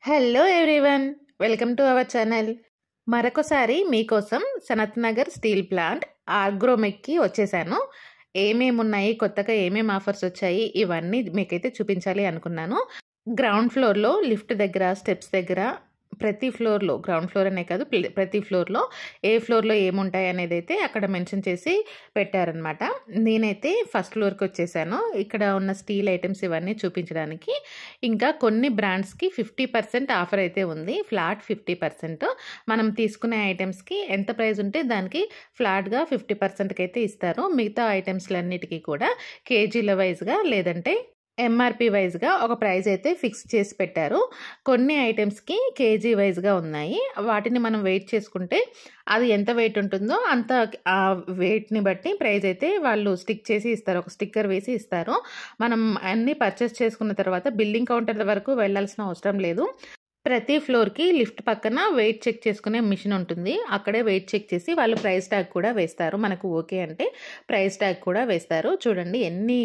Hello everyone, welcome to our channel. మరొకసారి మీకోసం Sanath Nagar steel plant ఆగ్రోమెక్కి వచ్చేసాను. ఏమేమి ఉన్నాయి, కొత్తగా ఏమేమి ఆఫర్స్ వచ్చాయి, ఇవన్నీ మీకైతే చూపించాలి అనుకున్నాను. గ్రౌండ్ ఫ్లోర్లో లిఫ్ట్ దగ్గర, స్టెప్స్ దగ్గర, ప్రతి ఫ్లోర్లో, గ్రౌండ్ ఫ్లోర్ అనే కాదు, ప్రతి ఫ్లోర్లో ఏ ఫ్లోర్లో ఏముంటాయి అనేది అయితే అక్కడ మెన్షన్ చేసి పెట్టారనమాట. నేనైతే ఫస్ట్ ఫ్లోర్కి వచ్చేసాను. ఇక్కడ ఉన్న స్టీల్ ఐటమ్స్ ఇవన్నీ చూపించడానికి. ఇంకా కొన్ని బ్రాండ్స్కి 50% ఆఫర్ అయితే ఉంది, ఫ్లాట్ 50%. మనం తీసుకునే ఐటమ్స్కి ఎంత ప్రైస్ ఉంటే దానికి ఫ్లాట్గా 50%కి అయితే ఇస్తారు. మిగతా ఐటమ్స్లన్నిటికీ కూడా కేజీల వైజ్గా లేదంటే ఎంఆర్పి వైజ్గా ఒక ప్రైస్ అయితే ఫిక్స్ చేసి పెట్టారు. కొన్ని ఐటమ్స్కి కేజీ వైజ్గా ఉన్నాయి. వాటిని మనం వెయిట్ చేసుకుంటే అది ఎంత వెయిట్ ఉంటుందో అంత ఆ వెయిట్ని బట్టి ప్రైస్ అయితే వాళ్ళు స్టిక్ చేసి ఇస్తారు, ఒక స్టిక్కర్ వేసి ఇస్తారు. మనం అన్నీ పర్చేస్ చేసుకున్న తర్వాత బిల్లింగ్ కౌంటర్ వరకు వెళ్ళాల్సిన అవసరం లేదు. ప్రతి ఫ్లోర్కి లిఫ్ట్ పక్కన వెయిట్ చెక్ చేసుకునే మిషన్ ఉంటుంది. అక్కడే వెయిట్ చెక్ చేసి వాళ్ళు ప్రైస్ ట్యాగ్ కూడా వేస్తారు. మనకు ఓకే అంటే ప్రైస్ ట్యాగ్ కూడా వేస్తారు. చూడండి ఎన్ని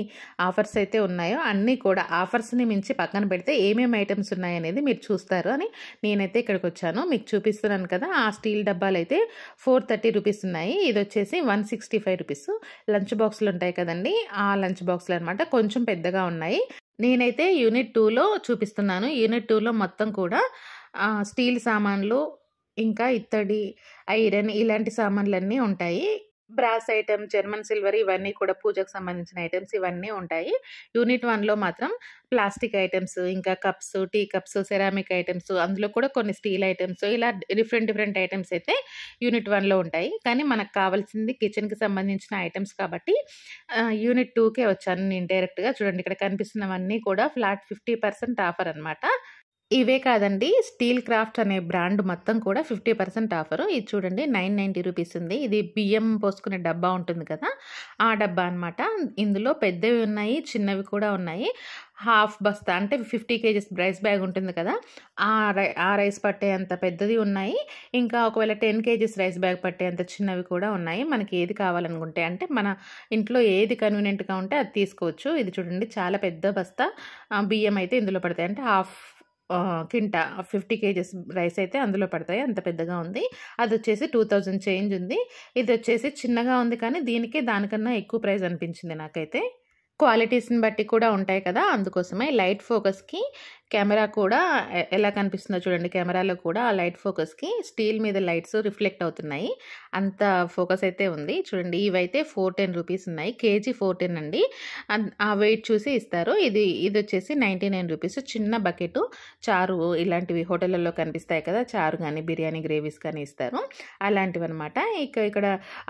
ఆఫర్స్ అయితే ఉన్నాయో అన్నీ కూడా. ఆఫర్స్ని మించి పక్కన పెడితే ఏమేమి ఐటమ్స్ ఉన్నాయనేది మీరు చూస్తారు అని నేనైతే ఇక్కడికి వచ్చాను. మీకు చూపిస్తున్నాను కదా, ఆ స్టీల్ డబ్బాలు అయితే 430 రూపీస్ ఉన్నాయి. ఇది వచ్చేసి 165 రూపీస్. లంచ్ బాక్సులు ఉంటాయి కదండి, ఆ లంచ్ బాక్సులు అనమాట. కొంచెం పెద్దగా ఉన్నాయి. నేనైతే యూనిట్ 2లో చూపిస్తున్నాను. యూనిట్ 2లో మొత్తం కూడా స్టీల్ సామాన్లు, ఇంకా ఇత్తడి, ఐరన్ ఇలాంటి సామాన్లన్నీ ఉంటాయి. బ్రాస్ ఐటమ్, జర్మన్ సిల్వర్ ఇవన్నీ కూడా పూజకు సంబంధించిన ఐటమ్స్ ఇవన్నీ ఉంటాయి. యూనిట్ 1లో మాత్రం ప్లాస్టిక్ ఐటమ్స్, ఇంకా cups, tea cups, ceramic items, అందులో కూడా కొన్ని స్టీల్ ఐటమ్స్, ఇలా డిఫరెంట్ ఐటమ్స్ అయితే యూనిట్ 1లో ఉంటాయి. కానీ మనకు కావాల్సింది కిచెన్కి సంబంధించిన ఐటమ్స్ కాబట్టి యూనిట్ 2కే వచ్చాను నేను డైరెక్ట్గా. చూడండి ఇక్కడ కనిపిస్తున్నవన్నీ కూడా ఫ్లాట్ 50% ఆఫర్ అనమాట. ఇవే కాదండి, స్టీల్ క్రాఫ్ట్ అనే బ్రాండ్ మొత్తం కూడా 50% ఆఫరు. ఇది చూడండి 990 రూపీస్ ఉంది. ఇది బియ్యం పోసుకునే డబ్బా ఉంటుంది కదా, ఆ డబ్బా అనమాట. ఇందులో పెద్దవి ఉన్నాయి, చిన్నవి కూడా ఉన్నాయి. హాఫ్ బస్తా అంటే 50 కేజీస్ రైస్ బ్యాగ్ ఉంటుంది కదా, ఆ రైస్ పట్టే అంత పెద్దది ఉన్నాయి. ఇంకా ఒకవేళ 10 కేజీస్ రైస్ బ్యాగ్ పట్టే అంత చిన్నవి కూడా ఉన్నాయి. మనకి ఏది కావాలనుకుంటే, అంటే మన ఇంట్లో ఏది కన్వీనియంట్గా ఉంటే అది తీసుకోవచ్చు. ఇది చూడండి చాలా పెద్ద బస్తా బియ్యం అయితే ఇందులో పడతాయి. అంటే హాఫ్ కింటా 50 కేజీస్ రైస్ అయితే అందులో పడతాయి. అంత పెద్దగా ఉంది. అది వచ్చేసి 2000 చేంజ్ ఉంది. ఇది వచ్చేసి చిన్నగా ఉంది, కానీ దీనికే దానికన్నా ఎక్కువ ప్రైస్ అనిపించింది నాకైతే. క్వాలిటీస్ని బట్టి కూడా ఉంటాయి కదా, అందుకోసమే. లైట్ ఫోకస్కి కెమెరా కూడా ఎలా కనిపిస్తుందో చూడండి. కెమెరాలో కూడా ఆ లైట్ ఫోకస్కి స్టీల్ మీద లైట్స్ రిఫ్లెక్ట్ అవుతున్నాయి. అంత ఫోకస్ అయితే ఉంది. చూడండి ఇవైతే 410 రూపీస్ ఉన్నాయి. కేజీ 410 అండి. ఆ వెయిట్ చూసి ఇస్తారు. ఇది వచ్చేసి 99 రూపీస్. చిన్న బకెట్ చారు, ఇలాంటివి హోటళ్ళల్లో కనిపిస్తాయి కదా, చారు కానీ బిర్యానీ గ్రేవీస్ కానీ ఇస్తారు, అలాంటివి అనమాట. ఇక్కడ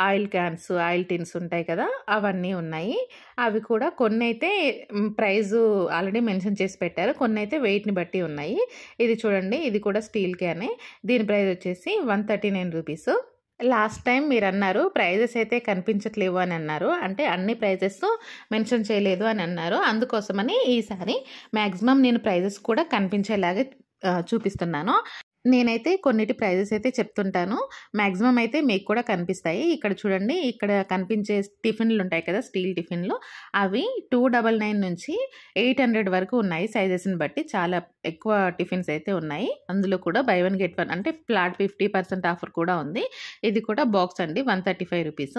ఆయిల్ క్యాన్స్, ఆయిల్ టిన్స్ ఉంటాయి కదా, అవన్నీ ఉన్నాయి. అవి కూడా కొన్ని అయితే ప్రైజు ఆల్రెడీ మెన్షన్ చేసి పెట్టారు, కొన్ని అయితే వెయిట్ని బట్టి ఉన్నాయి. ఇది చూడండి, ఇది కూడా స్టీల్ క్యానే. దీని ప్రైస్ వచ్చేసి 139 రూపీస్. లాస్ట్ టైం మీరు అన్నారు ప్రైజెస్ అయితే కనిపించట్లేవు అని అన్నారు, అంటే అన్ని ప్రైజెస్ మెన్షన్ చేయలేదు అని అన్నారు. అందుకోసమని ఈసారి మ్యాక్సిమం నేను ప్రైజెస్ కూడా కనిపించేలాగా చూపిస్తున్నాను. నేనైతే కొన్నిటి ప్రైజెస్ అయితే చెప్తుంటాను, మ్యాక్సిమం అయితే మీకు కూడా కనిపిస్తాయి. ఇక్కడ చూడండి, ఇక్కడ కనిపించే టిఫిన్లు ఉంటాయి కదా, స్టీల్ టిఫిన్లు, అవి 299 నుంచి 800 వరకు ఉన్నాయి. సైజెస్ని బట్టి చాలా ఎక్కువ టిఫిన్స్ అయితే ఉన్నాయి. అందులో కూడా బై 1 గెట్ 1 అంటే ఫ్లాట్ 50% ఆఫర్ కూడా ఉంది. ఇది కూడా బాక్స్ అండి, 135 రూపీస్.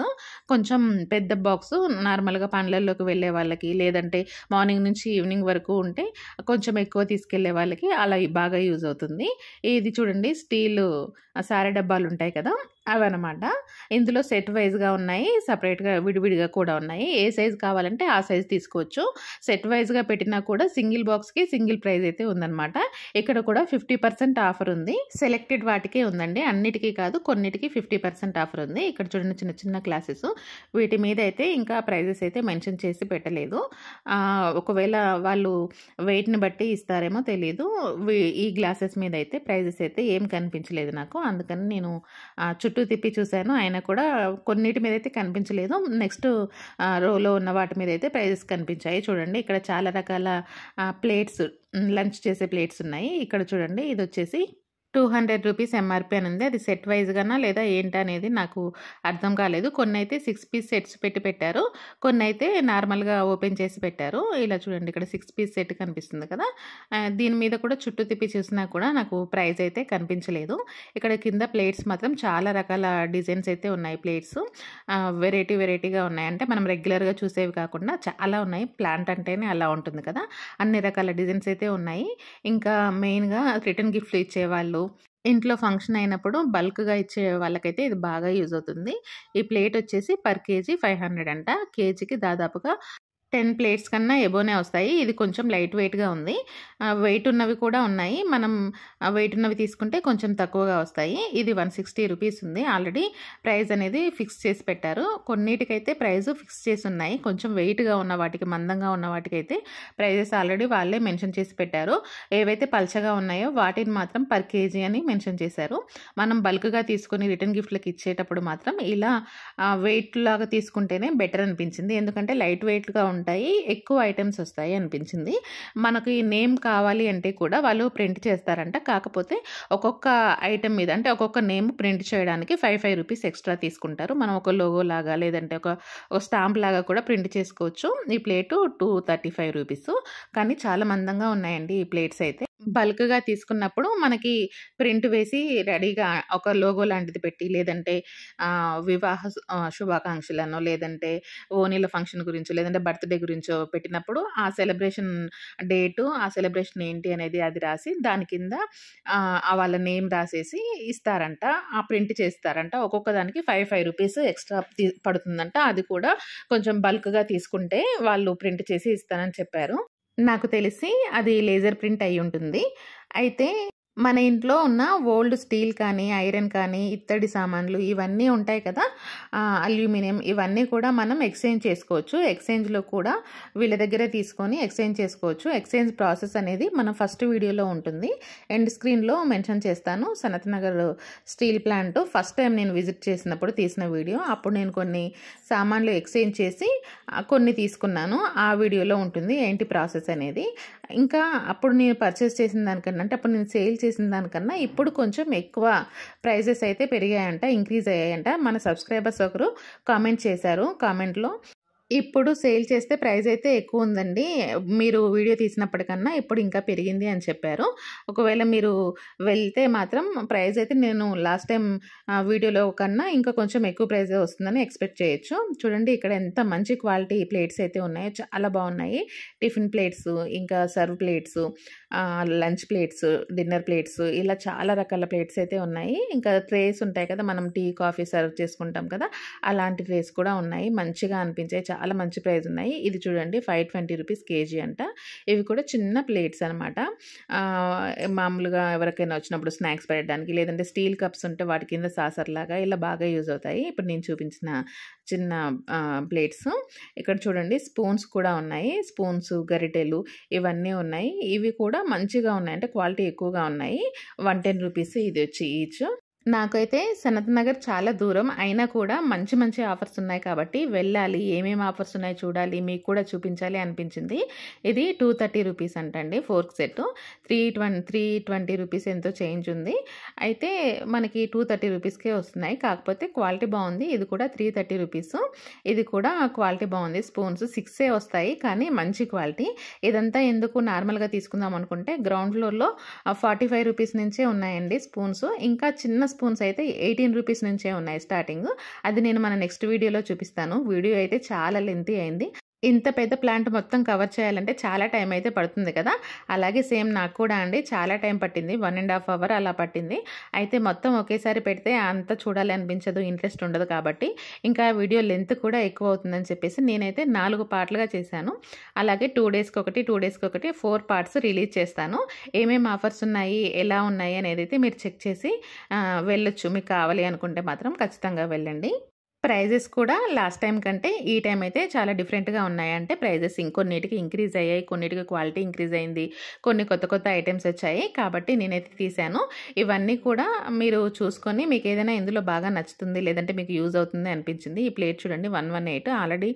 కొంచెం పెద్ద బాక్స్, నార్మల్గా పనులలోకి వెళ్ళే వాళ్ళకి, లేదంటే మార్నింగ్ నుంచి ఈవినింగ్ వరకు ఉంటే కొంచెం ఎక్కువ తీసుకెళ్లే వాళ్ళకి అలా బాగా యూజ్ అవుతుంది. ఇది చూడండి స్టీల్ సారే డబ్బాలు ఉంటాయి కదా, అవన్నమాట. ఇందులో సెట్ వైజ్గా ఉన్నాయి, సపరేట్గా విడివిడిగా కూడా ఉన్నాయి. ఏ సైజ్ కావాలంటే ఆ సైజ్ తీసుకోవచ్చు. సెట్ వైజ్గా పెట్టినా కూడా సింగిల్ బాక్స్కి సింగిల్ ప్రైస్ అయితే ఉందన్నమాట. ఇక్కడ కూడా 50% ఆఫర్ ఉంది. సెలెక్టెడ్ వాటికే ఉందండి, అన్నిటికీ కాదు, కొన్నిటికి 50% ఆఫర్ ఉంది. ఇక్కడ చూడండి చిన్న చిన్న గ్లాసెస్, వీటి మీద అయితే ఇంకా ప్రైజెస్ అయితే మెన్షన్ చేసి పెట్టలేదు. ఒకవేళ వాళ్ళు వెయిట్ని బట్టి ఇస్తారేమో తెలియదు. ఈ గ్లాసెస్ మీద అయితే ప్రైజెస్ అయితే ఏం కనిపించలేదు నాకు, అందుకని నేను చుట్టూ తిప్పి చూశాను, అయినా కూడా కొన్నిటి మీద అయితే కనిపించలేదు. నెక్స్ట్ రోలో ఉన్న వాటి మీద అయితే ప్రైజెస్ కనిపించాయి. చూడండి ఇక్కడ చాలా రకాల ప్లేట్స్, లంచ్ చేసే ప్లేట్స్ ఉన్నాయి. ఇక్కడ చూడండి ఇది వచ్చేసి రూ. 200 ఎంఆర్‌పీ అని ఉంది. అది సెట్ వైస్‌గానా లేదా ఏంటనేది నాకు అర్థం కాలేదు. కొన్నైతే 6 పీస్ సెట్స్ పెట్టారు. కొన్నైతే నార్మల్‌గా ఓపెన్ చేసి పెట్టారు. ఇలా చూడండి ఇక్కడ 6 పీస్ సెట్ కనిపిస్తుంది కదా! దీని మీద కూడా చుట్టూ తిప్పి చూసినా కూడా నాకు ప్రైస్ అయితే కనిపించలేదు. ఇక్కడ కింద ప్లేట్స్ మాత్రం చాలా రకాల డిజైన్స్ అయితే ఉన్నాయి ప్లేట్స్. వెరైటీగా ఉన్నాయి. అంటే మనం రెగ్యులర్‌గా చూసేవి కాకుండా చాలా ఉన్నాయి. ప్లాంట్ అంటేనే అలా ఉంటుంది కదా! అన్ని రకాల డిజైన్స్ అయితే ఉన్నాయి. ఇంకా మెయిన్‌గా రిటర్న్ గిఫ్ట్‌లు ఇచ్చేవాళ్ళు, ఇంట్లో ఫంక్షన్ అయినప్పుడు బల్క్‌గా ఇచ్చే వాళ్ళకైతే ఇది బాగా యూజ్ అవుతుంది. ఈ ప్లేట్ వచ్చేసి పర్ కేజీ 500 అంట. కేజీకి దాదాపుగా 10 ప్లేట్స్ కన్నా ఎబోనే వస్తాయి. ఇది కొంచెం లైట్ వెయిట్‌గా ఉంది. వెయిట్ ఉన్నవి కూడా ఉన్నాయి. మనం వెయిట్ ఉన్నవి తీసుకుంటే కొంచెం తక్కువగా వస్తాయి. ఇది 160 రూపీస్ ఉంది. ఆల్రెడీ ప్రైస్ అనేది ఫిక్స్ చేసి పెట్టారు. కొన్నిటికైతే ప్రైస్ ఫిక్స్ చేసి ఉన్నాయి. కొంచెం వెయిట్‌గా ఉన్న వాటికి, మందంగా ఉన్న వాటికైతే ప్రైజెస్ ఆల్రెడీ వాళ్ళే మెన్షన్ చేసి పెట్టారు. ఏవైతే పల్చగా ఉన్నాయో వాటిని మాత్రం పర్ కేజీ అని మెన్షన్ చేశారు. మనం బల్క్‌గా తీసుకొని రిటర్న్ గిఫ్ట్‌లకి ఇచ్చేటప్పుడు మాత్రం ఇలా వెయిట్ లాగా తీసుకుంటేనే బెటర్ అనిపించింది. ఎందుకంటే లైట్ వెయిట్‌గా ఉంటాయి. ఎక్కువ ఐటెమ్స్ వస్తాయి అనిపించింది. మనకి నేమ్ కావాలి అంటే కూడా వాళ్ళు ప్రింట్ చేస్తారంట. కాకపోతే ఒక్కొక్క ఐటెమ్ మీద అంటే ఒక్కొక్క నేమ్ ప్రింట్ చేయడానికి 5 రూపీస్ ఎక్స్ట్రా తీసుకుంటారు. మనం ఒక లోగో లాగా లేదంటే ఒక స్టాంప్ లాగా కూడా ప్రింట్ చేసుకోవచ్చు. ఈ ప్లేటు 235 రూపీస్. కానీ చాలా మందంగా ఉన్నాయండి ఈ ప్లేట్స్ అయితే. బల్క్‌గా తీసుకున్నప్పుడు మనకి ప్రింట్ వేసి రెడీగా ఒక లోగో లాంటిది పెట్టి లేదంటే శుభాకాంక్షలనో లేదంటే ఓణీల ఫంక్షన్ గురించో లేదంటే బర్త్‌డే గురించో పెట్టినప్పుడు ఆ సెలబ్రేషన్ డేటు, ఆ సెలబ్రేషన్ ఏంటి అనేది అది రాసి దాని కింద వాళ్ళ నేమ్ రాసేసి ఇస్తారంట. ప్రింట్ చేస్తారంట. ఒక్కొక్క దానికి 5 రూపీస్ ఎక్స్ట్రా పడుతుందంట. అది కూడా కొంచెం బల్క్‌గా తీసుకుంటే వాళ్ళు ప్రింట్ చేసి ఇస్తానని చెప్పారు. నాకు తెలిసి అది లేజర్ ప్రింట్ అయ్యుంటుంది. అయితే మన ఇంట్లో ఉన్న ఓల్డ్ స్టీల్ కానీ, ఐరన్ కానీ, ఇత్తడి సామాన్లు ఇవన్నీ ఉంటాయి కదా! అల్యూమినియం ఇవన్నీ కూడా మనం ఎక్స్‌చేంజ్ చేసుకోవచ్చు. ఎక్స్‌చేంజ్‌లో కూడా వీళ్ళ దగ్గరే తీసుకొని ఎక్స్‌చేంజ్ చేసుకోవచ్చు. ఎక్స్‌చేంజ్ ప్రాసెస్ అనేది మన ఫస్ట్ వీడియోలో ఉంటుంది. ఎండ్ స్క్రీన్‌లో మెన్షన్ చేస్తాను. Sanath Nagar steel plant first time నేను విజిట్ చేసినప్పుడు తీసిన వీడియో. అప్పుడు నేను కొన్ని సామాన్లు ఎక్స్‌చేంజ్ చేసి కొన్ని తీసుకున్నాను. ఆ వీడియోలో ఉంటుంది ఏంటి ప్రాసెస్ అనేది. ఇంకా అప్పుడు నేను పర్చేస్ చేసిన దానికన్నా అంటే అప్పుడు నేను సేల్ చేసిన దానికన్నా ఇప్పుడు కొంచెం ఎక్కువ ప్రైజెస్ అయితే పెరిగాయంట, ఇంక్రీజ్ అయ్యాయంట. మన సబ్స్క్రైబర్స్ ఒకరు కామెంట్ చేశారు కామెంట్‌లో. ఇప్పుడు సేల్ చేస్తే ప్రైస్ అయితే ఎక్కువ ఉందండి. మీరు వీడియో తీసినప్పటికన్నా ఇప్పుడు ఇంకా పెరిగింది అని చెప్పారు. ఒకవేళ మీరు వెళ్తే మాత్రం ప్రైస్ అయితే నేను లాస్ట్ టైం వీడియోలో కన్నా ఇంకా కొంచెం ఎక్కువ ప్రైజే వస్తుందని ఎక్స్‌పెక్ట్ చేయొచ్చు. చూడండి ఇక్కడ ఎంత మంచి క్వాలిటీ ప్లేట్స్ అయితే ఉన్నాయో చాలా బాగున్నాయి. టిఫిన్ ప్లేట్స్, ఇంకా serve plates, lunch plates, dinner plates ఇలా చాలా రకాల ప్లేట్స్ అయితే ఉన్నాయి. ఇంకా ట్రేస్ ఉంటాయి కదా! మనం టీ, కాఫీ సర్వ్ చేసుకుంటాం కదా! అలాంటి ట్రేస్ కూడా ఉన్నాయి. మంచిగా అనిపించాయి. చాలా మంచి ప్రైస్ ఉన్నాయి. ఇది చూడండి 520 రూపీస్ కేజీ అంట. ఇవి కూడా చిన్న ప్లేట్స్ అనమాట. మామూలుగా ఎవరికైనా వచ్చినప్పుడు స్నాక్స్ పెట్టడానికి లేదంటే స్టీల్ కప్స్ ఉంటే వాటి కింద సాసర్లాగా ఇలా బాగా యూజ్ అవుతాయి. ఇప్పుడు నేను చూపించిన చిన్న ప్లేట్స్. ఇక్కడ చూడండి స్పూన్స్ కూడా ఉన్నాయి. స్పూన్స్, గరిటెలు ఇవన్నీ ఉన్నాయి. ఇవి కూడా మంచిగా ఉన్నాయి. అంటే క్వాలిటీ ఎక్కువగా ఉన్నాయి. 110 రూపీస్ ఇది వచ్చి ఈచ్. నాకైతే సనత్ నగర్ చాలా దూరం. అయినా కూడా మంచి ఆఫర్స్ ఉన్నాయి కాబట్టి వెళ్ళాలి. ఏమేమి ఆఫర్స్ ఉన్నాయో చూడాలి. మీకు కూడా చూపించాలి అనిపించింది. ఇది 230 రూపీస్ అంటండి ఫోర్క్ సెట్. 320 రూపీస్ ఎంతో చేంజ్ ఉంది. అయితే మనకి 230 రూపీస్‌కే వస్తున్నాయి. కాకపోతే క్వాలిటీ బాగుంది. ఇది కూడా 330 రూపీస్. ఇది కూడా క్వాలిటీ బాగుంది. స్పూన్స్ 6 వస్తాయి కానీ మంచి క్వాలిటీ. ఇదంతా ఎందుకు నార్మల్‌గా తీసుకుందాం అనుకుంటే గ్రౌండ్ ఫ్లోర్‌లో 45 రూపీస్ నుంచే ఉన్నాయండి స్పూన్స్. ఇంకా చిన్న స్పూన్స్ అయితే 18 రూపీస్ నుంచే ఉన్నాయి స్టార్టింగ్. అది నేను మన నెక్స్ట్ వీడియోలో చూపిస్తాను. వీడియో అయితే చాలా లెంతీ అయింది. ఇంత పెద్ద ప్లాంట్ మొత్తం కవర్ చేయాలంటే చాలా టైం అయితే పడుతుంది కదా! అలాగే సేమ్ నాకు కూడా అండి చాలా టైం పట్టింది. 1½ అవర్ అలా పట్టింది. అయితే మొత్తం ఒకేసారి పెడితే అంత చూడాలి అనిపించదు, ఇంట్రెస్ట్ ఉండదు కాబట్టి ఇంకా వీడియో లెంత్ కూడా ఎక్కువ అవుతుందని చెప్పేసి నేనైతే 4 పార్ట్లుగా చేశాను. అలాగే 2 డేస్‌కి ఒకటి, 2 డేస్‌కి ఒకటి 4 పార్ట్స్ రిలీజ్ చేస్తాను. ఏమేమి ఆఫర్స్ ఉన్నాయి, ఎలా ఉన్నాయి అనేది అయితే మీరు చెక్ చేసి వెళ్ళొచ్చు. మీకు కావాలి అనుకుంటే మాత్రం ఖచ్చితంగా వెళ్ళండి. ప్రైజెస్ కూడా లాస్ట్ టైం కంటే ఈ టైం అయితే చాలా డిఫరెంట్‌గా ఉన్నాయి. అంటే ప్రైజెస్ ఇంకొన్నిటికి ఇంక్రీజ్ అయ్యాయి. కొన్నిటికి క్వాలిటీ ఇంక్రీజ్ అయింది. కొన్ని కొత్త కొత్త ఐటెమ్స్ వచ్చాయి. కాబట్టి నేనైతే తీశాను. ఇవన్నీ కూడా మీరు చూసుకొని మీకేదైనా ఇందులో బాగా నచ్చుతుంది, లేదంటే మీకు యూజ్ అవుతుంది అనిపించింది. ఈ ప్లేట్ చూడండి 118 ఆల్రెడీ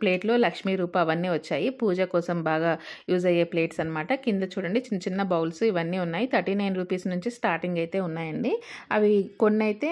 ప్లేట్‌లో లక్ష్మీ రూప అవన్నీ వచ్చాయి. పూజ కోసం బాగా యూజ్ అయ్యే ప్లేట్స్ అనమాట. కింద చూడండి చిన్న చిన్న బౌల్స్ ఇవన్నీ ఉన్నాయి. 39 రూపీస్ నుంచి స్టార్టింగ్ అయితే ఉన్నాయండి. అవి కొన్నైతే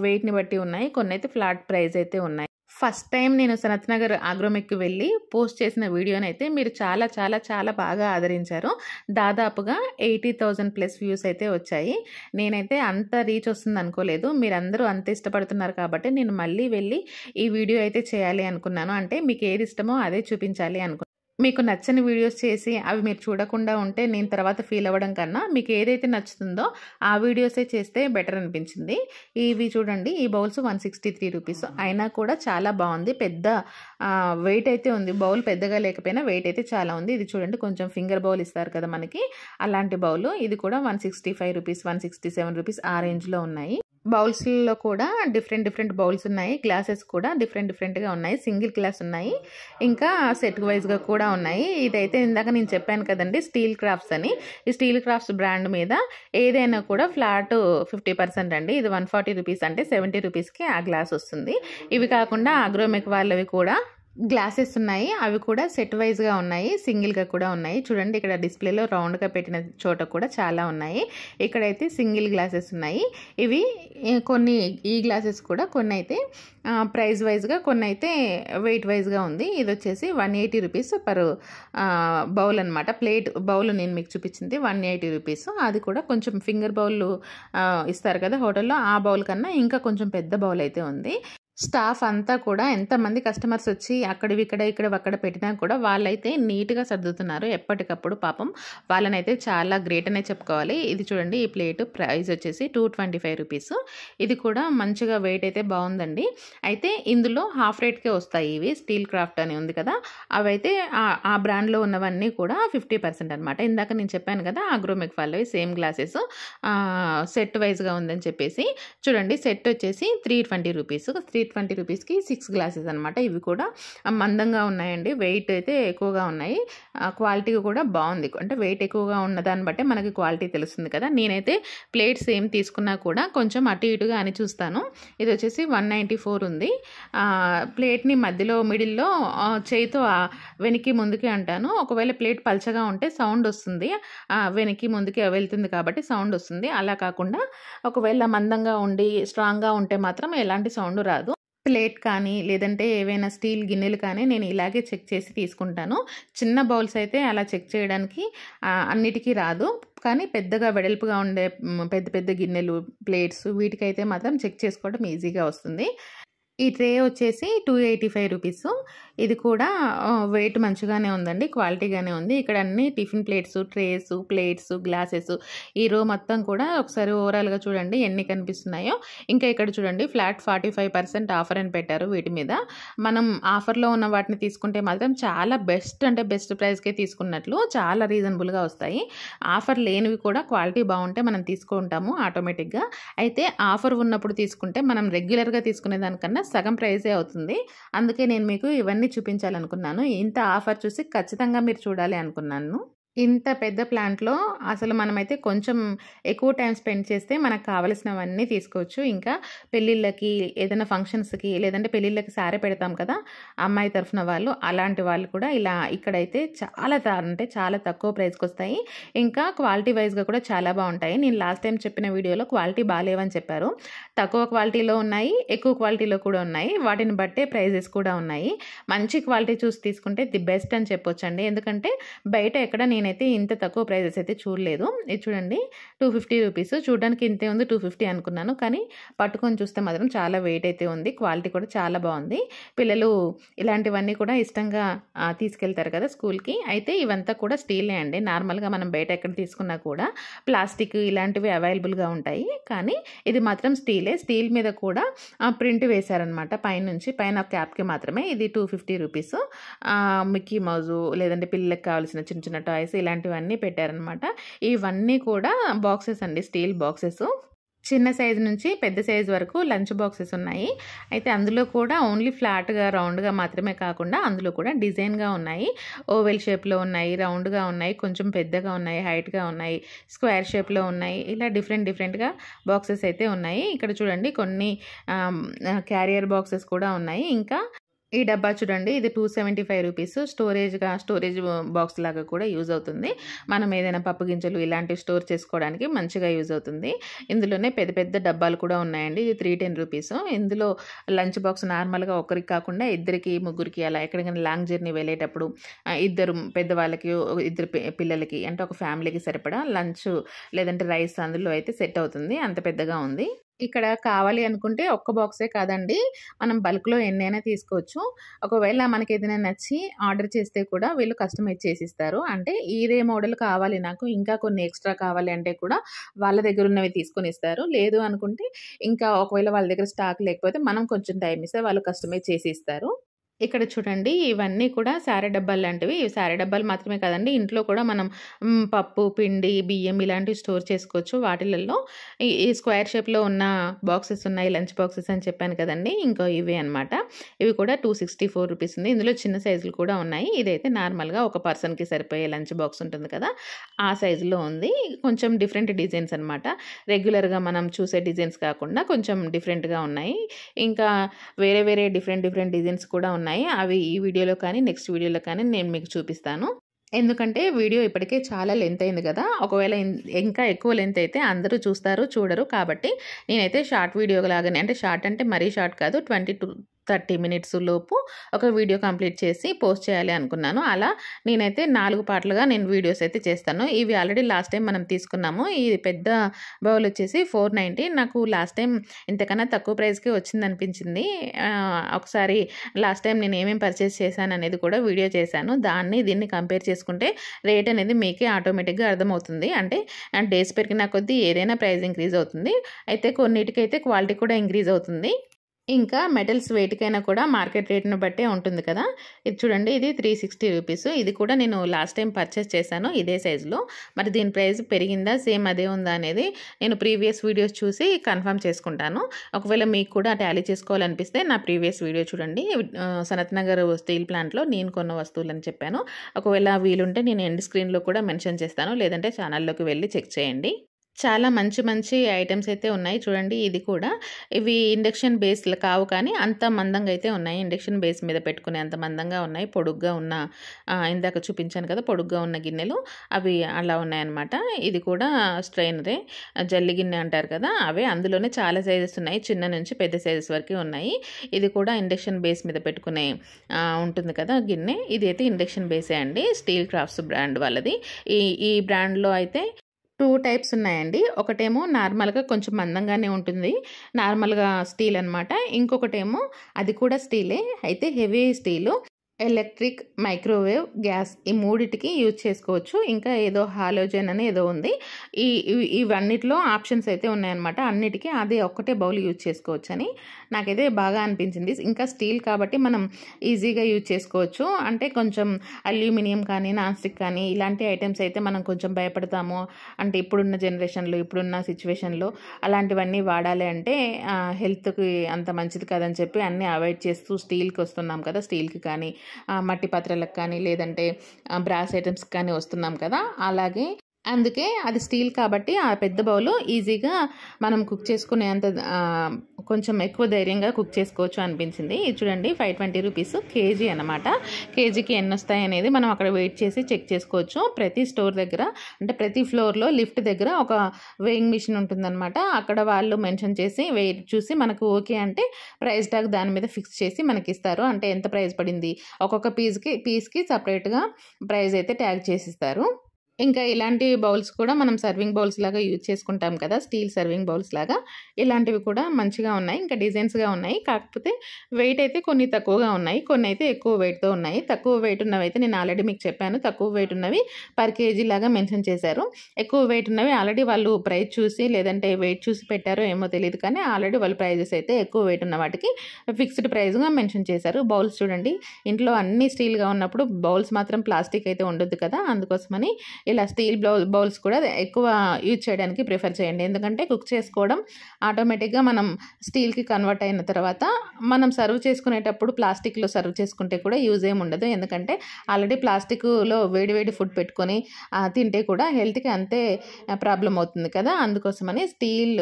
వెయిట్‌ని బట్టి ఉన్నాయి. కొన్నైతే ఫ్లాట్ ప్రైస్ అయితే ఉన్నాయి. ఫస్ట్ టైం నేను సనత్ నగర్ ఆగ్రోమెక్‌కి వెళ్ళి పోస్ట్ చేసిన వీడియోనైతే మీరు చాలా చాలా చాలా బాగా ఆదరించారు. దాదాపుగా 80,000 ప్లస్ వ్యూస్ అయితే వచ్చాయి. నేనైతే అంత రీచ్ వస్తుంది అనుకోలేదు. మీరందరూ అంత ఇష్టపడుతున్నారు కాబట్టి నేను మళ్ళీ వెళ్ళి ఈ వీడియో అయితే చేయాలి అనుకున్నాను. అంటే మీకు ఏది ఇష్టమో అదే చూపించాలి అనుకున్నాను. మీకు నచ్చని వీడియోస్ చేసి అవి మీరు చూడకుండా ఉంటే నేను తర్వాత ఫీల్ అవ్వడం కన్నా మీకు ఏదైతే నచ్చుతుందో ఆ వీడియోసే చేస్తే బెటర్ అనిపించింది. ఇవి చూడండి ఈ బౌల్స్ 163 రూపీస్ అయినా కూడా చాలా బాగుంది. పెద్ద వెయిట్ అయితే ఉంది. బౌల్ పెద్దగా లేకపోయినా వెయిట్ అయితే చాలా ఉంది. ఇది చూడండి కొంచెం ఫింగర్ బౌల్ ఇస్తారు కదా మనకి, అలాంటి బౌల్. ఇది కూడా 165 రూపీస్ 167 రూపీస్ ఆ రేంజ్లో ఉన్నాయి. బౌల్స్లో కూడా డిఫరెంట్ బౌల్స్ ఉన్నాయి. గ్లాసెస్ కూడా డిఫరెంట్గా ఉన్నాయి. సింగిల్ గ్లాస్ ఉన్నాయి, ఇంకా సెట్ వైజ్గా కూడా ఉన్నాయి. ఇదైతే ఇందాక నేను చెప్పాను కదండి స్టీల్ క్రాఫ్ట్స్ అని. ఈ స్టీల్ క్రాఫ్ట్స్ బ్రాండ్ మీద ఏదైనా కూడా ఫ్లాట్ 50% అండి. ఇది 140 రూపీస్ అంటే 70 రూపీస్కి ఆ గ్లాస్ వస్తుంది. ఇవి కాకుండా ఆగ్రోమెక్ వాళ్ళవి కూడా గ్లాసెస్ ఉన్నాయి. అవి కూడా సెట్ వైజ్గా ఉన్నాయి, సింగిల్గా కూడా ఉన్నాయి. చూడండి ఇక్కడ డిస్ప్లేలో రౌండ్గా పెట్టిన చోట కూడా చాలా ఉన్నాయి. ఇక్కడైతే సింగిల్ గ్లాసెస్ ఉన్నాయి. ఇవి కొన్ని ఈ గ్లాసెస్ కూడా కొన్ని అయితే ప్రైస్ వైజ్గా, కొన్ని అయితే వెయిట్ వైజ్గా ఉంది. ఇది వచ్చేసి 180 రూపీస్ పర్ బౌల్ అనమాట. ప్లేట్ బౌల్ నేను మీకు చూపించింది 180 రూపీస్. అది కూడా కొంచెం ఫింగర్ బౌల్ ఇస్తారు కదా హోటల్లో, ఆ బౌల్ కన్నా ఇంకా కొంచెం పెద్ద బౌల్ అయితే ఉంది. స్టాఫ్ అంతా కూడా ఎంతమంది కస్టమర్స్ వచ్చి అక్కడ పెట్టినా కూడా వాళ్ళైతే నీట్గా సర్దుతున్నారు ఎప్పటికప్పుడు. పాపం వాళ్ళనైతే చాలా గ్రేట్ అనే చెప్పుకోవాలి. ఇది చూడండి ఈ ప్లేట్ ప్రైస్ వచ్చేసి 225 రూపీస్. ఇది కూడా మంచిగా వెయిట్ అయితే బాగుందండి. అయితే ఇందులో హాఫ్ రేట్కే వస్తాయి ఇవి. స్టీల్ క్రాఫ్ట్ అని ఉంది కదా, అవైతే ఆ బ్రాండ్లో ఉన్నవన్నీ కూడా 50% అనమాట. ఇందాక నేను చెప్పాను కదా ఆగ్రోమెక్ వాళ్ళవి సేమ్ గ్లాసెస్ సెట్ వైజ్గా ఉందని చెప్పేసి. చూడండి సెట్ వచ్చేసి 320 రూపీస్. 320 రూపీస్కి 6 గ్లాసెస్ అనమాట. ఇవి కూడా మందంగా ఉన్నాయండి. వెయిట్ అయితే ఎక్కువగా ఉన్నాయి. క్వాలిటీ కూడా బాగుంది. అంటే వెయిట్ ఎక్కువగా ఉన్న దాన్ని బట్టే మనకి క్వాలిటీ తెలుస్తుంది కదా. నేనైతే ప్లేట్స్ ఏం తీసుకున్నా కూడా కొంచెం అటు ఇటుగా అని చూస్తాను. ఇది వచ్చేసి 194 ఉంది. ప్లేట్ని మధ్యలో మిడిల్లో చేయితో వెనక్కి ముందుకి అంటాను. ఒకవేళ ప్లేట్ పల్చగా ఉంటే సౌండ్ వస్తుంది, వెనక్కి ముందుకి వెళ్తుంది కాబట్టి సౌండ్ వస్తుంది. అలా కాకుండా ఒకవేళ మందంగా ఉండి స్ట్రాంగ్గా ఉంటే మాత్రం ఎలాంటి సౌండ్ రాదు. ప్లేట్ కానీ లేదంటే ఏవైనా స్టీల్ గిన్నెలు కానీ నేను ఇలాగే చెక్ చేసి తీసుకుంటాను. చిన్న బౌల్స్ అయితే అలా చెక్ చేయడానికి అన్నిటికీ రాదు, కానీ పెద్దగా వెడల్పుగా ఉండే పెద్ద గిన్నెలు ప్లేట్స్ వీటికైతే మాత్రం చెక్ చేసుకోవడం ఈజీగా వస్తుంది. ఈ ట్రే వచ్చేసి 285 రూపీస్. ఇది కూడా వెయిట్ మంచిగానే ఉందండి, క్వాలిటీగానే ఉంది. ఇక్కడ అన్ని tiffin plates, trace, plates, glasses ఈ రో మొత్తం కూడా ఒకసారి ఓవరాల్గా చూడండి ఎన్ని కనిపిస్తున్నాయో. ఇంకా ఇక్కడ చూడండి ఫ్లాట్ 45% ఆఫర్ అని పెట్టారు. వీటి మీద మనం ఆఫర్లో ఉన్న వాటిని తీసుకుంటే మాత్రం చాలా బెస్ట్, అంటే బెస్ట్ ప్రైస్కే తీసుకున్నట్లు చాలా రీజనబుల్గా వస్తాయి. ఆఫర్ లేనివి కూడా క్వాలిటీ బాగుంటే మనం తీసుకుంటాము ఆటోమేటిక్గా. అయితే ఆఫర్ ఉన్నప్పుడు తీసుకుంటే మనం రెగ్యులర్గా తీసుకునే దానికన్నా సగం ప్రైజే అవుతుంది. అందుకే నేను మీకు ఇవన్నీ చూపించాలనుకున్నాను. ఇంత ఆఫర్ చూసి ఖచ్చితంగా మీరు చూడాలి అనుకున్నాను. ఇంత పెద్ద ప్లాంట్లో అసలు మనమైతే కొంచెం ఎక్కువ టైం స్పెండ్ చేస్తే మనకు కావలసినవన్నీ తీసుకోవచ్చు. ఇంకా పెళ్ళిళ్ళకి, ఏదైనా ఫంక్షన్స్కి, లేదంటే పెళ్ళిళ్ళకి సారీ పెడతాం కదా అమ్మాయి తరఫున వాళ్ళు, అలాంటి వాళ్ళు కూడా ఇలా ఇక్కడైతే చాలా తక్కువ ప్రైస్కి వస్తాయి. ఇంకా క్వాలిటీ వైజ్గా కూడా చాలా బాగుంటాయి. నేను లాస్ట్ టైం చెప్పిన వీడియోలో క్వాలిటీ బాగాలేవని చెప్పారు. తక్కువ క్వాలిటీలో ఉన్నాయి, ఎక్కువ క్వాలిటీలో కూడా ఉన్నాయి. వాటిని బట్టే ప్రైజెస్ కూడా ఉన్నాయి. మంచి క్వాలిటీ చూసి తీసుకుంటే ది బెస్ట్ అని చెప్పొచ్చండి. ఎందుకంటే బయట ఎక్కడ నేనైతే ఇంత తక్కువ ప్రైజెస్ అయితే చూడలేదు. ఇది చూడండి 250 రూపీస్. చూడడానికి ఇంతే ఉంది, 250 అనుకున్నాను, కానీ పట్టుకొని చూస్తే మాత్రం చాలా వెయిట్ అయితే ఉంది. క్వాలిటీ కూడా చాలా బాగుంది. పిల్లలు ఇలాంటివన్నీ కూడా ఇష్టంగా తీసుకెళ్తారు కదా స్కూల్కి. అయితే ఇవంతా కూడా స్టీలే అండి. నార్మల్గా మనం బయట ఎక్కడ తీసుకున్నా కూడా ప్లాస్టిక్ ఇలాంటివి అవైలబుల్గా ఉంటాయి, కానీ ఇది మాత్రం స్టీలే. స్టీల్ మీద కూడా ప్రింట్ వేశారనమాట పైన క్యాప్కి మాత్రమే. ఇది 250 రూపీస్. మిక్కీ మౌజు లేదంటే పిల్లలకి కావాల్సిన చిన్న చిన్న టాయ్స్ ఇలాంటివన్నీ పెట్టారనమాట. ఇవన్నీ కూడా బాక్సెస్ అండి, స్టీల్ బాక్సెస్. చిన్న సైజు నుంచి పెద్ద సైజు వరకు లంచ్ బాక్సెస్ ఉన్నాయి. అయితే అందులో కూడా ఓన్లీ ఫ్లాట్‌గా, రౌండ్‌గా మాత్రమే కాకుండా అందులో కూడా డిజైన్‌గా ఉన్నాయి. ఓవెల్ షేప్‌లో ఉన్నాయి, రౌండ్‌గా ఉన్నాయి, కొంచెం పెద్దగా ఉన్నాయి, హైట్‌గా ఉన్నాయి, స్క్వేర్ షేప్‌లో ఉన్నాయి. ఇలా డిఫరెంట్‌గా బాక్సెస్ అయితే ఉన్నాయి. ఇక్కడ చూడండి కొన్ని క్యారియర్ బాక్సెస్ కూడా ఉన్నాయి. ఇంకా ఈ డబ్బా చూడండి, ఇది 275 రూపీస్. స్టోరేజ్ బాక్స్ లాగా కూడా యూజ్ అవుతుంది. మనం ఏదైనా పప్పు గింజలు ఇలాంటివి స్టోర్ చేసుకోవడానికి మంచిగా యూజ్ అవుతుంది. ఇందులోనే పెద్ద పెద్ద డబ్బాలు కూడా ఉన్నాయండి. ఇది 310 రూపీస్. ఇందులో లంచ్ బాక్స్ నార్మల్‌గా ఒకరికి కాకుండా ఇద్దరికి, ముగ్గురికి అలా ఎక్కడికైనా లాంగ్ జర్నీ వెళ్ళేటప్పుడు ఇద్దరు పెద్దవాళ్ళకి, ఇద్దరు పిల్లలకి అంటే ఒక ఫ్యామిలీకి సరిపడా లంచ్ లేదంటే రైస్ అందులో అయితే సెట్ అవుతుంది. అంత పెద్దగా ఉంది. ఇక్కడ కావాలి అనుకుంటే ఒక్క బాక్సే కాదండి, మనం బల్క్‌లో ఎన్నైనా తీసుకోవచ్చు. ఒకవేళ మనకేదైనా నచ్చి ఆర్డర్ చేస్తే కూడా వీళ్ళు కస్టమైజ్ చేసిస్తారు. అంటే ఇదే మోడల్ కావాలి నాకు, ఇంకా కొన్ని ఎక్స్‌ట్రా కావాలి అంటే కూడా వాళ్ళ దగ్గరున్నవి తీసుకొనిస్తారు. లేదు అనుకుంటే ఇంకా ఒకవేళ వాళ్ళ దగ్గర స్టాక్ లేకపోతే మనం కొంచెం టైమ్ ఇస్తే వాళ్ళు కస్టమైజ్ చేసి ఇస్తారు. ఇక్కడ చూడండి, ఇవన్నీ కూడా సారె డబ్బాలు లాంటివి. ఇవి సారె డబ్బాలు మాత్రమే కాదండి, ఇంట్లో కూడా మనం పప్పు, పిండి, బియ్యం ఇలాంటివి స్టోర్ చేసుకోవచ్చు వాటిలల్లో. ఈ స్క్వేర్ షేప్‌లో ఉన్న బాక్సెస్ ఉన్నాయి. లంచ్ బాక్సెస్ అని చెప్పాను కదండీ! ఇంకో ఇవే అనమాట. ఇవి కూడా 264 రూపీస్ ఉంది. ఇందులో చిన్న సైజులు కూడా ఉన్నాయి. ఇదైతే నార్మల్‌గా ఒక పర్సన్‌కి సరిపోయే లంచ్ బాక్స్ ఉంటుంది కదా! ఆ సైజులో ఉంది. కొంచెం డిఫరెంట్ డిజైన్స్ అనమాట. రెగ్యులర్‌గా మనం చూసే డిజైన్స్ కాకుండా కొంచెం డిఫరెంట్‌గా ఉన్నాయి. ఇంకా వేరే డిఫరెంట్ డిజైన్స్ కూడా ఉన్నాయి. అవి ఈ వీడియోలో కానీ, నెక్స్ట్ వీడియోలో కానీ నేను మీకు చూపిస్తాను. ఎందుకంటే వీడియో ఇప్పటికే చాలా లెంత్ అయింది కదా! ఒకవేళ ఇంకా ఎక్కువ లెంత్ అయితే అందరూ చూస్తారు, చూడరు. కాబట్టి నేనైతే షార్ట్ వీడియో లాగానే, అంటే షార్ట్ అంటే మరీ షార్ట్ కాదు, 20-30 మినిట్స్ లోపు ఒక వీడియో కంప్లీట్ చేసి పోస్ట్ చేయాలి అనుకున్నాను. అలా నేనైతే 4 పార్ట్లుగా నేను వీడియోస్ అయితే చేస్తాను. ఇవి ఆల్రెడీ లాస్ట్ టైం మనం తీసుకున్నాము. ఇది పెద్ద బౌల్ వచ్చేసి 490. నాకు లాస్ట్ టైం ఇంతకన్నా తక్కువ ప్రైస్‌కే వచ్చిందనిపించింది. ఒకసారి లాస్ట్ టైం నేను ఏమేమి పర్చేస్ చేశాననేది కూడా వీడియో చేశాను. దీన్ని కంపేర్ చేసుకుంటే రేట్ అనేది మీకే ఆటోమేటిక్‌గా అర్థమవుతుంది. అంటే డేస్ పెరిగిన కొద్దీ ఏదైనా ప్రైస్ ఇంక్రీజ్ అవుతుంది. అయితే కొన్నిటికైతే క్వాలిటీ కూడా ఇంక్రీజ్ అవుతుంది. ఇంకా మెటల్స్ వెయిట్‌కైనా కూడా మార్కెట్ రేట్‌ని బట్టే ఉంటుంది కదా! ఇది చూడండి, ఇది 360 రూపీస్. ఇది కూడా నేను లాస్ట్ టైం పర్చేస్ చేశాను ఇదే సైజులో. మరి దీని ప్రైస్ పెరిగిందా, సేమ్ అదే ఉందా అనేది నేను ప్రీవియస్ వీడియోస్ చూసి కన్ఫర్మ్ చేసుకుంటాను. ఒకవేళ మీకు కూడా టాలీ చేసుకోవాలనిపిస్తే నా ప్రీవియస్ వీడియో చూడండి. సనత్ నగర్ స్టీల్ ప్లాంట్‌లో నేను కొన్న వస్తువులని చెప్పాను. ఒకవేళ వీలుంటే నేను ఎండ్ స్క్రీన్‌లో కూడా మెన్షన్ చేస్తాను. లేదంటే ఛానల్‌లోకి వెళ్లి చెక్ చేయండి. చాలా మంచి ఐటెమ్స్ అయితే ఉన్నాయి. చూడండి, ఇది కూడా ఇవి ఇండక్షన్ బేస్‌లు కావు కానీ అంత మందంగా అయితే ఉన్నాయి. ఇండక్షన్ బేస్ మీద పెట్టుకునే అంత మందంగా ఉన్నాయి. పొడుగ్గా ఉన్న ఇందాక చూపించాను కదా! పొడుగ్గా ఉన్న గిన్నెలు అవి అలా ఉన్నాయన్నమాట. ఇది కూడా స్ట్రెయినరే, జల్లి గిన్నె అంటారు కదా! అవే. అందులోనే చాలా సైజెస్ ఉన్నాయి. చిన్న నుంచి పెద్ద సైజెస్ వరకే ఉన్నాయి. ఇది కూడా ఇండక్షన్ బేస్ మీద పెట్టుకునే ఉంటుంది కదా గిన్నె. ఇది అయితే ఇండక్షన్ బేసే అండి. స్టీల్ క్రాఫ్ట్స్ బ్రాండ్ వాళ్ళది. ఈ బ్రాండ్‌లో అయితే 2 టైప్స్ ఉన్నాయండి. ఒకటేమో నార్మల్‌గా కొంచెం మందంగానే ఉంటుంది. నార్మల్‌గా స్టీల్ అనమాట. ఇంకొకటేమో అది కూడా స్టీలే, అయితే heavy steel. Electric, microwave, gas ఈ మూడిటికి యూజ్ చేసుకోవచ్చు. ఇంకా ఏదో హాలోజన్ అని ఏదో ఉంది. ఇవన్నిటిలో ఆప్షన్స్ అయితే ఉన్నాయన్నమాట. అన్నిటికీ అదే ఒక్కటే బౌల్ యూజ్ చేసుకోవచ్చని నాకైతే బాగా అనిపించింది. ఇంకా స్టీల్ కాబట్టి మనం ఈజీగా యూజ్ చేసుకోవచ్చు. అంటే కొంచెం అల్యూమినియం కానీ, నాన్ స్టిక్ కానీ ఇలాంటి ఐటమ్స్ అయితే మనం కొంచెం భయపడతాము. అంటే ఇప్పుడున్న జనరేషన్‌లో, ఇప్పుడున్న సిచ్యువేషన్‌లో అలాంటివన్నీ వాడాలి అంటే హెల్త్‌కి అంత మంచిది కాదని చెప్పి అన్నీ అవాయిడ్ చేస్తూ స్టీల్‌కి వస్తున్నాం కదా! స్టీల్‌కి కానీ, మట్టి పాత్రలకు కానీ, లేదంటే బ్రాస్ ఐటమ్స్‌కి కానీ వస్తున్నాం కదా! అలాగే అందుకే అది స్టీల్ కాబట్టి ఆ పెద్ద బౌలు ఈజీగా మనం కుక్ చేసుకునేంత కొంచెం ఎక్కువ ధైర్యంగా కుక్ చేసుకోవచ్చు అనిపించింది. ఇది చూడండి, 520 రూపీస్ కేజీ అనమాట. కేజీకి ఎన్ని వస్తాయి అనేది మనం అక్కడ వెయిట్ చేసి చెక్ చేసుకోవచ్చు. ప్రతి స్టోర్ దగ్గర, అంటే ప్రతి ఫ్లోర్‌లో లిఫ్ట్ దగ్గర ఒక వెయింగ్ మిషన్ ఉంటుందన్నమాట. అక్కడ వాళ్ళు మెన్షన్ చేసి వెయిట్ చూసి మనకు ఓకే అంటే ప్రైస్ ట్యాగ్ దాని మీద ఫిక్స్ చేసి మనకిస్తారు. అంటే ఎంత ప్రైస్ పడింది, ఒక్కొక్క పీస్‌కి సెపరేట్‌గా ప్రైస్ అయితే ట్యాగ్ చేసిస్తారు. ఇంకా ఇలాంటి బౌల్స్ కూడా మనం సర్వింగ్ బౌల్స్ లాగా యూజ్ చేసుకుంటాం కదా, స్టీల్ సర్వింగ్ బౌల్స్ లాగా. ఇలాంటివి కూడా మంచిగా ఉన్నాయి. ఇంకా డిజైన్స్‌గా ఉన్నాయి. కాకపోతే వెయిట్ అయితే కొన్ని తక్కువగా ఉన్నాయి. కొన్ని అయితే ఎక్కువ వెయిట్‌తో ఉన్నాయి. తక్కువ వెయిట్ ఉన్నవైతే నేను ఆల్రెడీ మీకు చెప్పాను. తక్కువ వెయిట్ ఉన్నవి పర్ కేజీ లాగా మెన్షన్ చేశారు. ఎక్కువ వెయిట్ ఉన్నవి ఆల్రెడీ వాళ్ళు ప్రైస్ చూసి, లేదంటే వెయిట్ చూసి పెట్టారో ఏమో తెలీదు కానీ ఆల్రెడీ వాళ్ళు ప్రైజెస్ అయితే ఎక్కువ వెయిట్ ఉన్న వాటికి ఫిక్స్డ్ ప్రైస్‌గా మెన్షన్ చేశారు. బౌల్స్ చూడండి, ఇంట్లో అన్నీ స్టీల్‌గా ఉన్నప్పుడు బౌల్స్ మాత్రం ప్లాస్టిక్ అయితే ఉండొద్దు కదా, అందుకోసమని ఇలా స్టీల్ బౌల్స్ కూడా ఎక్కువ యూజ్ చేయడానికి ప్రిఫర్ చేయండి. ఎందుకంటే కుక్ చేసుకోవడం ఆటోమేటిక్గా మనం స్టీల్కి కన్వర్ట్ అయిన తర్వాత మనం సర్వ్ చేసుకునేటప్పుడు ప్లాస్టిక్లో సర్వ్ చేసుకుంటే కూడా యూజ్ ఏమి ఉండదు. ఎందుకంటే ఆల్రెడీ ప్లాస్టిక్లో వేడి ఫుడ్ పెట్టుకొని తింటే కూడా హెల్త్కి అంతే ప్రాబ్లం అవుతుంది కదా. అందుకోసమని స్టీల్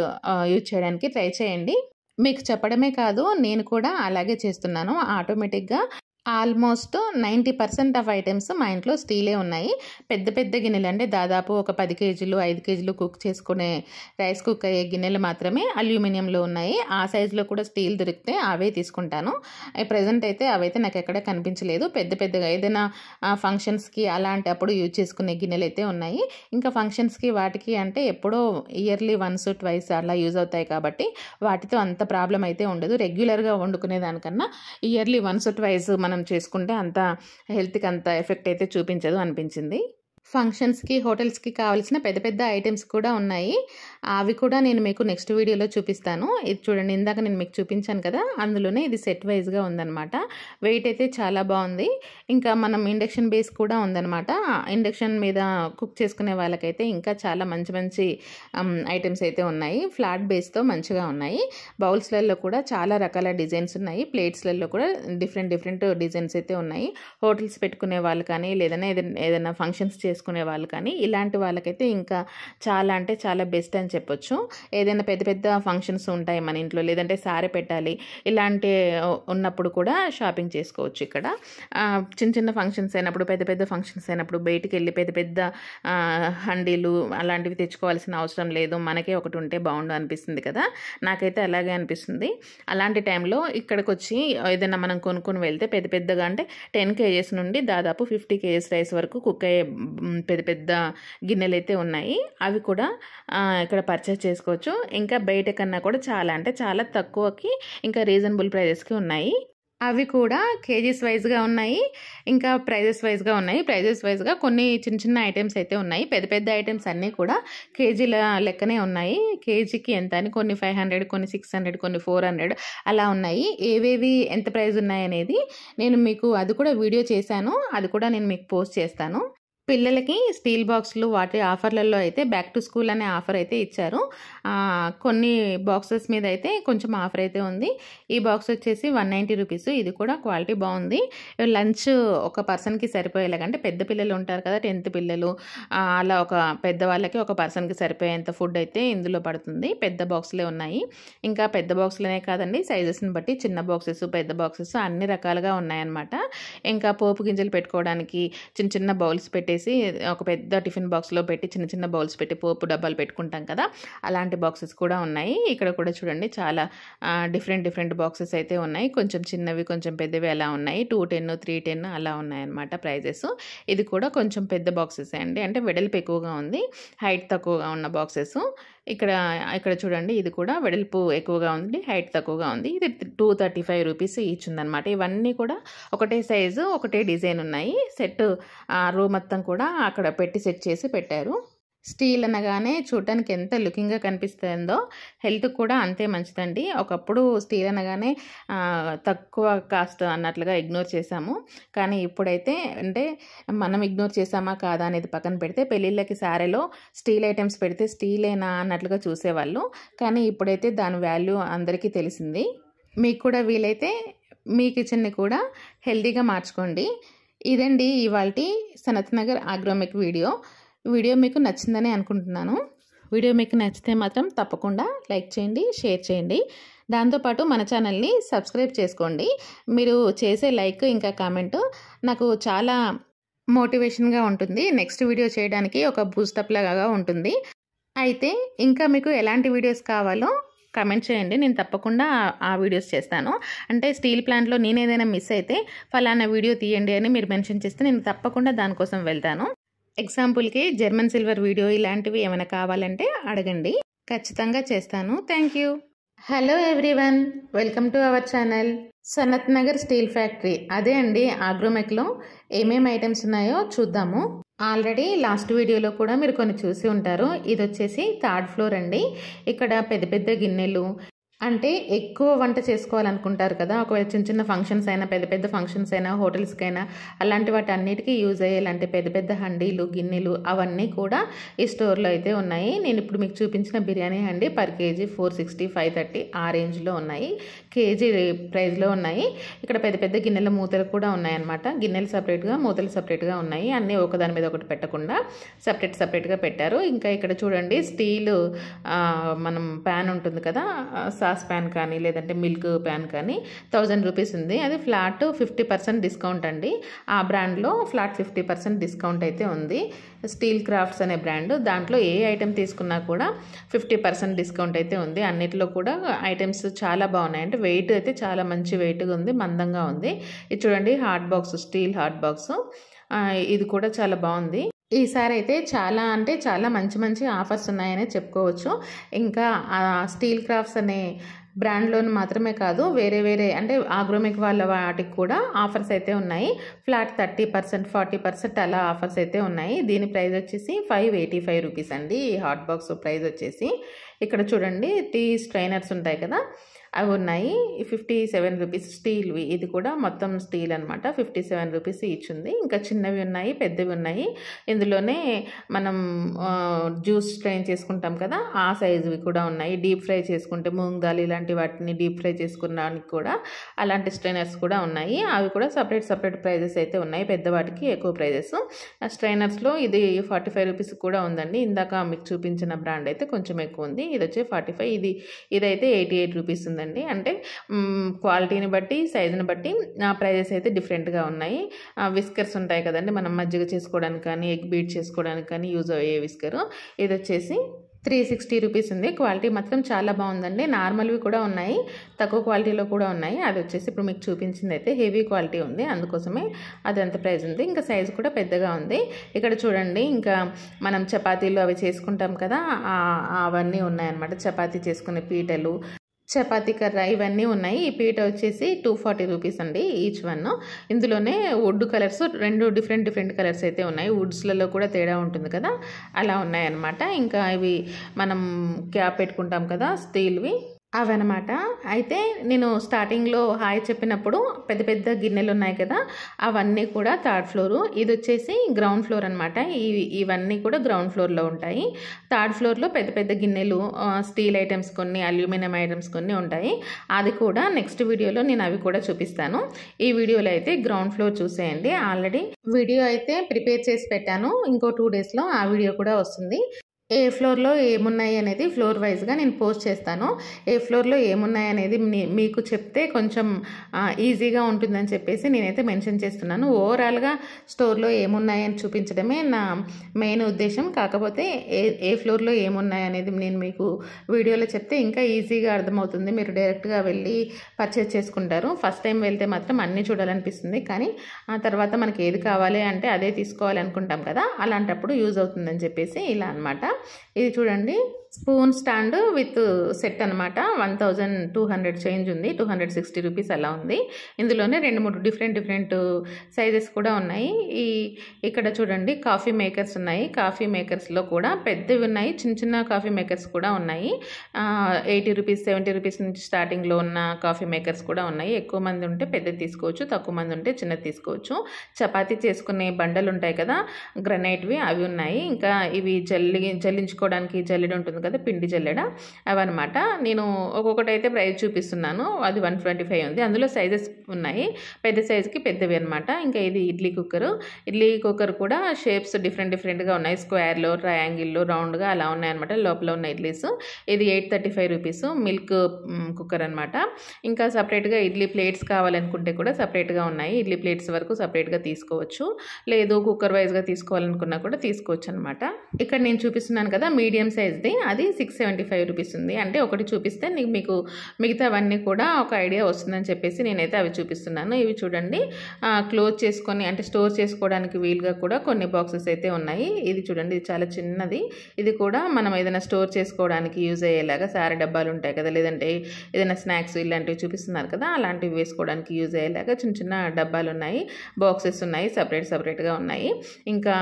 యూజ్ చేయడానికి ట్రై చేయండి. మీకు చెప్పడమే కాదు, నేను కూడా అలాగే చేస్తున్నాను. ఆటోమేటిక్గా ఆల్మోస్ట్ 90% ఆఫ్ ఐటమ్స్ మా ఇంట్లో స్టీలే ఉన్నాయి. పెద్ద గిన్నెలు అంటే దాదాపు ఒక 10 కేజీలు 5 కేజీలు కుక్ చేసుకునే రైస్ కుక్ అయ్యే గిన్నెలు మాత్రమే అల్యూమినియంలో ఉన్నాయి. ఆ సైజులో కూడా స్టీల్ దొరికితే అవే తీసుకుంటాను. ప్రజెంట్ అయితే అవైతే నాకు ఎక్కడ కనిపించలేదు. పెద్దగా ఏదైనా ఫంక్షన్స్కి అలాంటి అప్పుడు యూజ్ చేసుకునే గిన్నెలు అయితే ఉన్నాయి. ఇంకా ఫంక్షన్స్కి వాటికి అంటే ఎప్పుడో ఇయర్లీ వన్స్ ట్వైస్ అలా యూజ్ అవుతాయి కాబట్టి వాటితో అంత ప్రాబ్లం అయితే ఉండదు. రెగ్యులర్గా వండుకునే దానికన్నా ఇయర్లీ వన్స్ ట్వైస్ మనం చేసుకుంటే అంత హెల్త్కి అంత ఎఫెక్ట్ అయితే చూపించదు అనిపించింది. ఫంక్షన్స్కి హోటల్స్కి కావాల్సిన పెద్ద ఐటమ్స్ కూడా ఉన్నాయి. అవి కూడా నేను మీకు నెక్స్ట్ వీడియోలో చూపిస్తాను. ఇది చూడండి, ఇందాక నేను మీకు చూపించాను కదా, అందులోనే ఇది సెట్ వైజ్గా ఉందన్నమాట. వెయిట్ అయితే చాలా బాగుంది. ఇంకా మనం ఇండక్షన్ బేస్ కూడా ఉందన్నమాట. ఇండక్షన్ మీద కుక్ చేసుకునే వాళ్ళకైతే ఇంకా చాలా మంచి ఐటమ్స్ అయితే ఉన్నాయి. ఫ్లాట్ బేస్తో మంచిగా ఉన్నాయి. బౌల్స్లలో కూడా చాలా రకాల డిజైన్స్ ఉన్నాయి. ప్లేట్స్లలో కూడా డిఫరెంట్ డిజైన్స్ అయితే ఉన్నాయి. హోటల్స్ పెట్టుకునే వాళ్ళు కానీ లేదన్నా ఏదైనా ఫంక్షన్స్ చేసుకునే వాళ్ళు కానీ ఇలాంటి వాళ్ళకైతే ఇంకా చాలా అంటే చాలా బెస్ట్ అని చెప్పొచ్చు. ఏదైనా పెద్ద ఫంక్షన్స్ ఉంటాయి మన ఇంట్లో, లేదంటే సారె పెట్టాలి, ఇలాంటి ఉన్నప్పుడు కూడా షాపింగ్ చేసుకోవచ్చు. ఇక్కడ చిన్న ఫంక్షన్స్ అయినప్పుడు పెద్ద ఫంక్షన్స్ అయినప్పుడు బయటికి వెళ్ళి పెద్ద హండీలు అలాంటివి తెచ్చుకోవాల్సిన అవసరం లేదు. మనకే ఒకటి ఉంటే బాగుండు అనిపిస్తుంది కదా. నాకైతే అలాగే అనిపిస్తుంది. అలాంటి టైంలో ఇక్కడికి వచ్చి ఏదైనా మనం కొనుక్కొని వెళ్తే పెద్దగా అంటే 10 kgs నుండి దాదాపు 50 kgs రైస్ వరకు కుక్ అయ్యే పెద్ద గిన్నెలు అయితే ఉన్నాయి. అవి కూడా ఇక్కడ పర్చేస్ చేసుకోవచ్చు. ఇంకా బయట కన్నా కూడా చాలా అంటే చాలా తక్కువకి ఇంకా రీజనబుల్ ప్రైజెస్కి ఉన్నాయి. అవి కూడా కేజీస్ వైజ్గా ఉన్నాయి, ఇంకా ప్రైజెస్ వైజ్గా ఉన్నాయి. ప్రైజెస్ వైజ్గా కొన్ని చిన్న ఐటమ్స్ అయితే ఉన్నాయి. పెద్ద ఐటమ్స్ అన్నీ కూడా కేజీల లెక్కనే ఉన్నాయి. కేజీకి ఎంత అని కొన్ని 500, కొన్ని 600, కొన్ని 400 అలా ఉన్నాయి. ఏవేవి ఎంత ప్రైస్ ఉన్నాయనేది నేను మీకు అది కూడా వీడియో చేశాను. అది కూడా నేను మీకు పోస్ట్ చేస్తాను. పిల్లలకి స్టీల్ బాక్సులు వాటి ఆఫర్లలో అయితే బ్యాక్ టు స్కూల్ అనే ఆఫర్ అయితే ఇచ్చారు. కొన్ని బాక్సెస్ మీద అయితే కొంచెం ఆఫర్ అయితే ఉంది. ఈ బాక్స్ వచ్చేసి 190 రూపీస్. ఇది కూడా క్వాలిటీ బాగుంది. లంచ్ ఒక పర్సన్కి సరిపోయేలాగంటే పెద్ద పిల్లలు ఉంటారు కదా, 10th పిల్లలు అలా ఒక పెద్దవాళ్ళకి ఒక పర్సన్కి సరిపోయేంత ఫుడ్ అయితే ఇందులో పడుతుంది. పెద్ద బాక్సులే ఉన్నాయి. ఇంకా పెద్ద బాక్సులనే కాదండి, సైజెస్ని బట్టి చిన్న బాక్సెస్ పెద్ద బాక్సెస్ అన్ని రకాలుగా ఉన్నాయన్నమాట. ఇంకా పోపు గింజలు పెట్టుకోవడానికి చిన్న బౌల్స్ పెట్టి ఒక పెద్ద టిఫిన్ బాక్స్లో పెట్టి చిన్న బౌల్స్ పెట్టి పోపు డబ్బాలు పెట్టుకుంటాం కదా, అలాంటి బాక్సెస్ కూడా ఉన్నాయి. ఇక్కడ కూడా చూడండి చాలా డిఫరెంట్ బాక్సెస్ అయితే ఉన్నాయి. కొంచెం చిన్నవి కొంచెం పెద్దవి అలా ఉన్నాయి. 210, 310 అలా ఉన్నాయన్నమాట ప్రైజెస్. ఇది కూడా కొంచెం పెద్ద బాక్సెస్ అండి, అంటే వెడల్పు ఎక్కువగా ఉంది, హైట్ తక్కువగా ఉన్న బాక్సెస్. ఇక్కడ చూడండి, ఇది కూడా వెడల్పు ఎక్కువగా ఉంది, హైట్ తక్కువగా ఉంది. ఇది 235 రూపీస్ ఈచ్ ఉందన్నమాట. ఇవన్నీ కూడా ఒకటే సైజు ఒకటే డిజైన్ ఉన్నాయి. సెట్ రో మొత్తం కూడా అక్కడ పెట్టి సెట్ చేసి పెట్టారు. స్టీల్ అనగానే చూడటానికి ఎంత లుకింగ్గా కనిపిస్తుందో హెల్త్ కూడా అంతే మంచిదండి. ఒకప్పుడు స్టీల్ అనగానే తక్కువ కాస్ట్ అన్నట్లుగా ఇగ్నోర్ చేసాము. కానీ ఇప్పుడైతే అంటే మనం ఇగ్నోర్ చేసామా కాదా అనేది పక్కన పెడితే పెళ్ళిళ్ళకి సారెలో స్టీల్ ఐటమ్స్ పెడితే స్టీలేనా అన్నట్లుగా చూసేవాళ్ళు. కానీ ఇప్పుడైతే దాని వాల్యూ అందరికీ తెలిసింది. మీకు కూడా వీలైతే మీ కిచెన్ని కూడా హెల్తీగా మార్చుకోండి. ఇదండి ఇవాల్టి సనత్ నగర్ ఆగ్రోమెక్ వీడియో మీకు నచ్చిందని అనుకుంటున్నాను. వీడియో మీకు నచ్చితే మాత్రం తప్పకుండా లైక్ చేయండి, షేర్ చేయండి. దాంతోపాటు మన ఛానల్ని సబ్స్క్రైబ్ చేసుకోండి. మీరు చేసే లైక్ ఇంకా కామెంట్ నాకు చాలా మోటివేషన్గా ఉంటుంది. నెక్స్ట్ వీడియో చేయడానికి ఒక బూస్టప్ లాగా ఉంటుంది. అయితే ఇంకా మీకు ఎలాంటి వీడియోస్ కావాలో కమెంట్ చేయండి, నేను తప్పకుండా ఆ వీడియోస్ చేస్తాను. అంటే స్టీల్ ప్లాంట్లో నేను ఏదైనా మిస్ అయితే ఫలానా వీడియో తీయండి అని మీరు మెన్షన్ చేస్తే నేను తప్పకుండా దానికోసం వెళ్తాను. ఎగ్జాంపుల్కి జర్మన్ సిల్వర్ వీడియో ఇలాంటివి ఏమైనా కావాలంటే అడగండి, ఖచ్చితంగా చేస్తాను. Thank you. Hello everyone, welcome to our channel Sanath Nagar steel factory. అదే అండి ఆగ్రోమెక్లో ఏమేమి ఐటమ్స్ ఉన్నాయో చూద్దాము. ఆల్రెడీ లాస్ట్ వీడియోలో కూడా మీరు కొన్ని చూసి ఉంటారు. ఇది వచ్చేసి 3rd ఫ్లోర్ అండి. ఇక్కడ పెద్ద గిన్నెలు, అంటే ఎక్కువ వంట చేసుకోవాలనుకుంటారు కదా! ఒకవేళ చిన్న చిన్న ఫంక్షన్స్ అయినా, పెద్ద పెద్ద ఫంక్షన్స్ అయినా, హోటల్స్‌కైనా అలాంటి వాటన్నిటికి యూజ్ అయ్యే ఇలాంటి పెద్ద పెద్ద హండీలు, గిన్నెలు అవన్నీ కూడా ఈ స్టోర్‌లో అయితే ఉన్నాయి. నేనిప్పుడు మీకు చూపించిన బిర్యానీ హండీ పర్ కేజీ 460, 530 ఆ రేంజ్‌లో ఉన్నాయి. కేజీ ప్రైస్‌లో ఉన్నాయి. ఇక్కడ పెద్ద పెద్ద గిన్నెల మూతలు కూడా ఉన్నాయన్నమాట. గిన్నెలు సెపరేట్‌గా, మూతలు సెపరేట్‌గా ఉన్నాయి. అన్నీ ఒకదాని మీద ఒకటి పెట్టకుండా సెపరేట్‌గా పెట్టారు. ఇంకా ఇక్కడ చూడండి స్టీలు మనం ప్యాన్ ఉంటుంది కదా! సాస్ ప్యాన్ కానీ లేదంటే మిల్క్ ప్యాన్ కానీ 1000 రూపీస్ ఉంది. అది ఫ్లాట్ 50% డిస్కౌంట్ అండి. ఆ బ్రాండ్లో ఫ్లాట్ 50% డిస్కౌంట్ అయితే ఉంది. స్టీల్ క్రాఫ్ట్స్ అనే బ్రాండ్. దాంట్లో ఏ ఐటెం తీసుకున్నా కూడా 50% డిస్కౌంట్ అయితే ఉంది. అన్నిటిలో కూడా ఐటమ్స్ చాలా బాగున్నాయి. అంటే వెయిట్ అయితే చాలా మంచి వెయిట్గా ఉంది, మందంగా ఉంది. ఇది చూడండి hot box, steel hot box. ఇది కూడా చాలా బాగుంది. ఈసారి అయితే చాలా అంటే చాలా మంచి ఆఫర్స్ ఉన్నాయనే చెప్పుకోవచ్చు. ఇంకా స్టీల్ క్రాఫ్ట్స్ అనే బ్రాండ్లోని మాత్రమే కాదు, వేరే అంటే ఆగ్రోమిక్ వాళ్ళ వాటికి కూడా ఆఫర్స్ అయితే ఉన్నాయి. ఫ్లాట్ 30%, 40% అలా ఆఫర్స్ అయితే ఉన్నాయి. దీని ప్రైస్ వచ్చేసి 585 రూపీస్ అండి. ఈ హాట్ బాక్స్ ప్రైస్ వచ్చేసి. ఇక్కడ చూడండి టీ స్ట్రైనర్స్ ఉంటాయి కదా, అవి ఉన్నాయి. 57 రూపీస్ స్టీల్వి. ఇది కూడా మొత్తం స్టీల్ అనమాట. 57 రూపీస్ ఈచ్ ఉంది. ఇంకా చిన్నవి ఉన్నాయి, పెద్దవి ఉన్నాయి. ఇందులోనే మనం జ్యూస్ స్ట్రైన్ చేసుకుంటాం కదా, ఆ సైజువి కూడా ఉన్నాయి. డీప్ ఫ్రై చేసుకుంటే మూంగ్ దాల్ ఇలాంటి వాటిని డీప్ ఫ్రై చేసుకున్నానికి కూడా అలాంటి స్ట్రైనర్స్ కూడా ఉన్నాయి. అవి కూడా సపరేట్ ప్రైజెస్ అయితే ఉన్నాయి. పెద్దవాటికి ఎక్కువ ప్రైజెస్. స్ట్రైనర్స్లో ఇది 45 రూపీస్ కూడా ఉందండి. ఇందాక మీకు చూపించిన బ్రాండ్ అయితే కొంచెం ఎక్కువ ఉంది. ఇది వచ్చి 45. ఇదైతే 88 రూపీస్ ఉందండి. అంటే క్వాలిటీని బట్టి, సైజుని బట్టి ప్రైజెస్ అయితే డిఫరెంట్గా ఉన్నాయి. విస్కర్స్ ఉంటాయి కదండి, మనం మజ్జిగ చేసుకోవడానికి కానీ ఎగ్ బీట్ చేసుకోవడానికి కానీ యూజ్ అయ్యే విస్కరు. ఇది వచ్చేసి 360 రూపీస్ ఉంది. క్వాలిటీ మాత్రం చాలా బాగుందండి. నార్మల్వి కూడా ఉన్నాయి, తక్కువ క్వాలిటీలో కూడా ఉన్నాయి. అది వచ్చేసి ఇప్పుడు మీకు చూపించింది అయితే హెవీ క్వాలిటీ ఉంది, అందుకోసమే అది అంత ప్రైస్ ఉంది. ఇంకా సైజు కూడా పెద్దగా ఉంది. ఇక్కడ చూడండి ఇంకా మనం చపాతీలు అవి చేసుకుంటాం కదా, అవన్నీ ఉన్నాయన్నమాట. చపాతీ చేసుకునే పీటలు, చపాతీ కర్ర ఇవన్నీ ఉన్నాయి. ఈ పీట వచ్చేసి 240 రూపీస్ అండి ఈచ్ వన్. ఇందులోనే వుడ్ కలర్స్ 2 డిఫరెంట్ కలర్స్ అయితే ఉన్నాయి. వుడ్స్లలో కూడా తేడా ఉంటుంది కదా, అలా ఉన్నాయన్నమాట. ఇంకా ఇవి మనం క్యాప్ పెట్టుకుంటాం కదా స్టీల్వి, అవన్నమాట. అయితే నేను స్టార్టింగ్లో హాయ్ చెప్పినప్పుడు పెద్ద గిన్నెలు ఉన్నాయి కదా, అవన్నీ కూడా 3rd ఫ్లోరు. ఇది వచ్చేసి గ్రౌండ్ ఫ్లోర్ అనమాట. ఇవన్నీ కూడా గ్రౌండ్ ఫ్లోర్లో ఉంటాయి. 3rd ఫ్లోర్లో పెద్ద గిన్నెలు, స్టీల్ ఐటమ్స్ కొన్ని, అల్యూమినియం ఐటమ్స్ కొన్ని ఉంటాయి. అది కూడా నెక్స్ట్ వీడియోలో నేను అవి కూడా చూపిస్తాను. ఈ వీడియోలో అయితే గ్రౌండ్ ఫ్లోర్ చూసేయండి. ఆల్రెడీ వీడియో అయితే ప్రిపేర్ చేసి పెట్టాను. ఇంకో 2 డేస్లో ఆ వీడియో కూడా వస్తుంది. ఏ ఫ్లోర్లో ఏమున్నాయి అనేది ఫ్లోర్ వైజ్గా నేను పోస్ట్ చేస్తాను. ఏ ఫ్లోర్లో ఏమున్నాయి అనేది మీకు చెప్తే కొంచెం ఈజీగా ఉంటుందని చెప్పేసి నేనైతే మెన్షన్ చేస్తున్నాను. ఓవరాల్గా స్టోర్లో ఏమున్నాయి అని చూపించడమే నా మెయిన్ ఉద్దేశం. కాకపోతే ఏ ఫ్లోర్లో ఏమున్నాయి అనేది నేను మీకు వీడియోలో చెప్తే ఇంకా ఈజీగా అర్థమవుతుంది. మీరు డైరెక్ట్గా వెళ్ళి పర్చేస్ చేసుకుంటారు. ఫస్ట్ టైం వెళ్తే మాత్రం అన్నీ చూడాలనిపిస్తుంది, కానీ ఆ తర్వాత మనకి ఏది కావాలి అంటే అదే తీసుకోవాలి అనుకుంటాం కదా, అలాంటప్పుడు యూజ్ అవుతుందని చెప్పేసి ఇలా అనమాట. ఇది చూడండి స్పూన్ స్టాండ్ విత్ సెట్ అనమాట. 1200 చేంజ్ ఉంది, 260 రూపీస్ అలా ఉంది. ఇందులోనే 2-3 డిఫరెంట్ సైజెస్ కూడా ఉన్నాయి. ఇక్కడ చూడండి కాఫీ మేకర్స్ ఉన్నాయి. కాఫీ మేకర్స్లో కూడా పెద్దవి ఉన్నాయి, చిన్న కాఫీ మేకర్స్ కూడా ఉన్నాయి. 80 రూపీస్, 70 రూపీస్ నుంచి స్టార్టింగ్లో ఉన్న కాఫీ మేకర్స్ కూడా ఉన్నాయి. ఎక్కువ మంది ఉంటే పెద్దది తీసుకోవచ్చు, తక్కువ మంది ఉంటే చిన్నది తీసుకోవచ్చు. చపాతీ చేసుకునే బండలు ఉంటాయి కదా గ్రనైట్వి, అవి ఉన్నాయి. ఇంకా ఇవి జల్లించుకోవడానికి జల్లెడ ఉంటుంది కదా, పిండి జల్లెడ, అవన్నమాట. నేను ఒక్కొక్కటి అయితే ప్రైస్ చూపిస్తున్నాను. అది 125 ఉంది. అందులో సైజెస్ ఉన్నాయి, పెద్ద సైజుకి పెద్దవి అనమాట. ఇంకా ఇది ఇడ్లీ కుక్కర్ కూడా షేప్స్ డిఫరెంట్గా ఉన్నాయి. స్క్వేర్లో, ట్రయాంగిల్లో, రౌండ్గా అలా ఉన్నాయన్నమాట లోపల ఉన్న ఇడ్లీస్. ఇది 835 రూపీస్ మిల్క్ కుక్కర్ అనమాట. ఇంకా సపరేట్గా ఇడ్లీ ప్లేట్స్ కావాలనుకుంటే కూడా సపరేట్గా ఉన్నాయి. ఇడ్లీ ప్లేట్స్ వరకు సపరేట్గా తీసుకోవచ్చు, లేదు కుక్కర్ వైజ్గా తీసుకోవాలనుకున్నా కూడా తీసుకోవచ్చు అనమాట. ఇక్కడ నేను చూపిస్తున్నాను కదా మీడియం సైజ్ది, అది 675 రూపీస్ ఉంది. అంటే ఒకటి చూపిస్తే మీకు మిగతావన్నీ కూడా ఒక ఐడియా వస్తుందని చెప్పేసి నేనైతే అవి చూపిస్తున్నాను. ఇవి చూడండి క్లోజ్ చేసుకొని అంటే స్టోర్ చేసుకోవడానికి వీలుగా కూడా కొన్ని బాక్సెస్ అయితే ఉన్నాయి. ఇది చూడండి, ఇది చాలా చిన్నది. ఇది కూడా మనం ఏదైనా స్టోర్ చేసుకోవడానికి యూజ్ అయ్యేలాగా, సారీ డబ్బాలు ఉంటాయి కదా, లేదంటే ఏదైనా స్నాక్స్ ఇలాంటివి చూపిస్తున్నారు కదా, అలాంటివి వేసుకోవడానికి యూజ్ అయ్యేలాగా చిన్న డబ్బాలు ఉన్నాయి, బాక్సెస్ ఉన్నాయి, సపరేట్గా ఉన్నాయి. ఇంకా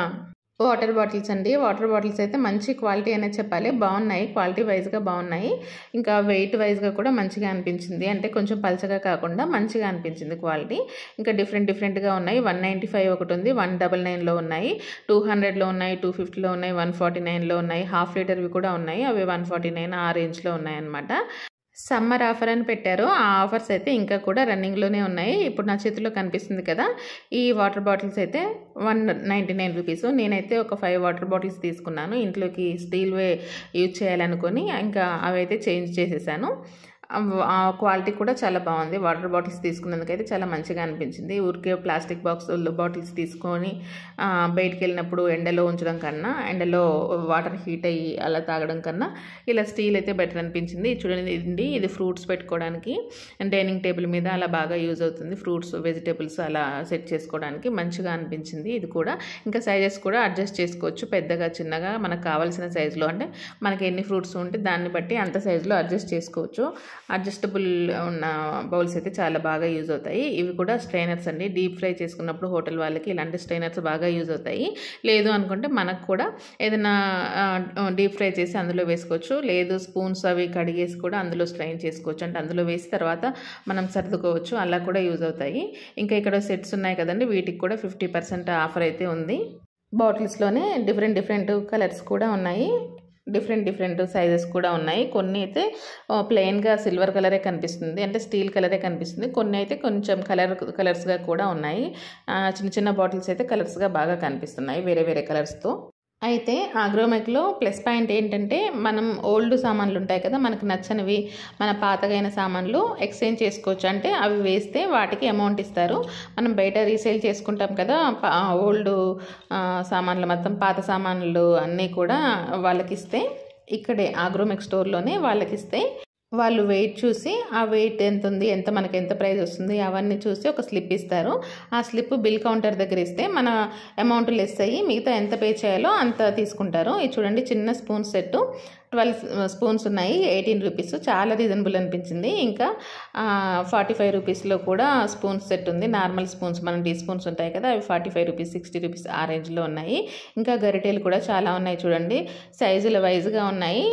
వాటర్ బాటిల్స్ అండి. వాటర్ బాటిల్స్ అయితే మంచి క్వాలిటీ అనే చెప్పాలి. బాగున్నాయి, క్వాలిటీ వైజ్‌గా బాగున్నాయి. ఇంకా వెయిట్ వైజ్‌గా కూడా మంచిగా అనిపించింది. అంటే కొంచెం పలచగా కాకుండా మంచిగా అనిపించింది క్వాలిటీ. ఇంకా డిఫరెంట్‌గా ఉన్నాయి. 195 ఒకటుంది, 199లో ఉన్నాయి, 200లో ఉన్నాయి, 250లో ఉన్నాయి, 149లో ఉన్నాయి. హాఫ్ లీటర్‌వి కూడా ఉన్నాయి. అవి 149 ఆ రేంజ్‌లో ఉన్నాయన్నమాట. సమ్మర్ ఆఫర్ అని పెట్టారు. ఆ ఆఫర్స్ అయితే ఇంకా కూడా రన్నింగ్‌లోనే ఉన్నాయి. ఇప్పుడు నా చేతిలో కనిపిస్తుంది కదా! ఈ వాటర్ బాటిల్స్ అయితే 199 రూపీస్. నేనైతే ఒక 5 వాటర్ బాటిల్స్ తీసుకున్నాను. ఇంట్లోకి స్టీల్‌వే యూజ్ చేయాలనుకొని ఇంకా అవైతే చేంజ్ చేసేసాను. ఆ క్వాలిటీ కూడా చాలా బాగుంది. వాటర్ బాటిల్స్ తీసుకున్నందుకైతే చాలా మంచిగా అనిపించింది. ఊరికే ప్లాస్టిక్ బాటిల్స్ తీసుకొని బయటికి వెళ్ళినప్పుడు ఎండలో ఉంచడం కన్నా, ఎండలో వాటర్ హీట్ అయ్యి అలా తాగడం కన్నా ఇలా స్టీల్ అయితే బెటర్ అనిపించింది. చూడండి, ఇది ఫ్రూట్స్ పెట్టుకోవడానికి, డైనింగ్ టేబుల్ మీద అలా బాగా యూజ్ అవుతుంది. ఫ్రూట్స్, వెజిటేబుల్స్ అలా సెట్ చేసుకోవడానికి మంచిగా అనిపించింది. ఇది కూడా ఇంకా సైజెస్ కూడా అడ్జస్ట్ చేసుకోవచ్చు. పెద్దగా, చిన్నగా మనకు కావాల్సిన సైజులో, అంటే మనకి ఎన్ని ఫ్రూట్స్ ఉంటే దాన్ని బట్టి అంత సైజులో అడ్జస్ట్ చేసుకోవచ్చు. అడ్జస్టబుల్ ఉన్న బౌల్స్ అయితే చాలా బాగా యూజ్ అవుతాయి. ఇవి కూడా స్ట్రైనర్స్ అండి. డీప్ ఫ్రై చేసుకున్నప్పుడు హోటల్ వాళ్ళకి ఇలాంటి స్ట్రైనర్స్ బాగా యూజ్ అవుతాయి. లేదు అనుకుంటే మనకు కూడా ఏదైనా డీప్ ఫ్రై చేసి అందులో వేసుకోవచ్చు. లేదు స్పూన్స్ అవి కడిగేసి కూడా అందులో స్ట్రైన్ చేసుకోవచ్చు. అంటే అందులో వేసి తర్వాత మనం సర్దుకోవచ్చు. అలా కూడా యూజ్ అవుతాయి. ఇంకా ఇక్కడ సెట్స్ ఉన్నాయి కదండి, వీటికి కూడా 50% ఆఫర్ అయితే ఉంది. బాటిల్స్లోనే డిఫరెంట్ కలర్స్ కూడా ఉన్నాయి. డిఫరెంట్ సైజెస్ కూడా ఉన్నాయి. కొన్ని అయితే ప్లెయిన్గా సిల్వర్ కలరే కనిపిస్తుంది, అంటే స్టీల్ కలరే కనిపిస్తుంది. కొన్ని అయితే కొంచెం కలర్స్గా కూడా ఉన్నాయి. చిన్న బాటిల్స్ అయితే కలర్స్గా బాగా కనిపిస్తున్నాయి, వేరే కలర్స్తో. అయితే ఆగ్రోమెక్లో ప్లస్ పాయింట్ ఏంటంటే, మనం ఓల్డ్ సామాన్లు ఉంటాయి కదా, మనకు నచ్చనివి, మన పాతగైన సామాన్లు ఎక్స్చేంజ్ చేసుకోవచ్చు. అంటే అవి వేస్తే వాటికి అమౌంట్ ఇస్తారు. మనం బయట రీసేల్ చేసుకుంటాం కదా, ఓల్డ్ సామాన్లు మొత్తం, పాత సామాన్లు అన్నీ కూడా వాళ్ళకి ఇస్తే, ఇక్కడే ఆగ్రోమెక్ స్టోర్లోనే వాళ్ళకి ఇస్తే వాళ్ళు వెయిట్ చూసి, ఆ వెయిట్ ఎంత ఉంది, మనకి ఎంత ప్రైస్ వస్తుంది అవన్నీ చూసి ఒక స్లిప్ ఇస్తారు. ఆ స్లిప్ బిల్ కౌంటర్ దగ్గర ఇస్తే మన అమౌంట్ లెస్ అయ్యి మిగతా ఎంత పే చేయాలో అంత తీసుకుంటారు. ఇది చూడండి, చిన్న స్పూన్ సెట్ 12 స్పూన్స్ ఉన్నాయి, 18 రూపీస్. చాలా రీజనబుల్ అనిపించింది. ఇంకా 45 రూపీస్లో కూడా స్పూన్స్ సెట్ ఉంది. నార్మల్ స్పూన్స్, మన టీ స్పూన్స్ ఉంటాయి కదా, అవి 45 రూపీస్, 60 రూపీస్ ఆ రేంజ్లో ఉన్నాయి. ఇంకా గరిటెలు కూడా చాలా ఉన్నాయి చూడండి, సైజుల వైజ్గా ఉన్నాయి.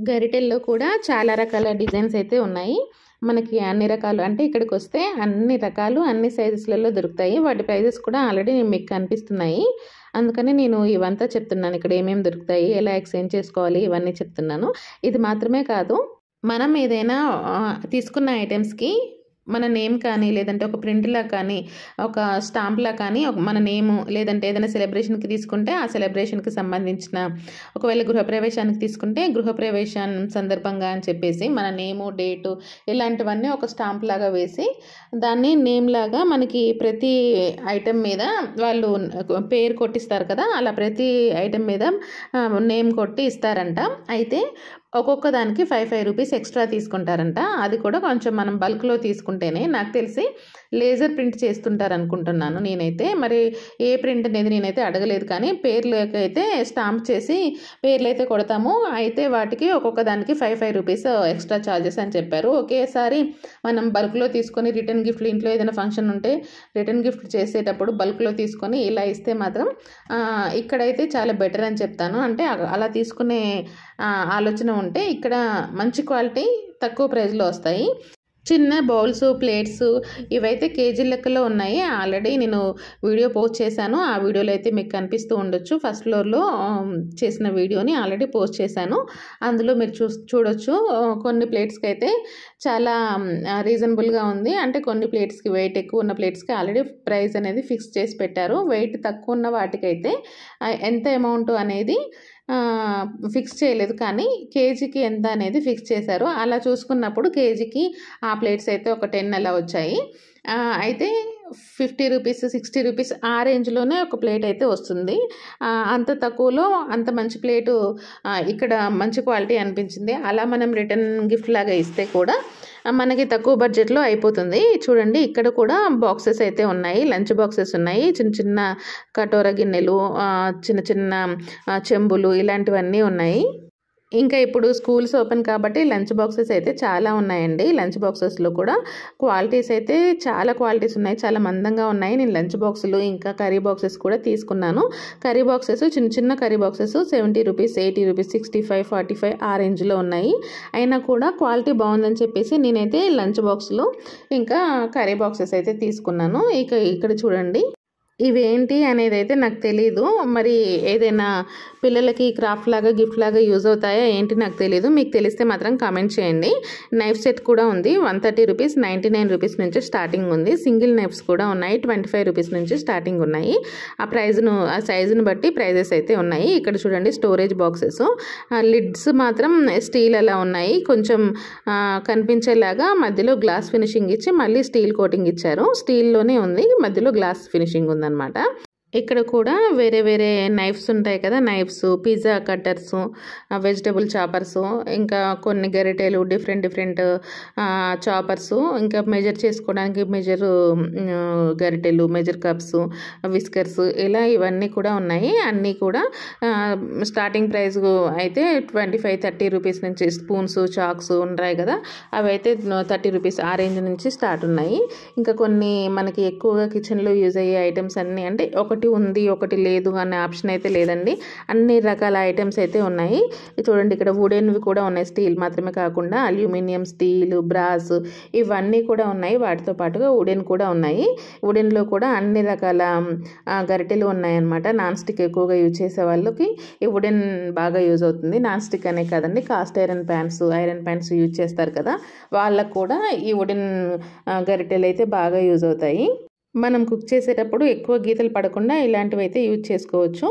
గరిటెల్లో కూడా చాలా రకాల డిజైన్స్ అయితే ఉన్నాయి. మనకి అన్ని రకాలు, అంటే ఇక్కడికి వస్తే అన్ని రకాలు అన్ని సైజెస్లలో దొరుకుతాయి. వాటి ప్రైజెస్ కూడా ఆల్రెడీ మీకు కనిపిస్తున్నాయి. అందుకని నేను ఇవంతా చెప్తున్నాను, ఇక్కడ ఏమేమి దొరుకుతాయి, ఎలా ఎక్స్చేంజ్ చేసుకోవాలి, ఇవన్నీ చెప్తున్నాను. ఇది మాత్రమే కాదు, మనం ఏదైనా తీసుకున్న ఐటమ్స్కి మన నేమ్ కానీ, లేదంటే ఒక ప్రింట్లా కానీ, ఒక స్టాంప్లా కానీ మన నేము, లేదంటే ఏదైనా సెలబ్రేషన్కి తీసుకుంటే ఆ సెలబ్రేషన్కి సంబంధించిన, ఒకవేళ గృహప్రవేశానికి తీసుకుంటే గృహప్రవేశం సందర్భంగా అని చెప్పేసి మన నేము, డేటు ఇలాంటివన్నీ ఒక స్టాంప్ లాగా వేసి దాన్ని నేమ్ లాగా మనకి ప్రతి ఐటెం మీద వాళ్ళు పేరు కొట్టిస్తారు కదా, అలా ప్రతి ఐటెం మీద నేమ్ కొట్టి ఇస్తారంట. అయితే ఒక్కొక్క దానికి 5 రూపీస్ ఎక్స్ట్రా తీసుకుంటారంట. అది కూడా కొంచెం మనం బల్క్లో తీసుకుంటేనే, నాకు తెలిసి లేజర్ ప్రింట్ చేస్తుంటారు అనుకుంటున్నాను నేనైతే. మరి ఏ ప్రింట్ అనేది నేనైతే అడగలేదు, కానీ పేర్లకైతే స్టాంప్ చేసి పేర్లు అయితే కొడతాము. అయితే వాటికి ఒక్కొక్క దానికి 5 రూపీస్ ఎక్స్ట్రా ఛార్జెస్ అని చెప్పారు. ఒకేసారి మనం బల్క్లో తీసుకొని రిటర్న్ గిఫ్ట్లు, ఇంట్లో ఏదైనా ఫంక్షన్ ఉంటే రిటర్న్ గిఫ్ట్ చేసేటప్పుడు బల్క్లో తీసుకొని ఇలా ఇస్తే మాత్రం ఇక్కడైతే చాలా బెటర్ అని చెప్తాను. అంటే అలా తీసుకునే ఆలోచన ఉంటే ఇక్కడ మంచి క్వాలిటీ తక్కువ ప్రైస్లో వస్తాయి. చిన్న బౌల్స్, ప్లేట్స్ ఇవైతే కేజీ లెక్కలో ఉన్నాయి. ఆల్రెడీ నేను వీడియో పోస్ట్ చేశాను. ఆ వీడియోలో అయితే మీకు కనిపిస్తూ ఉండొచ్చు. ఫస్ట్ ఫ్లోర్లో చేసిన వీడియోని ఆల్రెడీ పోస్ట్ చేశాను. అందులో మీరు చూడొచ్చు. కొన్ని ప్లేట్స్కి అయితే చాలా రీజనబుల్గా ఉంది. అంటే కొన్ని ప్లేట్స్కి, వెయిట్ ఎక్కువ ఉన్న ప్లేట్స్కి ఆల్రెడీ ప్రైస్ అనేది ఫిక్స్ చేసి పెట్టారు. వెయిట్ తక్కువ ఉన్న వాటికైతే ఎంత అమౌంట్ అనేది ఫిక్స్ చేయలేదు, కానీ కేజీకి ఎంత అనేది ఫిక్స్ చేశారు. అలా చూసుకున్నప్పుడు కేజీకి ఆ ప్లేట్స్ అయితే ఒక 10 అలా వచ్చాయి. అయితే 50 రూపీస్, 60 రూపీస్ ఆ రేంజ్లోనే ఒక ప్లేట్ అయితే వస్తుంది. అంత తక్కువలో అంత మంచి ప్లేటు ఇక్కడ మంచి క్వాలిటీ అనిపించింది. అలా మనం రిటర్న్ గిఫ్ట్ లాగా ఇస్తే కూడా మనకి తక్కువ బడ్జెట్లో అయిపోతుంది. చూడండి, ఇక్కడ కూడా బాక్సెస్ అయితే ఉన్నాయి, లంచ్ బాక్సెస్ ఉన్నాయి. చిన్న కటోర గిన్నెలు, చిన్న చెంబులు ఇలాంటివన్నీ ఉన్నాయి. ఇంకా ఇప్పుడు స్కూల్స్ ఓపెన్ కాబట్టి లంచ్ బాక్సెస్ అయితే చాలా ఉన్నాయండి. లంచ్ బాక్సెస్లో కూడా క్వాలిటీస్ అయితే చాలా క్వాలిటీస్ ఉన్నాయి, చాలా మందంగా ఉన్నాయి. నేను లంచ్ బాక్సులు ఇంకా కర్రీ బాక్సెస్ కూడా తీసుకున్నాను. కర్రీ బాక్సెస్ చిన్న చిన్న కర్రీ బాక్సెస్ 70 రూపీస్, 80 రూపీస్, 65, 45 ఆ రేంజ్లో ఉన్నాయి. అయినా కూడా క్వాలిటీ బాగుందని చెప్పేసి నేనైతే లంచ్ బాక్సులు ఇంకా కర్రీ బాక్సెస్ అయితే తీసుకున్నాను. ఇక్కడ చూడండి, ఇవేంటి అనేది అయితే నాకు తెలీదు. మరి ఏదైనా పిల్లలకి క్రాఫ్ట్ లాగా గిఫ్ట్ లాగా యూజ్ అవుతాయా ఏంటి నాకు తెలీదు. మీకు తెలిస్తే మాత్రం కామెంట్ చేయండి. నైఫ్ సెట్ కూడా ఉంది. 130 రూపీస్, 99 రూపీస్ నుంచి స్టార్టింగ్ ఉంది. సింగిల్ నైఫ్స్ కూడా ఉన్నాయి. 25 రూపీస్ నుంచి స్టార్టింగ్ ఉన్నాయి. ఆ సైజును బట్టి ప్రైజెస్ అయితే ఉన్నాయి. ఇక్కడ చూడండి, స్టోరేజ్ బాక్సెస్, లిడ్స్ మాత్రం స్టీల్ అలా ఉన్నాయి. కొంచెం కనిపించేలాగా మధ్యలో గ్లాస్ ఫినిషింగ్ ఇచ్చి మళ్ళీ స్టీల్ కోటింగ్ ఇచ్చారు. స్టీల్లోనే ఉంది, మధ్యలో గ్లాస్ ఫినిషింగ్ ఉంది అన్నమాట. ఇక్కడ కూడా వేరే వేరే నైఫ్స్ ఉంటాయి కదా, knifes, pizza cutters, vegetable choppers, ఇంకా కొన్ని గరిటెలు, డిఫరెంట్ చాపర్స్, ఇంకా మెజర్ చేసుకోవడానికి గరిటెలు, మెజర్ కప్స్, విస్కర్స్, ఇలా ఇవన్నీ కూడా ఉన్నాయి. అన్నీ కూడా స్టార్టింగ్ ప్రైస్ అయితే 25-30 రూపీస్ నుంచి స్పూన్స్, చాక్స్ ఉంటాయి కదా, అవి అయితే 30 రూపీస్ ఆ రేంజ్ నుంచి స్టార్ట్ ఉన్నాయి. ఇంకా కొన్ని మనకి ఎక్కువగా కిచెన్లో యూజ్ అయ్యే ఐటమ్స్ అన్నీ, అంటే ఒకటి ఉంది ఒకటి లేదు అనే ఆప్షన్ అయితే లేదండి. అన్ని రకాల ఐటమ్స్ అయితే ఉన్నాయి. చూడండి, ఇక్కడ వుడెన్వి కూడా ఉన్నాయి. స్టీల్ మాత్రమే కాకుండా అల్యూమినియం, స్టీల్, బ్రాస్ ఇవన్నీ కూడా ఉన్నాయి. వాటితో పాటుగా వుడెన్ కూడా ఉన్నాయి. వుడెన్లో కూడా అన్ని రకాల గరిటెలు ఉన్నాయన్నమాట. నాన్ స్టిక్ ఎక్కువగా యూజ్ చేసే వాళ్ళకి ఈ వుడెన్ బాగా యూజ్ అవుతుంది. నాన్ స్టిక్ అనే కాదండి, కాస్ట్ ఐరన్ ప్యాన్స్ యూజ్ చేస్తారు కదా, వాళ్ళకు కూడా ఈ వుడెన్ గరిటెలు అయితే బాగా యూజ్ అవుతాయి. మనం కుక్ చేసేటప్పుడు ఎక్కువ గీతలు పడకుండా ఇలాంటివి అయితే యూజ్ చేసుకోవచ్చు.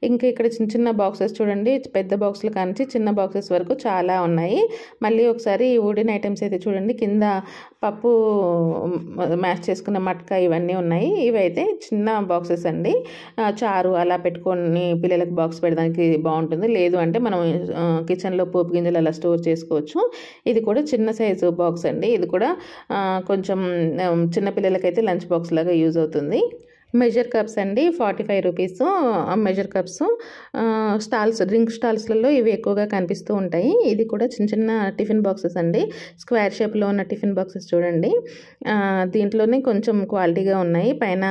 ఇంకా ఇక్కడ చిన్న చిన్న బాక్సెస్ చూడండి, పెద్ద బాక్సులు కానీ చిన్న బాక్సెస్ వరకు చాలా ఉన్నాయి. మళ్ళీ ఒకసారి ఈ వుడెన్ ఐటమ్స్ అయితే చూడండి, కింద పప్పు మ్యాష్ చేసుకున్న మట్కా ఇవన్నీ ఉన్నాయి. ఇవైతే చిన్న బాక్సెస్ అండి. చారు అలా పెట్టుకొని పిల్లలకు బాక్స్ పెడడానికి బాగుంటుంది. లేదు అంటే మనం కిచెన్లో పోపు గింజలు అలా స్టోర్ చేసుకోవచ్చు. ఇది కూడా చిన్న సైజు బాక్స్ అండి. ఇది కూడా కొంచెం చిన్నపిల్లలకైతే లంచ్ బాక్స్ లాగా యూజ్ అవుతుంది. మెజర్ కప్స్ అండి, 45 రూపీస్ మెజర్ కప్స్. డ్రింక్ స్టాల్స్లలో ఇవి ఎక్కువగా కనిపిస్తూ ఉంటాయి. ఇది కూడా చిన్న చిన్న టిఫిన్ బాక్సెస్ అండి, స్క్వేర్ షేప్లో ఉన్న టిఫిన్ బాక్సెస్ చూడండి. దీంట్లోనే కొంచెం క్వాలిటీగా ఉన్నాయి. పైన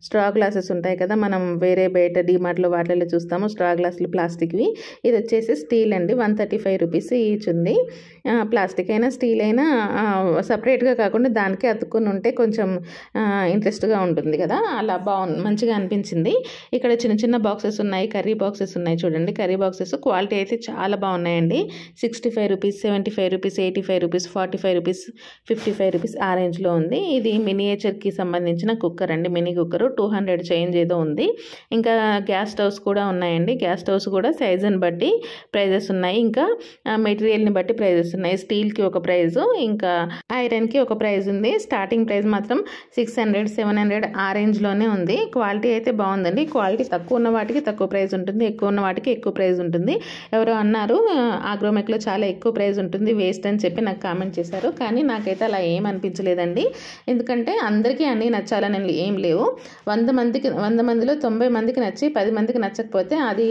స్ట్రా గ్లాసెస్ ఉంటాయి కదా, మనం వేరే బయట డీమార్ట్లో వాటిల్లో చూస్తాము స్ట్రా గ్లాసులు ప్లాస్టిక్వి. ఇది వచ్చేసి స్టీల్ అండి, 135 రూపీస్ ఈచ్ ఉంది. ప్లాస్టిక్ అయినా స్టీల్ అయినా సపరేట్గా కాకుండా దానికే అతుక్కొని ఉంటే కొంచెం ఇంట్రెస్ట్గా ఉంటుంది కదా, అలా మంచిగా అనిపించింది. ఇక్కడ చిన్న చిన్న బాక్సెస్ ఉన్నాయి, కర్రీ బాక్సెస్ ఉన్నాయి. చూడండి, కర్రీ బాక్సెస్ క్వాలిటీ అయితే చాలా బాగున్నాయండి. 65 rupees, 75 rupees, 85 rupees, 45 rupees, 55 rupees ఆ రేంజ్లో ఉంది. ఇది మినియేచర్కి సంబంధించిన కుక్కర్ అండి, మినీ కుక్కర్. 200 చేంజ్ ఏదో ఉంది. ఇంకా గ్యాస్ స్టవ్స్ కూడా ఉన్నాయండి. గ్యాస్ స్టవ్స్ కూడా సైజుని బట్టి ప్రైజెస్ ఉన్నాయి, ఇంకా మెటీరియల్ని బట్టి ప్రైజెస్ ఉన్నాయి. స్టీల్కి ఒక ప్రైజు, ఇంకా ఐరన్కి ఒక ప్రైజ్ ఉంది. స్టార్టింగ్ ప్రైస్ మాత్రం 600, 700 ఆ రేంజ్లోనే ఉంది. క్వాలిటీ అయితే బాగుందండి. క్వాలిటీ తక్కువ ఉన్న వాటికి తక్కువ ప్రైస్ ఉంటుంది, ఎక్కువ ఉన్న వాటికి ఎక్కువ ప్రైస్ ఉంటుంది. ఎవరో అన్నారు ఆగ్రోమెక్లో చాలా ఎక్కువ ప్రైస్ ఉంటుంది, వేస్ట్ అని చెప్పి నాకు కామెంట్ చేశారు. కానీ నాకైతే అలా ఏం అనిపించలేదండి. ఎందుకంటే అందరికీ అన్నీ నచ్చాలని ఏం లేవు. 100 మందిలో 90 మందికి నచ్చి 10 మందికి నచ్చకపోతే అది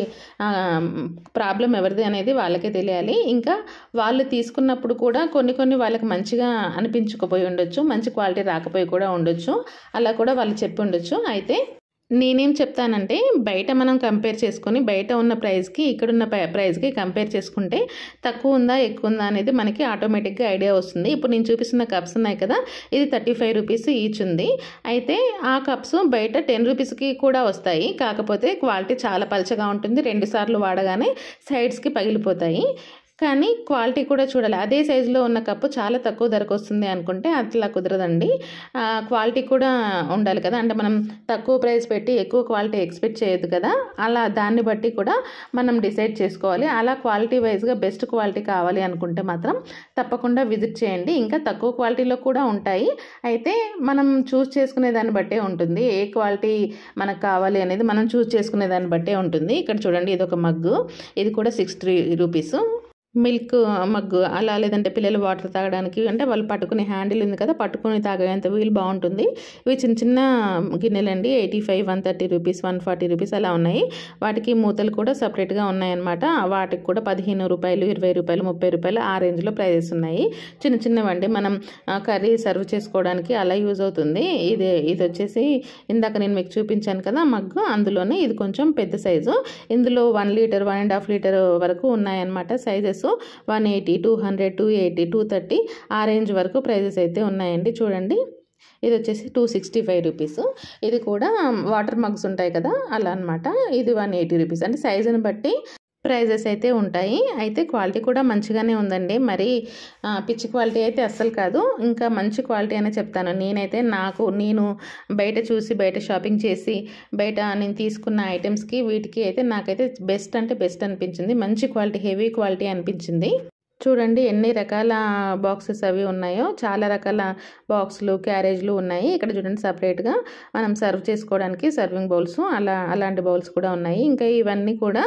ప్రాబ్లం ఎవరిది అనేది వాళ్ళకే తెలియాలి. ఇంకా వాళ్ళు తీసుకున్నప్పుడు కూడా కొన్ని వాళ్ళకి మంచిగా అనిపించకపోయి ఉండొచ్చు, మంచి క్వాలిటీ రాకపోయి కూడా ఉండొచ్చు, అలా కూడా వాళ్ళు చెప్పి ఉండొచ్చు. అయితే నేనేం చెప్తానంటే, బయట మనం కంపేర్ చేసుకొని బయట ఉన్న ప్రైస్కి ఇక్కడున్న ప్రైస్కి కంపేర్ చేసుకుంటే తక్కువ ఉందా ఎక్కువ ఉందా అనేది మనకి ఆటోమేటిక్గా ఐడియా వస్తుంది. ఇప్పుడు నేను చూపిస్తున్న కప్స్ ఉన్నాయి కదా, ఇది 35 రూపీస్ ఈచ్ ఉంది. అయితే ఆ కప్స్ బయట 10 రూపీస్కి కూడా వస్తాయి. కాకపోతే క్వాలిటీ చాలా పలచగా ఉంటుంది, 2 సార్లు వాడగానే సైడ్స్కి పగిలిపోతాయి. కానీ క్వాలిటీ కూడా చూడాలి. అదే సైజులో ఉన్న కప్పు చాలా తక్కువ ధరకు వస్తుంది అనుకుంటే అట్లా కుదరదండి. క్వాలిటీ కూడా ఉండాలి కదా, అంటే మనం తక్కువ ప్రైస్ పెట్టి ఎక్కువ క్వాలిటీ ఎక్స్పెక్ట్ చేయొద్దు కదా, అలా దాన్ని బట్టి కూడా మనం డిసైడ్ చేసుకోవాలి. అలా క్వాలిటీ వైజ్గా బెస్ట్ క్వాలిటీ కావాలి అనుకుంటే మాత్రం తప్పకుండా విజిట్ చేయండి. ఇంకా తక్కువ క్వాలిటీలో కూడా ఉంటాయి. అయితే మనం చూస్ చేసుకునే దాన్ని బట్టే ఉంటుంది, ఏ క్వాలిటీ మనకు కావాలి అనేది మనం చూస్ చేసుకునే దాన్ని బట్టే ఉంటుంది. ఇక్కడ చూడండి, ఇది ఒక మగ్గు, ఇది కూడా 60 రూపీస్. మిల్క్ మగ్గు అలా, లేదంటే పిల్లలు వాటర్ తాగడానికి, అంటే వాళ్ళు పట్టుకునే హ్యాండిల్ ఉంది కదా, పట్టుకొని తాగేంత వీలు బాగుంటుంది. ఇవి చిన్న చిన్న గిన్నెలండి. 85, 130 రూపీస్, 140 రూపీస్ అలా ఉన్నాయి. వాటికి మూతలు కూడా సపరేట్గా ఉన్నాయన్నమాట. వాటికి కూడా 15 రూపాయలు, 20 రూపాయలు, 30 రూపాయలు ఆ రేంజ్లో ప్రైజెస్ ఉన్నాయి. చిన్న చిన్నవండి, మనం కర్రీ సర్వ్ చేసుకోవడానికి అలా యూజ్ అవుతుంది. ఇది వచ్చేసి ఇందాక నేను మీకు చూపించాను కదా మగ్గు, అందులోనే ఇది కొంచెం పెద్ద సైజు. ఇందులో 1 లీటర్, 1.5 లీటర్ వరకు ఉన్నాయన్నమాట సైజెస్. 180, 200, 280, 230 ఆ రేంజ్ వరకు ప్రైజెస్ అయితే ఉన్నాయండి. చూడండి, ఇది వచ్చేసి 265 రూపీస్. ఇది కూడా వాటర్ మగ్స్ ఉంటాయి కదా, అలా అనమాట. ఇది 180 రూపీస్. అంటే సైజుని బట్టి ప్రైజెస్ అయితే ఉంటాయి. అయితే క్వాలిటీ కూడా మంచిగానే ఉందండి. మరి పిచ్చి క్వాలిటీ అయితే అస్సలు కాదు, ఇంకా మంచి క్వాలిటీ అనే చెప్తాను. నేను బయట చూసి, బయట షాపింగ్ చేసి, బయట నేను తీసుకున్న ఐటమ్స్కి వీటికి అయితే నాకైతే బెస్ట్ అంటే బెస్ట్ అనిపించింది. మంచి క్వాలిటీ, హెవీ క్వాలిటీ అనిపించింది. చూడండి ఎన్ని రకాల బాక్సెస్ అవి ఉన్నాయో, చాలా రకాల బాక్సులు, క్యారేజ్లు ఉన్నాయి. ఇక్కడ చూడండి సపరేట్గా మనం సర్వ్ చేసుకోవడానికి సర్వింగ్ బౌల్స్, అలాంటి బౌల్స్ కూడా ఉన్నాయి. ఇంకా ఇవన్నీ కూడా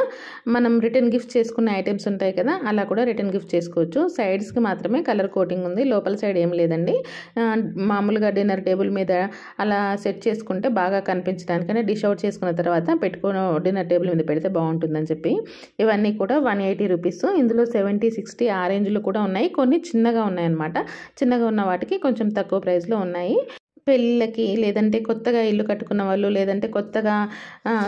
మనం రిటర్న్ గిఫ్ట్ చేసుకున్న ఐటమ్స్ ఉంటాయి కదా, అలా కూడా రిటర్న్ గిఫ్ట్ చేసుకోవచ్చు. సైడ్స్కి మాత్రమే కలర్ కోటింగ్ ఉంది, లోపల సైడ్ ఏం లేదండి. మామూలుగా డిన్నర్ టేబుల్ మీద అలా సెట్ చేసుకుంటే బాగా కనిపించడానికి, అంటే డిష్ అవుట్ చేసుకున్న తర్వాత పెట్టుకుని డిన్నర్ టేబుల్ మీద పెడితే బాగుంటుందని చెప్పి ఇవన్నీ కూడా 180 రూపీస్. ఇందులో 70, 60 ఆ రేంజ్లో కూడా ఉన్నాయి. కొన్ని చిన్నగా ఉన్నాయన్నమాట. చిన్నగా ఉన్న వాటికి కొంచెం తక్కువ ప్రైస్లో ఉన్నాయి. పెళ్ళిళ్ళకి, లేదంటే కొత్తగా ఇల్లు కట్టుకున్న వాళ్ళు, లేదంటే కొత్తగా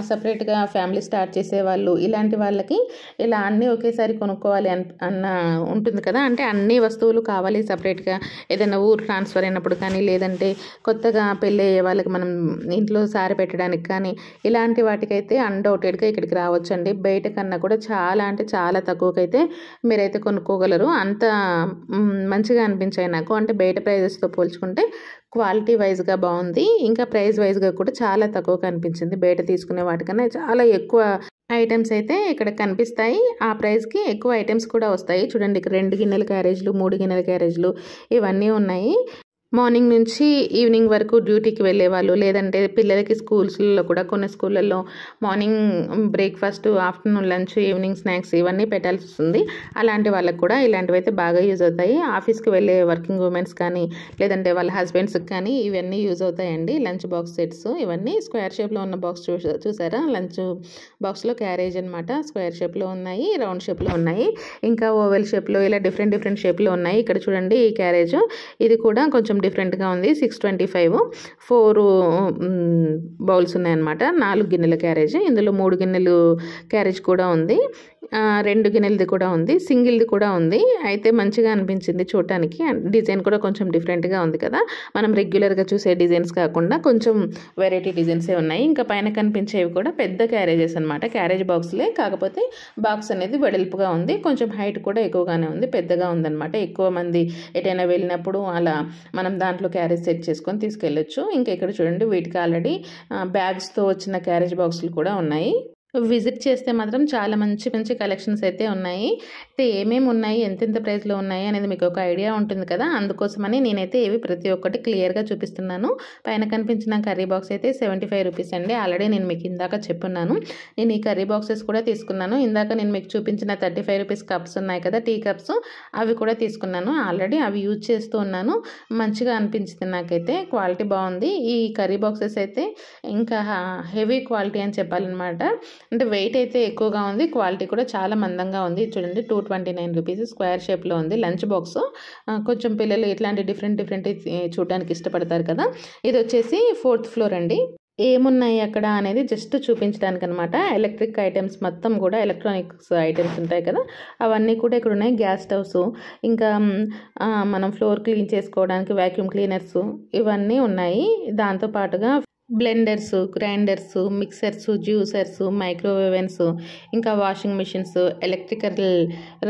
సపరేట్గా ఫ్యామిలీ స్టార్ట్ చేసేవాళ్ళు, ఇలాంటి వాళ్ళకి ఇలా అన్నీ ఒకేసారి కొనుక్కోవాలి అన్న ఉంటుంది కదా. అంటే అన్ని వస్తువులు కావాలి సపరేట్గా, ఏదైనా ఊరు ట్రాన్స్ఫర్ అయినప్పుడు కానీ, లేదంటే కొత్తగా పెళ్ళి అయ్యే వాళ్ళకి మనం ఇంట్లో సారి పెట్టడానికి కానీ, ఇలాంటి వాటికైతే అన్డౌటెడ్గా ఇక్కడికి రావచ్చండి. బయట కన్నా కూడా చాలా అంటే చాలా తక్కువకైతే మీరైతే కొనుక్కోగలరు. అంత మంచిగా అనిపించాయి నాకు. అంటే బయట ప్రైజెస్తో పోల్చుకుంటే క్వాలిటీ వైజ్గా బాగుంది, ఇంకా ప్రైస్ వైజ్గా కూడా చాలా తక్కువ కనిపించింది. బయట తీసుకునే వాటికన్నా చాలా ఎక్కువ ఐటమ్స్ అయితే ఇక్కడ కనిపిస్తాయి. ఆ ప్రైస్కి ఎక్కువ ఐటమ్స్ కూడా వస్తాయి. చూడండి, ఇక్కడ 2 గిన్నెల క్యారేజ్లు, 3 గిన్నెల క్యారేజ్లు ఇవన్నీ ఉన్నాయి. మార్నింగ్ నుంచి ఈవినింగ్ వరకు డ్యూటీకి వెళ్ళే వాళ్ళు, లేదంటే పిల్లలకి స్కూల్స్లో కూడా కొన్ని స్కూళ్ళల్లో morning breakfast, afternoon lunch, evening snacks ఇవన్నీ పెట్టాల్సి వస్తుంది. అలాంటి వాళ్ళకి కూడా ఇలాంటివి అయితే బాగా యూజ్ అవుతాయి. ఆఫీస్కి వెళ్ళే వర్కింగ్ ఉమెన్స్ కానీ, లేదంటే వాళ్ళ హస్బెండ్స్కి కానీ ఇవన్నీ యూజ్ అవుతాయండి. లంచ్ బాక్స్ సెట్స్ ఇవన్నీ స్క్వేర్ షేప్లో ఉన్న బాక్స్ చూసారా, లంచ్ బాక్స్లో క్యారేజ్ అనమాట. స్క్వేర్ షేప్లో ఉన్నాయి, రౌండ్ షేప్లో ఉన్నాయి, ఇంకా ఓవెల్ షేప్లో, ఇలా డిఫరెంట్ షేప్లో ఉన్నాయి. ఇక్కడ చూడండి ఈ క్యారేజ్, ఇది కూడా కొంచెం డిఫరెంట్గా ఉంది. 625, 4 బౌల్స్ ఉన్నాయన్నమాట. 4 గిన్నెల క్యారేజ్. ఇందులో 3 గిన్నెలు క్యారేజ్ కూడా ఉంది, 2 గిన్నెలది కూడా ఉంది, సింగిల్ది కూడా ఉంది. అయితే మంచిగా అనిపించింది చూడటానికి. డిజైన్ కూడా కొంచెం డిఫరెంట్గా ఉంది కదా, మనం రెగ్యులర్గా చూసే డిజైన్స్ కాకుండా కొంచెం వెరైటీ డిజైన్సే ఉన్నాయి. ఇంకా పైన కనిపించేవి కూడా పెద్ద క్యారేజెస్ అనమాట, క్యారేజ్ బాక్స్లే, కాకపోతే బాక్స్ అనేది వెడల్పుగా ఉంది, కొంచెం హైట్ కూడా ఎక్కువగానే ఉంది, పెద్దగా ఉందన్నమాట. ఎక్కువ మంది ఎటైనా వెళ్ళినప్పుడు అలా మనం దాంట్లో క్యారేజ్ సెట్ చేసుకొని తీసుకెళ్ళొచ్చు. ఇంకా ఇక్కడ చూడండి, వీటికి ఆల్రెడీ బ్యాగ్స్తో వచ్చిన క్యారేజ్ బాక్సులు కూడా ఉన్నాయి. విజిట్ చేస్తే మాత్రం చాలా మంచి కలెక్షన్స్ అయితే ఉన్నాయి. అయితే ఏమేమి ఉన్నాయి, ఎంతెంత ప్రైస్లో ఉన్నాయి అనేది మీకు ఒక ఐడియా ఉంటుంది కదా, అందుకోసమని నేనైతే ఇవి ప్రతి ఒక్కటి క్లియర్గా చూపిస్తున్నాను. పైన కనిపించిన కర్రీ బాక్స్ అయితే 75 రూపీస్ అండి. ఆల్రెడీ నేను మీకు ఇందాక చెప్పున్నాను. నేను ఈ కర్రీ బాక్సెస్ కూడా తీసుకున్నాను. ఇందాక నేను మీకు చూపించిన 35 రూపీస్ కప్స్ ఉన్నాయి కదా, టీ కప్స్, అవి కూడా తీసుకున్నాను. ఆల్రెడీ అవి యూజ్ చేస్తూ ఉన్నాను. మంచిగా అనిపించింది నాకైతే, క్వాలిటీ బాగుంది. ఈ కర్రీ బాక్సెస్ అయితే ఇంకా హెవీ క్వాలిటీ అని చెప్పాలన్నమాట. అంటే వెయిట్ అయితే ఎక్కువగా ఉంది, క్వాలిటీ కూడా చాలా మందంగా ఉంది. చూడండి, 229 రూపీస్, స్క్వేర్ షేప్లో ఉంది లంచ్ బాక్స్. కొంచెం పిల్లలు ఇట్లాంటి డిఫరెంట్ చూడడానికి ఇష్టపడతారు కదా. ఇది వచ్చేసి 4th ఫ్లోర్ అండి. ఏమున్నాయి అక్కడ అనేది జస్ట్ చూపించడానికి అనమాట. ఎలక్ట్రిక్ ఐటమ్స్ మొత్తం కూడా, ఎలక్ట్రానిక్స్ ఐటమ్స్ ఉంటాయి కదా, అవన్నీ కూడా ఇక్కడ ఉన్నాయి. గ్యాస్ స్టవ్స్, ఇంకా మనం ఫ్లోర్ క్లీన్ చేసుకోవడానికి వ్యాక్యూమ్ క్లీనర్స్ ఇవన్నీ ఉన్నాయి. దాంతోపాటుగా blenders, grinders, mixers, juicers, microwave ovens, ఇంకా washing machines, electrical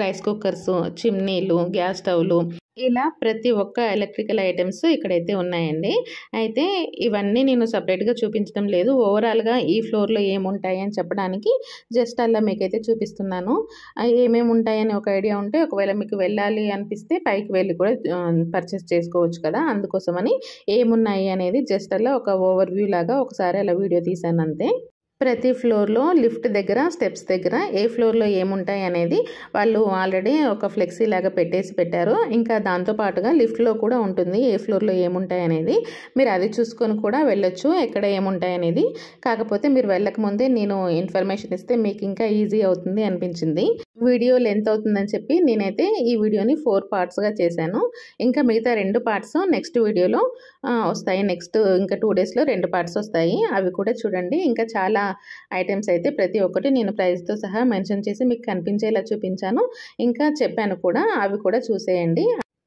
rice cookers, చిమ్నీలు, గ్యాస్ స్టవ్లు, ఇలా ప్రతి ఒక్క ఎలక్ట్రికల్ ఐటమ్స్ ఇక్కడైతే ఉన్నాయండి. అయితే ఇవన్నీ నేను సపరేట్గా చూపించడం లేదు, ఓవరాల్గా ఈ ఫ్లోర్లో ఏముంటాయి అని చెప్పడానికి జస్ట్ అలా మీకైతే చూపిస్తున్నాను. ఏమేమి ఉంటాయని ఒక ఐడియా ఉంటే, ఒకవేళ మీకు వెళ్ళాలి అనిపిస్తే పైకి వెళ్ళి కూడా పర్చేస్ చేసుకోవచ్చు కదా, అందుకోసమని ఏమున్నాయి అనేది జస్ట్ అలా ఒక ఓవర్ వ్యూ లాగా ఒకసారి అలా వీడియో తీసాను అంతే. ప్రతి ఫ్లోర్లో లిఫ్ట్ దగ్గర స్టెప్స్ దగ్గర ఏ ఫ్లోర్లో ఏముంటాయి అనేది వాళ్ళు ఆల్రెడీ ఒక ఫ్లెక్సీ లాగా పెట్టారు. ఇంకా దాంతోపాటుగా లిఫ్ట్లో కూడా ఉంటుంది ఏ ఫ్లోర్లో ఏముంటాయి అనేది. మీరు అది చూసుకొని కూడా వెళ్ళొచ్చు ఎక్కడ ఏముంటాయి అనేది. కాకపోతే మీరు వెళ్ళకముందే నేను ఇన్ఫర్మేషన్ ఇస్తే మీకు ఇంకా ఈజీ అవుతుంది అనిపించింది. వీడియో లెంత్ అవుతుందని చెప్పి నేనైతే ఈ వీడియోని 4 పార్ట్స్గా చేశాను. ఇంకా మిగతా 2 పార్ట్స్ నెక్స్ట్ వీడియోలో వస్తాయి. నెక్స్ట్ ఇంకా 2 డేస్లో 2 పార్ట్స్ వస్తాయి. అవి కూడా చూడండి. ఇంకా చాలా ఐటమ్స్ అయితే ప్రతి ఒక్కటి నేను ప్రైస్తో సహా మెన్షన్ చేసి మీకు కనిపించేలా చూపించాను. ఇంకా చెప్పాను కూడా, అవి కూడా చూసేయండి.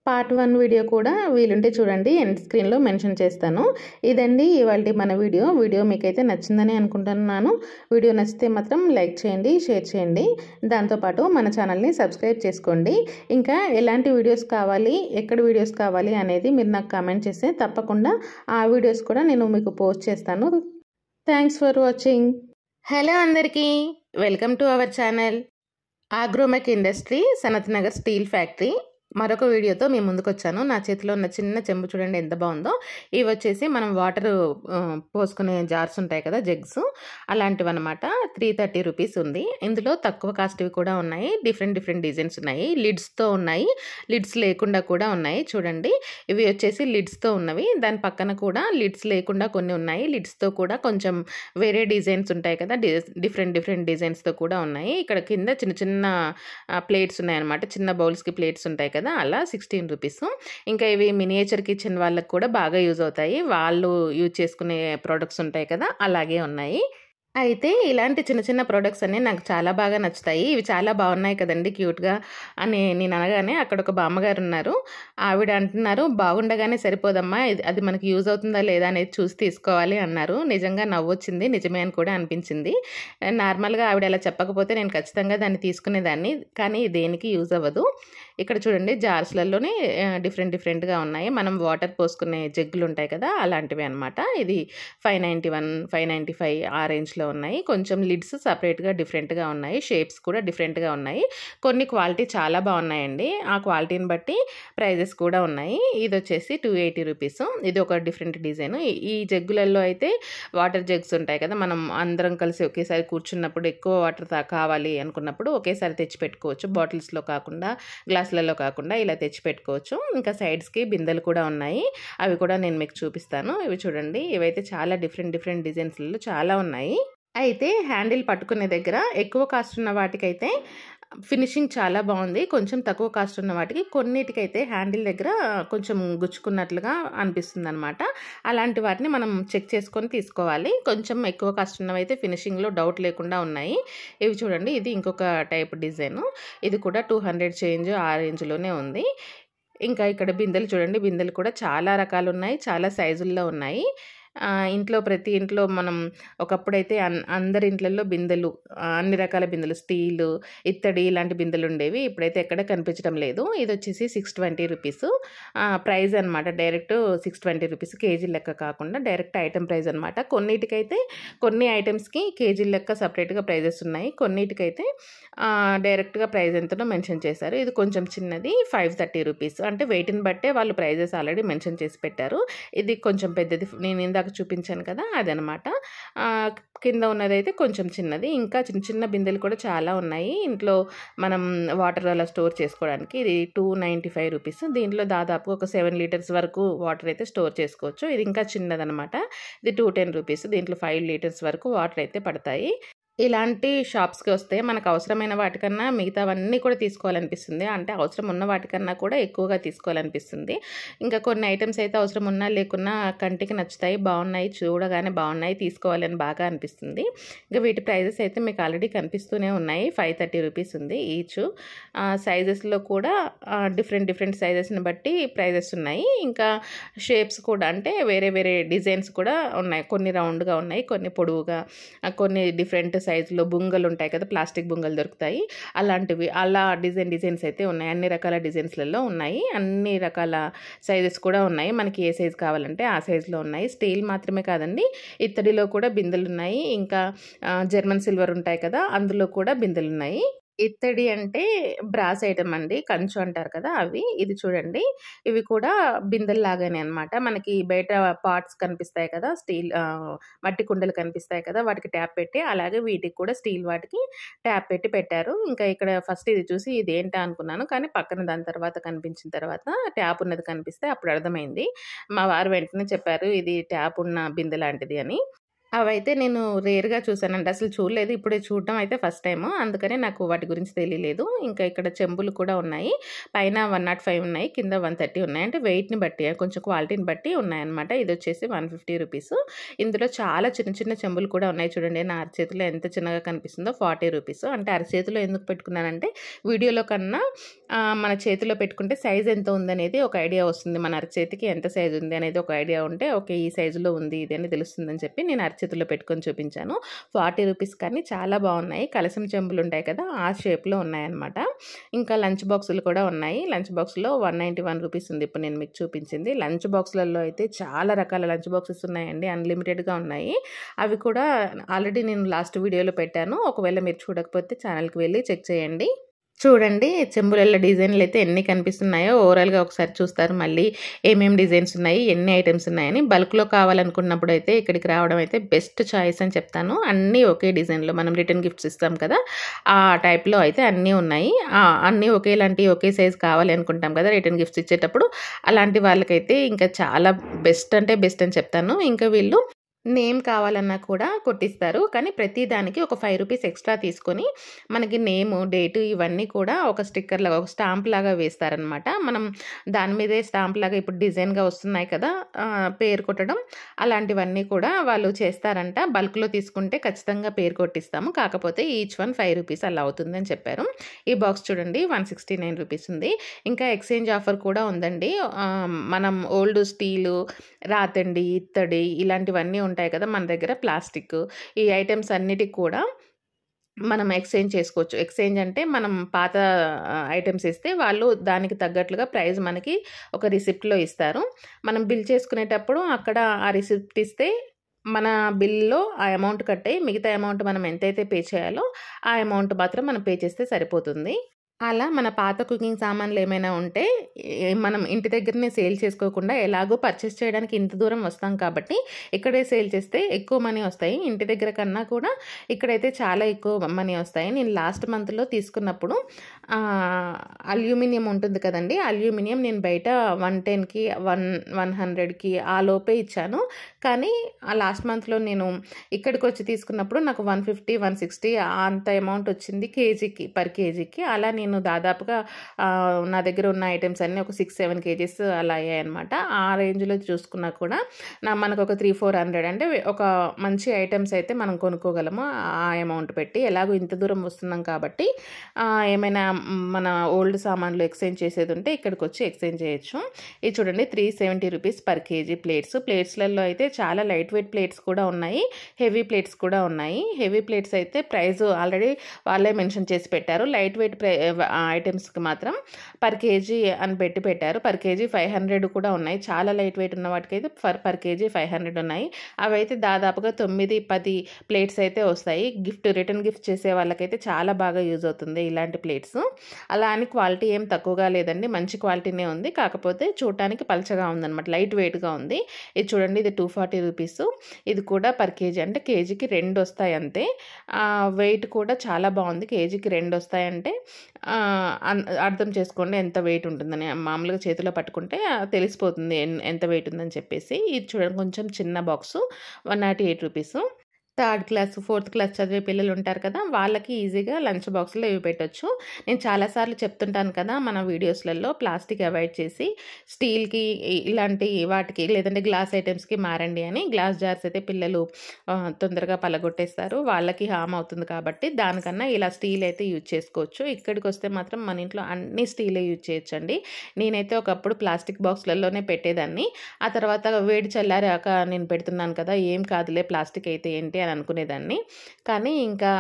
పార్ట్ 1 వీడియో కూడా వీలుంటే చూడండి, ఎండ్ స్క్రీన్లో మెన్షన్ చేస్తాను. ఇదండి ఇవాళ మన వీడియో మీకైతే నచ్చిందని అనుకుంటున్నాను. వీడియో నచ్చితే మాత్రం లైక్ చేయండి, షేర్ చేయండి. దాంతోపాటు మన ఛానల్ని సబ్స్క్రైబ్ చేసుకోండి. ఇంకా ఎలాంటి వీడియోస్ కావాలి, ఎక్కడ వీడియోస్ కావాలి అనేది మీరు నాకు కామెంట్ చేస్తే తప్పకుండా ఆ వీడియోస్ కూడా నేను మీకు పోస్ట్ చేస్తాను. Thanks for watching. హలో అందరికీ, welcome to our channel. Agromech industry, Sanath Nagar steel factory మరొక వీడియోతో మీ ముందుకు వచ్చాను. నా చేతిలో ఉన్న చిన్న చెంబు చూడండి ఎంత బాగుందో. ఇవి వచ్చేసి మనం వాటర్ పోసుకునే జార్స్ ఉంటాయి కదా, జగ్స్, అలాంటివి అనమాట. 330 రూపీస్ ఉంది. ఇందులో తక్కువ కాస్ట్వి కూడా ఉన్నాయి. డిఫరెంట్ డిజైన్స్ ఉన్నాయి. లిడ్స్తో ఉన్నాయి, లిడ్స్ లేకుండా కూడా ఉన్నాయి. చూడండి, ఇవి వచ్చేసి లిడ్స్తో ఉన్నవి. దాని పక్కన కూడా లిడ్స్ లేకుండా కొన్ని ఉన్నాయి. లిడ్స్తో కూడా కొంచెం వేరే డిజైన్స్ ఉంటాయి కదా, డిఫరెంట్ డిజైన్స్తో కూడా ఉన్నాయి. ఇక్కడ కింద చిన్న ప్లేట్స్ ఉన్నాయన్నమాట. చిన్న బౌల్స్కి ప్లేట్స్ ఉంటాయి కదా, అలా 16 రూపీస్. ఇంకా ఇవి మినియేచర్ కిచెన్ వాళ్ళకి కూడా బాగా యూజ్ అవుతాయి. వాళ్ళు యూజ్ చేసుకునే ప్రోడక్ట్స్ ఉంటాయి కదా, అలాగే ఉన్నాయి. అయితే ఇలాంటి చిన్న ప్రొడక్ట్స్ అన్నీ నాకు చాలా బాగా నచ్చుతాయి. ఇవి చాలా బాగున్నాయి కదండి, క్యూట్గా అని నేను అనగానే అక్కడ ఒక బామ్మగారు ఉన్నారు. ఆవిడ అంటున్నారు, బాగుండగానే సరిపోదమ్మా, అది మనకి యూజ్ అవుతుందా లేదా అనేది చూసి తీసుకోవాలి అన్నారు. నిజంగా నవ్వొచ్చింది, నిజమే అని కూడా అనిపించింది. నార్మల్గా ఆవిడ అలా చెప్పకపోతే నేను ఖచ్చితంగా దాన్ని తీసుకునేదాన్ని, కానీ దేనికి యూజ్ అవ్వదు. ఇక్కడ చూడండి, జార్స్లలోనే డిఫరెంట్గా ఉన్నాయి. మనం వాటర్ పోసుకునే జగ్గులు ఉంటాయి కదా, అలాంటివి అనమాట. ఇది 591, 595 ఆ రేంజ్లో ఉన్నాయి. కొంచెం లిడ్స్ సపరేట్గా డిఫరెంట్గా ఉన్నాయి. షేప్స్ కూడా డిఫరెంట్గా ఉన్నాయి. కొన్ని క్వాలిటీ చాలా బాగున్నాయండి. ఆ క్వాలిటీని బట్టి ప్రైజెస్ కూడా ఉన్నాయి. ఇది వచ్చేసి 280 రూపీస్. ఇది ఒక డిఫరెంట్ డిజైన్. ఈ జగ్గులలో అయితే వాటర్ జగ్స్ ఉంటాయి కదా, మనం అందరం కలిసి ఒకేసారి కూర్చున్నప్పుడు ఎక్కువ వాటర్ కావాలి అనుకున్నప్పుడు ఒకేసారి తెచ్చి పెట్టుకోవచ్చు. బాటిల్స్లో కాకుండా, గ్లాసులలో కాకుండా ఇలా తెచ్చి పెట్టుకోవచ్చు. ఇంకా సైడ్స్కి బిందెలు కూడా ఉన్నాయి. అవి కూడా నేను మీకు చూపిస్తాను. ఇవి చూడండి, ఇవైతే చాలా డిఫరెంట్ డిజైన్స్లలో చాలా ఉన్నాయి. అయితే హ్యాండిల్ పట్టుకునే దగ్గర ఎక్కువ కాస్ట్ ఉన్న వాటికైతే ఫినిషింగ్ చాలా బాగుంది. కొంచెం తక్కువ కాస్ట్ ఉన్న వాటికి కొన్నిటికైతే హ్యాండిల్ దగ్గర కొంచెం గుచ్చుకున్నట్లుగా అనిపిస్తుంది అనమాట. అలాంటి వాటిని మనం చెక్ చేసుకొని తీసుకోవాలి. కొంచెం ఎక్కువ కాస్ట్ ఉన్నవైతే ఫినిషింగ్లో డౌట్ లేకుండా ఉన్నాయి. ఇవి చూడండి, ఇది ఇంకొక టైప్ డిజైను. ఇది కూడా 200 చేంజ్ ఆ రేంజ్లోనే ఉంది. ఇంకా ఇక్కడ బిందెలు చూడండి, బిందెలు కూడా చాలా రకాలు ఉన్నాయి, చాలా సైజుల్లో ఉన్నాయి. ప్రతి ఇంట్లో మనం ఒకప్పుడైతే అందరి ఇంట్లలో బిందెలు, అన్ని రకాల బిందెలు, స్టీలు, ఇత్తడి ఇలాంటి బిందెలు ఉండేవి. ఇప్పుడైతే ఎక్కడ కనిపించడం లేదు. ఇది వచ్చేసి 620 రూపీస్ ప్రైజ్ అనమాట. డైరెక్ట్ 620 రూపీస్, కేజీ లెక్క కాకుండా డైరెక్ట్ ఐటెం ప్రైజ్ అనమాట. కొన్నిటికైతే కొన్ని ఐటమ్స్కి కేజీ లెక్క సపరేట్గా ప్రైజెస్ ఉన్నాయి. కొన్నిటికైతే డైరెక్ట్గా ప్రైజ్ ఎంతనో మెన్షన్ చేశారు. ఇది కొంచెం చిన్నది 530 రూపీస్. అంటే వెయిట్ని బట్టే వాళ్ళు ప్రైజెస్ ఆల్రెడీ మెన్షన్ చేసి పెట్టారు. ఇది కొంచెం పెద్దది, నేను ఇందాక చూపించాను కదా, అదనమాట. కింద ఉన్నదైతే కొంచెం చిన్నది. ఇంకా చిన్న బిందెలు కూడా చాలా ఉన్నాయి ఇంట్లో మనం వాటర్ అలా స్టోర్ చేసుకోవడానికి. ఇది 295 రూపీస్. దీంట్లో దాదాపు ఒక 7 లీటర్స్ వరకు వాటర్ అయితే స్టోర్ చేసుకోవచ్చు. ఇది ఇంకా చిన్నదనమాట. ఇది 210 రూపీస్. దీంట్లో 5 లీటర్స్ వరకు వాటర్ అయితే పడతాయి. ఇలాంటి షాప్స్కి వస్తే మనకు అవసరమైన వాటికన్నా మిగతావన్నీ కూడా తీసుకోవాలనిపిస్తుంది. అంటే అవసరం ఉన్న వాటికన్నా కూడా ఎక్కువగా తీసుకోవాలనిపిస్తుంది. ఇంకా కొన్ని ఐటమ్స్ అయితే అవసరం ఉన్నా లేకున్నా కంటికి నచ్చుతాయి, బాగున్నాయి, చూడగానే బాగున్నాయి, తీసుకోవాలని బాగా అనిపిస్తుంది. ఇంకా వీటి ప్రైజెస్ అయితే మీకు ఆల్రెడీ కనిపిస్తూనే ఉన్నాయి. 530 రూపీస్ ఉంది ఈచ్. సైజెస్లో కూడా డిఫరెంట్ సైజెస్ని బట్టి ప్రైజెస్ ఉన్నాయి. ఇంకా షేప్స్ కూడా, అంటే వేరే డిజైన్స్ కూడా ఉన్నాయి. కొన్ని రౌండ్గా ఉన్నాయి, కొన్ని పొడవుగా, కొన్ని డిఫరెంట్ సైజులో బుంగలు ఉంటాయి కదా, ప్లాస్టిక్ బుంగలు దొరుకుతాయి, అలాంటివి. అలా డిజైన్స్ అయితే ఉన్నాయి. అన్ని రకాల డిజైన్స్లలో ఉన్నాయి. అన్ని రకాల సైజెస్ కూడా ఉన్నాయి. మనకి ఏ సైజు కావాలంటే ఆ సైజులో ఉన్నాయి. స్టీల్ మాత్రమే కాదండి, ఇత్తడిలో కూడా బిందెలు ఉన్నాయి. ఇంకా జర్మన్ సిల్వర్ ఉంటాయి కదా, అందులో కూడా బిందెలు ఉన్నాయి. ఇత్తడి అంటే బ్రాస్ ఐటెమ్ అండి. కంచు అంటారు కదా! అవి. ఇది చూడండి. ఇవి కూడా బిందెల్లాగానే అన్నమాట. మనకి బయట పాట్స్ కనిపిస్తాయి కదా! మట్టి కుండలు కనిపిస్తాయి కదా! వాటికి ట్యాప్ పెట్టి, అలాగే వీటికి కూడా స్టీల్ వాటికి ట్యాప్ పెట్టి పెట్టారు. ఇంకా ఇక్కడ ఫస్ట్ ఇది చూసి ఇదేంటా అనుకున్నాను. కానీ పక్కన దాని తర్వాత కనిపించిన తర్వాత ట్యాప్ ఉన్నది కనిపిస్తే అప్పుడు అర్థమైంది. మా వారు వెంటనే చెప్పారు, "ఇది ట్యాప్ ఉన్న బిందె లాంటిది" అని. అవైతే నేను రేర్‌గా చూసానండి. అసలు చూడలేదు. ఇప్పుడే చూడడం అయితే ఫస్ట్ టైము. అందుకనే నాకు వాటి గురించి తెలియలేదు. ఇంకా ఇక్కడ చెంబులు కూడా ఉన్నాయి. పైన 105 ఉన్నాయి. కింద 130 ఉన్నాయి. అంటే వెయిట్‌ని బట్టి కొంచెం క్వాలిటీని బట్టి ఉన్నాయన్నమాట. ఇదొచ్చేసి 150 రూపీసు. ఇందులో చాలా చిన్న చిన్న చెంబులు కూడా ఉన్నాయి చూడండి. నా అరచేతిలో ఎంత చిన్నగా కనిపిస్తుందో 40 రూపీసు. అంటే అరచేతిలో ఎందుకు పెట్టుకున్నానంటే వీడియోలో కన్నా మన చేతిలో పెట్టుకుంటే సైజ్ ఎంత ఉందనేది ఒక ఐడియా వస్తుంది. మన అరచేతికి ఎంత సైజ్ ఉంది అనేది ఒక ఐడియా ఉంటే ఓకే. ఈ సైజులో ఉంది ఇది అని తెలుస్తుందని చెప్పి నేను అరచేతిలో పెట్టుకొని చూపించాను. 40 రూపీస్ కానీ చాలా బాగున్నాయి. కలసం చెంబులు ఉంటాయి కదా! ఆ షేప్‌లో ఉన్నాయన్నమాట. ఇంకా లంచ్ బాక్సులు కూడా ఉన్నాయి. లంచ్ బాక్స్‌లో 191 రూపీస్ ఉంది. ఇప్పుడు నేను మీకు చూపించింది. లంచ్ బాక్స్‌లలో అయితే చాలా రకాల లంచ్ బాక్సెస్ ఉన్నాయండి. అన్‌లిమిటెడ్‌గా ఉన్నాయి. అవి కూడా ఆల్రెడీ నేను లాస్ట్ వీడియోలో పెట్టాను. ఒకవేళ మీరు చూడకపోతే ఛానల్‌కి వెళ్లి చెక్ చేయండి. చూడండి చెంబులల్లో డిజైన్‌లయితే ఎన్ని కనిపిస్తున్నాయో ఓవరాల్‌గా ఒకసారి చూస్తారు మళ్ళీ ఏమేం డిజైన్స్ ఉన్నాయి, ఎన్ని ఐటెమ్స్ ఉన్నాయని. బల్క్‌లో కావాలనుకున్నప్పుడైతే ఇక్కడికి రావడం అయితే బెస్ట్ చాయిస్ అని చెప్తాను. అన్నీ ఒకే డిజైన్‌లో మనం రిటర్న్ గిఫ్ట్స్ ఇస్తాం కదా! ఆ టైప్‌లో అయితే అన్నీ ఉన్నాయి. అన్నీ ఒకేలాంటి ఒకే సైజ్ కావాలి అనుకుంటాం కదా! రిటర్న్ గిఫ్ట్స్ ఇచ్చేటప్పుడు. అలాంటి వాళ్ళకైతే ఇంకా చాలా బెస్ట్ అంటే బెస్ట్ అని చెప్తాను. ఇంకా వీళ్ళు నేమ్ కావాలన్నా కూడా కొట్టిస్తారు. కానీ ప్రతి దానికి ఒక 5 రూపీస్ ఎక్స్‌ట్రా తీసుకొని మనకి నేము, డేటు ఇవన్నీ కూడా ఒక స్టిక్కర్‌లాగా, ఒక స్టాంప్‌లాగా వేస్తారనమాట. మనం దాని మీదే స్టాంప్‌లాగా ఇప్పుడు డిజైన్‌గా వస్తున్నాయి కదా! పేరు కొట్టడం అలాంటివన్నీ కూడా వాళ్ళు చేస్తారంట. బల్క్‌లో తీసుకుంటే ఖచ్చితంగా పేరు కొట్టిస్తాము. కాకపోతే ఈచ్ వన్ 5 రూపీస్ అలా అవుతుందని చెప్పారు. ఈ బాక్స్ చూడండి 169 రూపీస్ ఉంది. ఇంకా ఎక్స్‌చేంజ్ ఆఫర్ కూడా ఉందండి. మనం ఓల్డ్ స్టీలు, రాతండి, ఇత్తడి ఇలాంటివన్నీ ఉంటాయి కదా! మన దగ్గర ప్లాస్టిక్ ఈ ఐటెమ్స్ అన్నిటికి కూడా మనం ఎక్స్‌చేంజ్ చేసుకోవచ్చు. ఎక్స్‌చేంజ్ అంటే మనం పాత ఐటెమ్స్ ఇస్తే వాళ్ళు దానికి తగ్గట్లుగా ప్రైస్ మనకి ఒక రిసిప్ట్‌లో ఇస్తారు. మనం బిల్ చేసుకునేటప్పుడు అక్కడ ఆ రిసిప్ట్ ఇస్తే మన బిల్‌లో ఆ అమౌంట్ కట్టయి మిగతా అమౌంట్ మనం ఎంతైతే పే చేయాలో ఆ అమౌంట్ మాత్రం మనం పే చేస్తే సరిపోతుంది. అలా మన పాత కుకింగ్ సామాన్లేమైనా ఉంటే మనం ఇంటి దగ్గరనే సేల్ చేసుకోకుండా ఎలాగో పర్చేస్ చేయడానికి ఇంత దూరం వస్తాం కాబట్టి ఇక్కడే సేల్ చేస్తే ఎక్కువ మనీ వస్తాయి. ఇంటి దగ్గర కన్నా కూడా ఇక్కడైతే చాలా ఎక్కువ మనీ వస్తాయి. నేను లాస్ట్ మంత్‌లో తీసుకున్నప్పుడు అల్యూమినియం ఉంటుంది కదండీ! అల్యూమినియం నేను బయట 110కి 100కి ఆ లోపే ఇచ్చాను. కానీ ఆ లాస్ట్ మంత్‌లో నేను ఇక్కడికొచ్చి తీసుకున్నప్పుడు నాకు 150, 160 అంత అమౌంట్ వచ్చింది కేజీకి, పర్ కేజీకి. అలా నేను దాదాపుగా నా దగ్గర ఉన్న ఐటెమ్స్ అన్నీ ఒక 6, 7 కేజీస్ అలా అయ్యాయన్నమాట. ఆ రేంజ్‌లో చూసుకున్నా కూడా మనకొక 3, 400 అంటే ఒక మంచి ఐటెమ్స్ అయితే మనం కొనుక్కోగలము. ఆ అమౌంట్ పెట్టి. ఎలాగో ఇంత దూరం వస్తున్నాం కాబట్టి ఏమైనా మన ఓల్డ్ సామాన్లు ఎక్స్‌చేంజ్ చేసేదుంటే ఇక్కడికొచ్చి ఎక్స్‌చేంజ్ చేయొచ్చు. ఇది చూడండి 370 రూపీస్ పర్ కేజీ ప్లేట్స్. ప్లేట్స్‌లలో అయితే చాలా లైట్ వెయిట్ ప్లేట్స్ కూడా ఉన్నాయి. హెవీ ప్లేట్స్ కూడా ఉన్నాయి. హెవీ ప్లేట్స్ అయితే ప్రైస్ ఆల్రెడీ వాళ్ళే మెన్షన్ చేసి పెట్టారు. లైట్ వెయిట్ ఐటెమ్స్‌కి మాత్రం పర్ కేజీ అని పెట్టారు. పర్ కేజీ 500 కూడా ఉన్నాయి. చాలా లైట్ వెయిట్ ఉన్న వాటికైతే పర్ కేజీ 500 ఉన్నాయి. అవైతే దాదాపుగా 9, 10 ప్లేట్స్ అయితే వస్తాయి. రిటర్న్ గిఫ్ట్ చేసే వాళ్ళకైతే చాలా బాగా యూజ్ అవుతుంది ఇలాంటి ప్లేట్స్. అలా అని క్వాలిటీ ఏం తక్కువగా లేదండి. మంచి క్వాలిటీనే ఉంది. కాకపోతే చూడటానికి పలచగా ఉందన్నమాట. లైట్ వెయిట్‌గా ఉంది. ఇది చూడండి ఇది 240 రూపీసు. ఇది కూడా పర్ కేజీ అంటే కేజీకి 2 వస్తాయి అంతే. వెయిట్ కూడా చాలా బాగుంది. కేజీకి 2 వస్తాయంటే అర్థం చేసుకోండి ఎంత వెయిట్ ఉంటుందని. మామూలుగా చేతిలో పట్టుకుంటే తెలిసిపోతుంది ఎంత వెయిట్ ఉందని చెప్పేసి. ఇది చూడండి కొంచెం చిన్న box 108 rupees. Third class, fourth class చదివే పిల్లలు ఉంటారు కదా! వాళ్ళకి ఈజీగా లంచ్ బాక్స్‌లో ఇవి పెట్టొచ్చు. నేను చాలా సార్లు చెప్తుంటాను కదా! మన వీడియోస్‌లలో ప్లాస్టిక్ అవాయిడ్ చేసి స్టీల్‌కి ఇలాంటి వాటికి లేదంటే గ్లాస్ ఐటెమ్స్‌కి మారండి అని. గ్లాస్ జార్స్ అయితే పిల్లలు తొందరగా పలగొట్టేస్తారు. వాళ్ళకి హార్మ్ అవుతుంది కాబట్టి దానికన్నా ఇలా స్టీల్ అయితే యూజ్ చేసుకోవచ్చు. ఇక్కడికొస్తే మాత్రం మన ఇంట్లో అన్ని స్టీలే యూజ్ చేయొచ్చండి. నేనైతే ఒకప్పుడు ప్లాస్టిక్ బాక్స్‌లలోనే పెట్టేదాన్ని. ఆ తర్వాత వేడి చల్లారాక నేను పెడుతున్నాను కదా! ఏం కాదులే ప్లాస్టిక్ అయితే ఏంటి అని అనుకునేదాన్ని. కానీ ఇంకా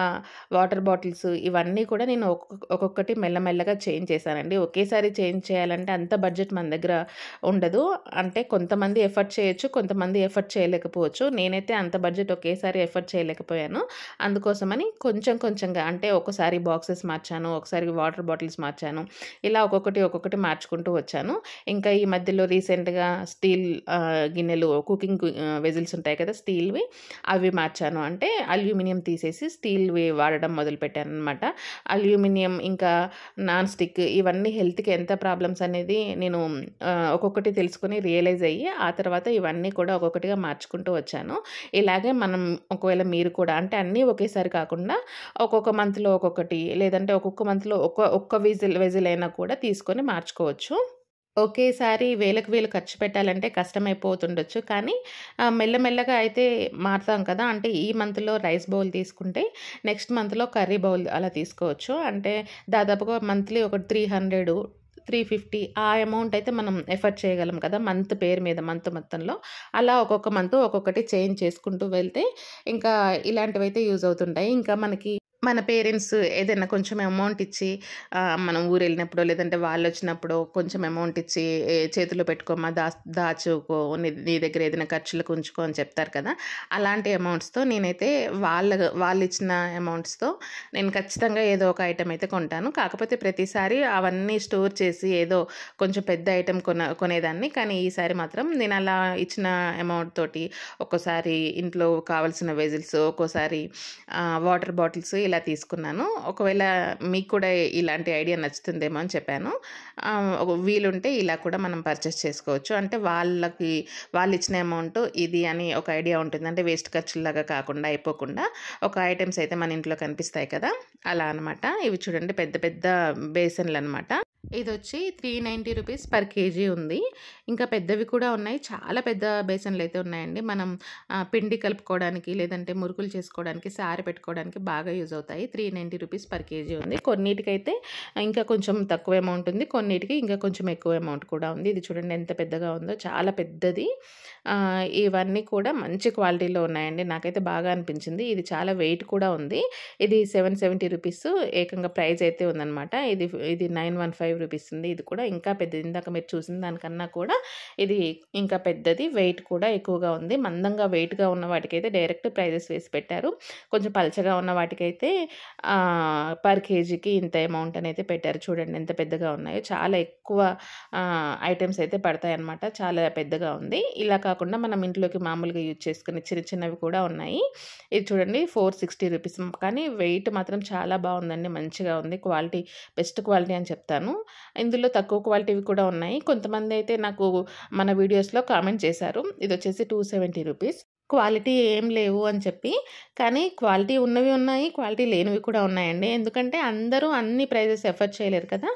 వాటర్ బాటిల్స్ ఇవన్నీ కూడా నేను ఒక్కొక్కటి మెల్లమెల్లగా చేంజ్ చేశానండి. ఒకేసారి చేంజ్ చేయాలంటే అంత బడ్జెట్ మన దగ్గర ఉండదు. అంటే కొంతమంది ఎఫర్ట్ చేయొచ్చు, కొంతమంది ఎఫర్ట్ చేయలేకపోవచ్చు. నేనైతే అంత బడ్జెట్ ఒకేసారి ఎఫర్ట్ చేయలేకపోయాను. అందుకోసమని కొంచెం కొంచెంగా అంటే ఒకసారి బాక్సెస్ మార్చాను, ఒకసారి వాటర్ బాటిల్స్ మార్చాను. ఇలా ఒక్కొక్కటి మార్చుకుంటూ వచ్చాను. ఇంకా ఈ మధ్యలో రీసెంట్‌గా స్టీల్ గిన్నెలు కుకింగ్ వెజిల్స్ ఉంటాయి కదా! స్టీల్‌వి అవి మార్చాను. అంటే అల్యూమినియం తీసేసి స్టీల్‌వి వాడడం మొదలుపెట్టాననమాట. అల్యూమినియం ఇంకా నాన్ స్టిక్ ఇవన్నీ హెల్త్‌కి ఎంత ప్రాబ్లమ్స్ అనేది నేను ఒక్కొక్కటి తెలుసుకొని రియలైజ్ అయ్యి ఆ తర్వాత ఇవన్నీ కూడా ఒక్కొక్కటిగా మార్చుకుంటూ వచ్చాను. ఇలాగే మనం ఒకవేళ మీరు కూడా అంటే అన్నీ ఒకేసారి కాకుండా ఒక్కొక్క మంత్‌లో ఒక్కొక్కటి లేదంటే ఒక్కొక్క మంత్‌లో ఒక్క వెజిల్ అయినా కూడా తీసుకొని మార్చుకోవచ్చు. ఒకేసారి వేలకు వేలు ఖర్చు పెట్టాలంటే కష్టమైపోతుండొచ్చు. కానీ మెల్లమెల్లగా అయితే మారతాం కదా! అంటే ఈ మంత్‌లో రైస్ బౌల్ తీసుకుంటే నెక్స్ట్ మంత్‌లో కర్రీ బౌల్ అలా తీసుకోవచ్చు. అంటే దాదాపుగా మంత్లీ ఒక 300, 350 ఆ అమౌంట్ అయితే మనం ఎఫర్ట్ చేయగలం కదా! మంత్ పేరు మీద మంత్ మొత్తంలో. అలా ఒక్కొక్క మంత్ ఒక్కొక్కటి చేంజ్ చేసుకుంటూ వెళ్తే ఇంకా ఇలాంటివైతే యూజ్ అవుతుంటాయి. ఇంకా మనకి మన పేరెంట్స్ ఏదైనా కొంచెం అమౌంట్ ఇచ్చి మనం ఊరెళ్ళినప్పుడో లేదంటే వాళ్ళొచ్చినప్పుడో కొంచెం అమౌంట్ ఇచ్చి చేతిలో పెట్టుకోమ్మా దాచుకో నీ దగ్గర ఏదైనా ఖర్చులకు ఉంచుకో అని చెప్తారు కదా! అలాంటి అమౌంట్స్‌తో నేనైతే వాళ్ళిచ్చిన అమౌంట్స్‌తో నేను ఖచ్చితంగా ఏదో ఒక ఐటెమ్ అయితే కొంటాను. కాకపోతే ప్రతిసారి అవన్నీ స్టోర్ చేసి ఏదో కొంచెం పెద్ద ఐటెమ్ కొనేదాన్ని. కానీ ఈసారి మాత్రం నేను అలా ఇచ్చిన అమౌంట్ తోటి ఒక్కోసారి ఇంట్లో కావాల్సిన వెజిల్స్, ఒక్కోసారి వాటర్ బాటిల్స్ ఇలా తీసుకున్నాను. ఒకవేళ మీకు కూడా ఇలాంటి ఐడియా నచ్చుతుందేమో అని చెప్పాను. వీలుంటే ఇలా కూడా మనం పర్చేస్ చేసుకోవచ్చు. అంటే వాళ్ళిచ్చిన అమౌంట్ ఇది అని ఒక ఐడియా ఉంటుంది. అంటే వేస్ట్ ఖర్చుల్లాగా కాకుండా అయిపోకుండా ఒక ఐటెమ్స్ అయితే మన ఇంట్లో కనిపిస్తాయి కదా! అలా అనమాట. ఇవి చూడండి పెద్ద పెద్ద బేసన్‌లనమాట. ఇదొచ్చి 390 రూపీస్ పర్ కేజీ ఉంది. ఇంకా పెద్దవి కూడా ఉన్నాయి. చాలా పెద్ద బేసన్‌లయితే ఉన్నాయండి. మనం పిండి కలుపుకోవడానికి, లేదంటే మురుకులు చేసుకోవడానికి, సారె పెట్టుకోవడానికి బాగా యూజ్ అవుతాయి. 390 రూపీస్ పర్ కేజీ ఉంది. కొన్నిటికైతే ఇంకా కొంచెం తక్కువ అమౌంట్ ఉంది. కొన్నిటికి ఇంకా కొంచెం ఎక్కువ అమౌంట్ కూడా ఉంది. ఇది చూడండి ఎంత పెద్దగా ఉందో. చాలా పెద్దది. ఇవన్నీ కూడా మంచి క్వాలిటీలో ఉన్నాయండి. నాకైతే బాగా అనిపించింది. ఇది చాలా వెయిట్ కూడా ఉంది. ఇది 770 రూపీస్ ఏకంగా ప్రైస్ అయితే ఉందనమాట. ఇది 915 రూపీస్ ఉంది. ఇది కూడా ఇంకా పెద్దది. ఇందాక మీరు చూసిన దానికన్నా కూడా ఇది ఇంకా పెద్దది. వెయిట్ కూడా ఎక్కువగా ఉంది. మందంగా వెయిట్‌గా ఉన్న వాటికైతే డైరెక్ట్ ప్రైజెస్ వేసి పెట్టారు. కొంచెం పలచగా ఉన్న వాటికైతే పర్ కేజీకి ఇంత అమౌంట్ అనైతే పెట్టారు. చూడండి ఎంత పెద్దగా ఉన్నాయో. చాలా ఎక్కువ ఐటెమ్స్ అయితే పడతాయన్నమాట. చాలా పెద్దగా ఉంది. ఇలా కాకుండా మనం ఇంట్లోకి మామూలుగా యూజ్ చేసుకునే చిన్న చిన్నవి కూడా ఉన్నాయి. ఇది చూడండి 460 రూపీస్. కానీ వెయిట్ మాత్రం చాలా బాగుందండి. మంచిగా ఉంది. క్వాలిటీ బెస్ట్ క్వాలిటీ అని చెప్తాను. ఇందులో తక్కువ క్వాలిటీవి కూడా ఉన్నాయి. కొంతమంది అయితే నాకు మన వీడియోస్‌లో కామెంట్ చేశారు. ఇదొచ్చేసి 270 రూపీస్. క్వాలిటీ ఏం లేవు అని చెప్పి. కానీ క్వాలిటీ ఉన్నవి ఉన్నాయి. క్వాలిటీ లేనివి కూడా ఉన్నాయండి. ఎందుకంటే అందరూ అన్ని ప్రైజెస్ ఎఫర్ట్ చేయలేరు కదా!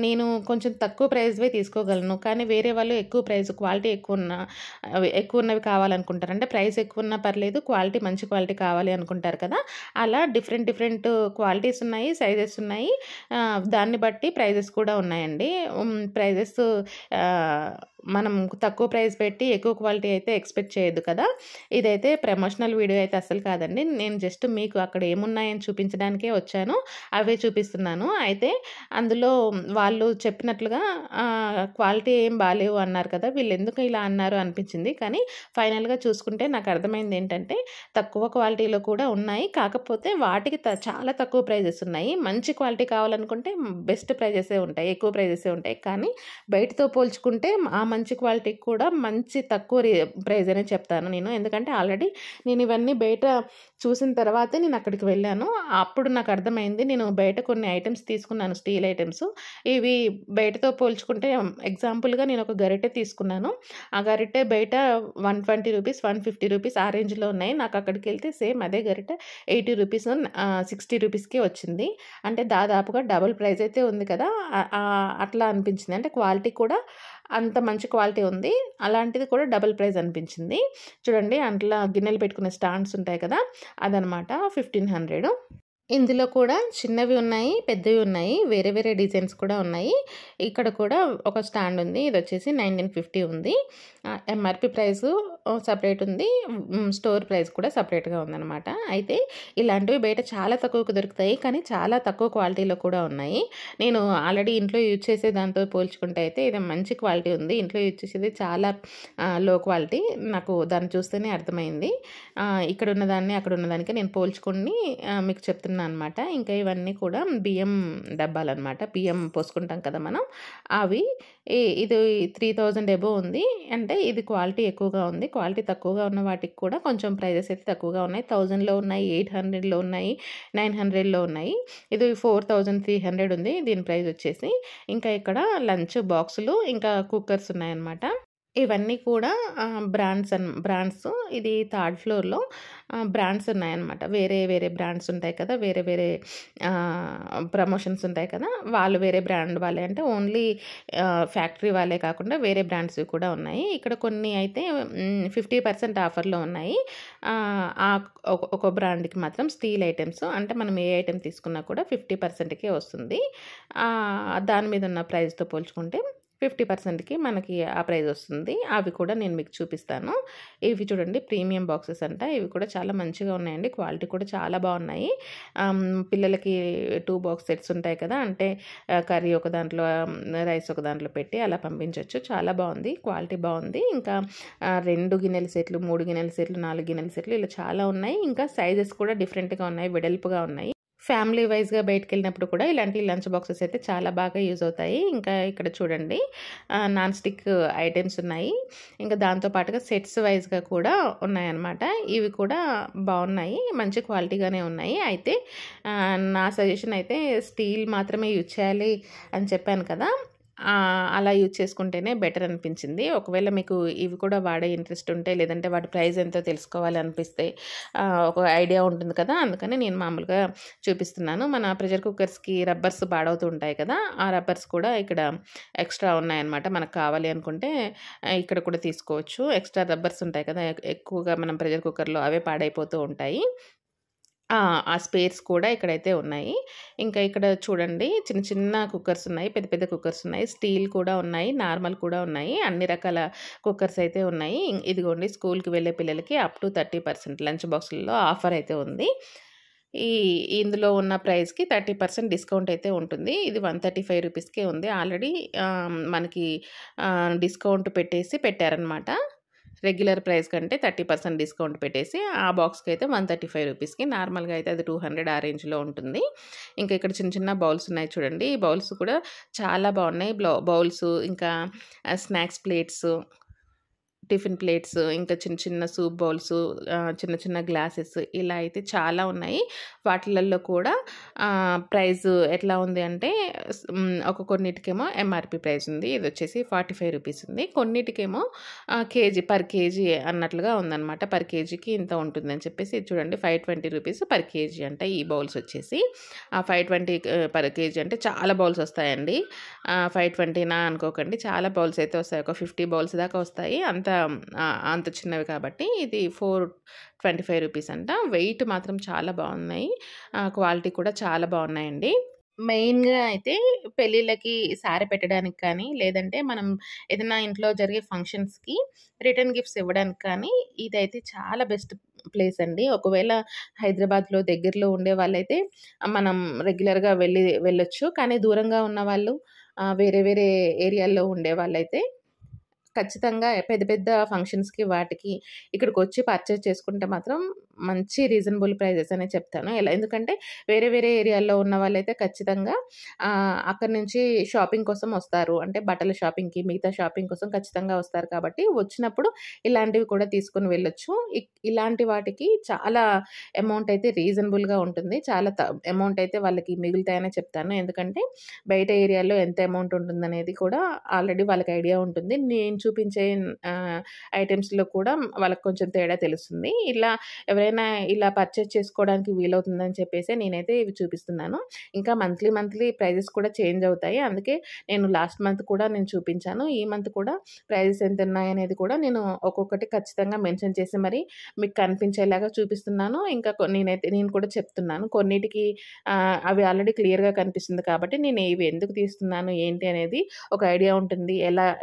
నేను కొంచెం తక్కువ ప్రైస్‌వే తీసుకోగలను. కానీ వేరే వాళ్ళు ఎక్కువ ప్రైస్ క్వాలిటీ ఎక్కువున్నవి కావాలనుకుంటారు. అంటే ప్రైస్ ఎక్కువున్నా పర్లేదు. క్వాలిటీ మంచి క్వాలిటీ కావాలి అనుకుంటారు కదా! అలా డిఫరెంట్ క్వాలిటీస్ ఉన్నాయి. సైజెస్ ఉన్నాయి. దాన్ని బట్టి ప్రైజెస్ కూడా ఉన్నాయండి. ప్రైజెస్ మనం తక్కువ ప్రైస్ పెట్టి ఎక్కువ క్వాలిటీ అయితే ఎక్స్‌పెక్ట్ చేయొద్దు కదా! ఇదైతే ప్రమోషనల్ వీడియో అయితే అస్సలు కాదండి. నేను జస్ట్ మీకు అక్కడ ఏమున్నాయని చూపించడానికే వచ్చాను. అవే చూపిస్తున్నాను. అయితే అందులో వాళ్ళు చెప్పినట్లుగా క్వాలిటీ ఏం బాలేవు అన్నారు కదా! వీళ్ళెందుకు ఇలా అన్నారు అనిపించింది. కానీ ఫైనల్‌గా చూసుకుంటే నాకు అర్థమైంది ఏంటంటే తక్కువ క్వాలిటీలో కూడా ఉన్నాయి. కాకపోతే వాటికి చాలా తక్కువ ప్రైజెస్ ఉన్నాయి. మంచి క్వాలిటీ కావాలనుకుంటే బెస్ట్ ప్రైజెసే ఉంటాయి. ఎక్కువ ప్రైజెసే ఉంటాయి. కానీ బయటతో పోల్చుకుంటే ఆ మంచి క్వాలిటీకి కూడా మంచి తక్కువ ప్రైజ్ అనే చెప్తాను నేను. ఎందుకంటే ఆల్రెడీ నేను ఇవన్నీ బయట చూసిన తర్వాతే నేను అక్కడికి వెళ్ళాను. అప్పుడు నాకు అర్థమైంది. నేను బయట కొన్ని ఐటెమ్స్ తీసుకున్నాను. Steel items. ఇవి బయటతో పోల్చుకుంటే ఎగ్జాంపుల్‌గా నేను ఒక గరిటె తీసుకున్నాను. ఆ గరిటె బయట 120 రూపీస్, 150 రూపీస్ ఆ రేంజ్‌లో ఉన్నాయి. నాకు అక్కడికెళ్తే సేమ్ అదే గరిటె 80 రూపీస్, 60 రూపీస్‌కే వచ్చింది. అంటే దాదాపుగా డబుల్ ప్రైస్ అయితే ఉంది కదా! అట్లా అనిపించింది. అంటే క్వాలిటీ కూడా అంత మంచి క్వాలిటీ ఉంది. అలాంటిది కూడా డబుల్ ప్రైస్ అనిపించింది. చూడండి అట్లా గిన్నెలు పెట్టుకునే స్టాండ్స్ ఉంటాయి కదా! అదనమాట 1500. ఇందులో కూడా చిన్నవి ఉన్నాయి, పెద్దవి ఉన్నాయి. వేరే వేరే డిజైన్స్ కూడా ఉన్నాయి. ఇక్కడ కూడా ఒక స్టాండ్ ఉంది. ఇదొచ్చేసి 1950 ఉంది. ఎంఆర్‌పీ ప్రైసు సెపరేట్ ఉంది. స్టోర్ ప్రైస్ కూడా సెపరేట్‌గా ఉందనమాట. అయితే ఇలాంటివి బయట చాలా తక్కువకు దొరుకుతాయి. కానీ చాలా తక్కువ క్వాలిటీలో కూడా ఉన్నాయి. నేను ఆల్రెడీ ఇంట్లో యూజ్ చేసే దాంతో పోల్చుకుంటే అయితే ఇది మంచి క్వాలిటీ ఉంది. ఇంట్లో యూజ్ చేసేది చాలా లో క్వాలిటీ. నాకు దాన్ని చూస్తేనే అర్థమైంది. ఇక్కడ ఉన్నదాన్ని, అక్కడ ఉన్నదానికి నేను పోల్చుకొని మీకు చెప్తున్నాను అనమాట. ఇంకా ఇవన్నీ కూడా బియ్యం డబ్బాలనమాట. బియ్యం పోసుకుంటాం కదా మనం. అవి ఇది 3000 ఎబోవ్ ఉంది. అంటే ఇది క్వాలిటీ ఎక్కువగా ఉంది. క్వాలిటీ తక్కువగా ఉన్న వాటికి కూడా కొంచెం ప్రైజెస్ అయితే తక్కువగా ఉన్నాయి. 1000లో ఉన్నాయి, 800లో ఉన్నాయి, 900లో ఉన్నాయి. ఇది 4300 ఉంది దీని ప్రైస్ వచ్చేసి. ఇంకా ఇక్కడ లంచ్ బాక్సులు, ఇంకా కుక్కర్స్ ఉన్నాయన్నమాట. ఇవన్నీ కూడా బ్రాండ్స్. ఇది థర్డ్ ఫ్లోర్‌లో బ్రాండ్స్ ఉన్నాయన్నమాట. వేరే వేరే బ్రాండ్స్ ఉంటాయి కదా! వేరే వేరే ప్రమోషన్స్ ఉంటాయి కదా! వాళ్ళు వేరే బ్రాండ్ వాళ్ళే, అంటే ఓన్లీ ఫ్యాక్టరీ వాళ్ళే కాకుండా వేరే బ్రాండ్స్‌వి కూడా ఉన్నాయి. ఇక్కడ కొన్ని అయితే 50% ఆఫర్‌లో ఉన్నాయి. ఒక బ్రాండ్‌కి మాత్రం స్టీల్ ఐటెమ్స్, అంటే మనం ఏ ఐటెమ్ తీసుకున్నా కూడా 50%కే వస్తుంది. దాని మీద ఉన్న ప్రైస్‌తో పోల్చుకుంటే 50%కి మనకి ఆ ప్రైస్ వస్తుంది. అవి కూడా నేను మీకు చూపిస్తాను. ఇవి చూడండి, ప్రీమియం బాక్సెస్ అంట. ఇవి కూడా చాలా మంచిగా ఉన్నాయండి. క్వాలిటీ కూడా చాలా బాగున్నాయి. పిల్లలకి 2 బాక్స్ సెట్స్ ఉంటాయి కదా! అంటే కర్రీ ఒక దాంట్లో, రైస్ ఒక దాంట్లో పెట్టి అలా పంపించొచ్చు. చాలా బాగుంది. క్వాలిటీ బాగుంది. ఇంకా 2 గిన్నెల సెట్లు, 3 గిన్నెల సెట్లు, 4 గిన్నెల సెట్లు ఇలా చాలా ఉన్నాయి. ఇంకా సైజెస్ కూడా డిఫరెంట్‌గా ఉన్నాయి, వెడల్పుగా ఉన్నాయి. ఫ్యామిలీ వైస్‌గా బయటికెళ్ళినప్పుడు కూడా ఇలాంటి లంచ్ బాక్సెస్ అయితే చాలా బాగా యూజ్ అవుతాయి. ఇంకా ఇక్కడ చూడండి, నాన్ స్టిక్ ఐటెమ్స్ ఉన్నాయి. ఇంకా దాంతో పాటుగా సెట్స్ వైస్‌గా కూడా ఉన్నాయన్నమాట. ఇవి కూడా బాగున్నాయి. మంచి క్వాలిటీగానే ఉన్నాయి. అయితే నా సజెషన్ అయితే స్టీల్ మాత్రమే యూజ్ చేయాలి అని చెప్పాను కదా! అలా యూజ్ చేసుకుంటేనే బెటర్ అనిపించింది. ఒకవేళ మీకు ఇవి కూడా వాడే ఇంట్రెస్ట్ ఉంటే, లేదంటే వాటి ప్రైస్ ఎంతో తెలుసుకోవాలనిపిస్తే ఒక ఐడియా ఉంటుంది కదా! అందుకని నేను మామూలుగా చూపిస్తున్నాను. మన ప్రెషర్ కుక్కర్స్‌కి రబ్బర్స్ పాడవుతూ ఉంటాయి కదా! ఆ రబ్బర్స్ కూడా ఇక్కడ ఎక్స్ట్రా ఉన్నాయన్నమాట. మనకు కావాలి అనుకుంటే ఇక్కడ కూడా తీసుకోవచ్చు. ఎక్స్ట్రా రబ్బర్స్ ఉంటాయి కదా! ఎక్కువగా మనం ప్రెషర్ కుక్కర్‌లో అవే పాడైపోతూ ఉంటాయి. ఆ స్పేర్స్ కూడా ఇక్కడైతే ఉన్నాయి. ఇంకా ఇక్కడ చూడండి, చిన్న చిన్న కుక్కర్స్ ఉన్నాయి, పెద్ద పెద్ద కుక్కర్స్ ఉన్నాయి, స్టీల్ కూడా ఉన్నాయి, నార్మల్ కూడా ఉన్నాయి. అన్ని రకాల కుక్కర్స్ అయితే ఉన్నాయి. ఇదిగోండి, స్కూల్‌కి వెళ్ళే పిల్లలకి అప్ టు 30% లంచ్ బాక్సుల్లో ఆఫర్ అయితే ఉంది. ఈ ఇందులో ఉన్న ప్రైస్‌కి 30% డిస్కౌంట్ అయితే ఉంటుంది. ఇది 135 రూపీస్‌కే ఉంది. ఆల్రెడీ మనకి డిస్కౌంట్ పెట్టారనమాట. రెగ్యులర్ ప్రైస్ కంటే 30% డిస్కౌంట్ పెట్టేసి ఆ బాక్స్‌కి అయితే 135 రూపీస్‌కి. నార్మల్‌గా అయితే అది 200 ఆ రేంజ్‌లో ఉంటుంది. ఇంకా ఇక్కడ చిన్న చిన్న బౌల్స్ ఉన్నాయి చూడండి. ఈ బౌల్స్ కూడా చాలా బాగున్నాయి. బౌల్స్, ఇంకా స్నాక్స్ ప్లేట్స్, టిఫిన్ ప్లేట్స్, ఇంకా చిన్న చిన్న సూప్ బౌల్స్, చిన్న చిన్న గ్లాసెస్, ఇలా అయితే చాలా ఉన్నాయి. వాటిలల్లో కూడా ప్రైస్ ఎట్లా ఉంది అంటే కొన్నిటికేమో ఎంఆర్‌పీ ప్రైస్ ఉంది. ఇది వచ్చేసి 45 రూపీస్ ఉంది. కొన్నిటికేమో పర్ కేజీ అన్నట్లుగా ఉందన్నమాట. పర్ కేజీకి ఇంత ఉంటుందని చెప్పేసి ఇది చూడండి, 520 రూపీస్ పర్ కేజీ అంట ఈ బౌల్స్ వచ్చేసి. 520 పర్ కేజీ అంటే చాలా బౌల్స్ వస్తాయండి. 520నా అనుకోకండి, చాలా బౌల్స్ అయితే వస్తాయి. ఒక 50 బౌల్స్ దాకా వస్తాయి. అంత చిన్నవి కాబట్టి ఇది 425 రూపీస్ అంట. వెయిట్ మాత్రం చాలా బాగున్నాయి. క్వాలిటీ కూడా చాలా బాగున్నాయండి. మెయిన్‌గా అయితే పెళ్ళిళ్ళకి సారె పెట్టడానికి కానీ, లేదంటే మనం ఏదైనా ఇంట్లో జరిగే ఫంక్షన్స్‌కి రిటర్న్ గిఫ్ట్స్ ఇవ్వడానికి కానీ ఇదైతే చాలా బెస్ట్ ప్లేస్ అండి. ఒకవేళ హైదరాబాద్‌లో దగ్గరలో ఉండే వాళ్ళైతే మనం రెగ్యులర్‌గా వెళ్ళొచ్చు. కానీ దూరంగా ఉన్నవాళ్ళు, వేరే వేరే ఏరియాల్లో ఉండేవాళ్ళైతే ఖచ్చితంగా పెద్ద పెద్ద ఫంక్షన్స్‌కి వాటికి ఇక్కడికొచ్చి పర్చేజ్ చేసుకుంటే మాత్రం మంచి రీజనబుల్ ప్రైజెస్ అనే చెప్తాను. ఎందుకంటే వేరే వేరే ఏరియాల్లో ఉన్న వాళ్ళైతే ఖచ్చితంగా అక్కడి నుంచి షాపింగ్ కోసం వస్తారు. అంటే బట్టల షాపింగ్‌కి, మిగతా షాపింగ్ కోసం ఖచ్చితంగా వస్తారు కాబట్టి వచ్చినప్పుడు ఇలాంటివి కూడా తీసుకొని వెళ్ళొచ్చు. ఇలాంటి వాటికి చాలా అమౌంట్ అయితే రీజనబుల్‌గా ఉంటుంది. చాలా అమౌంట్ అయితే వాళ్ళకి మిగులుతాయనే చెప్తాను. ఎందుకంటే బయట ఏరియాలో ఎంత అమౌంట్ ఉంటుందనేది కూడా ఆల్రెడీ వాళ్ళకి ఐడియా ఉంటుంది. నేను చూపించే ఐటెమ్స్‌లో కూడా వాళ్ళకి కొంచెం తేడా తెలుస్తుంది. ఎవరైనా ఇలా పర్చేజ్ చేసుకోవడానికి వీలవుతుందని చెప్పేసే నేనైతే ఇవి చూపిస్తున్నాను. ఇంకా మంత్లీ ప్రైజెస్ కూడా చేంజ్ అవుతాయి. అందుకే నేను లాస్ట్ మంత్ కూడా నేను చూపించాను. ఈ మంత్ కూడా ప్రైజెస్ ఎంతున్నాయనేది కూడా నేను ఒక్కొక్కటి ఖచ్చితంగా మెన్షన్ చేసి మరి మీకు కనిపించేలాగా చూపిస్తున్నాను. ఇంకా నేను కూడా చెప్తున్నాను. కొన్నిటికి అవి ఆల్రెడీ క్లియర్‌గా కనిపిస్తుంది కాబట్టి నేను ఇవి ఎందుకు తీస్తున్నాను, ఏంటి అనేది ఒక ఐడియా ఉంటుంది.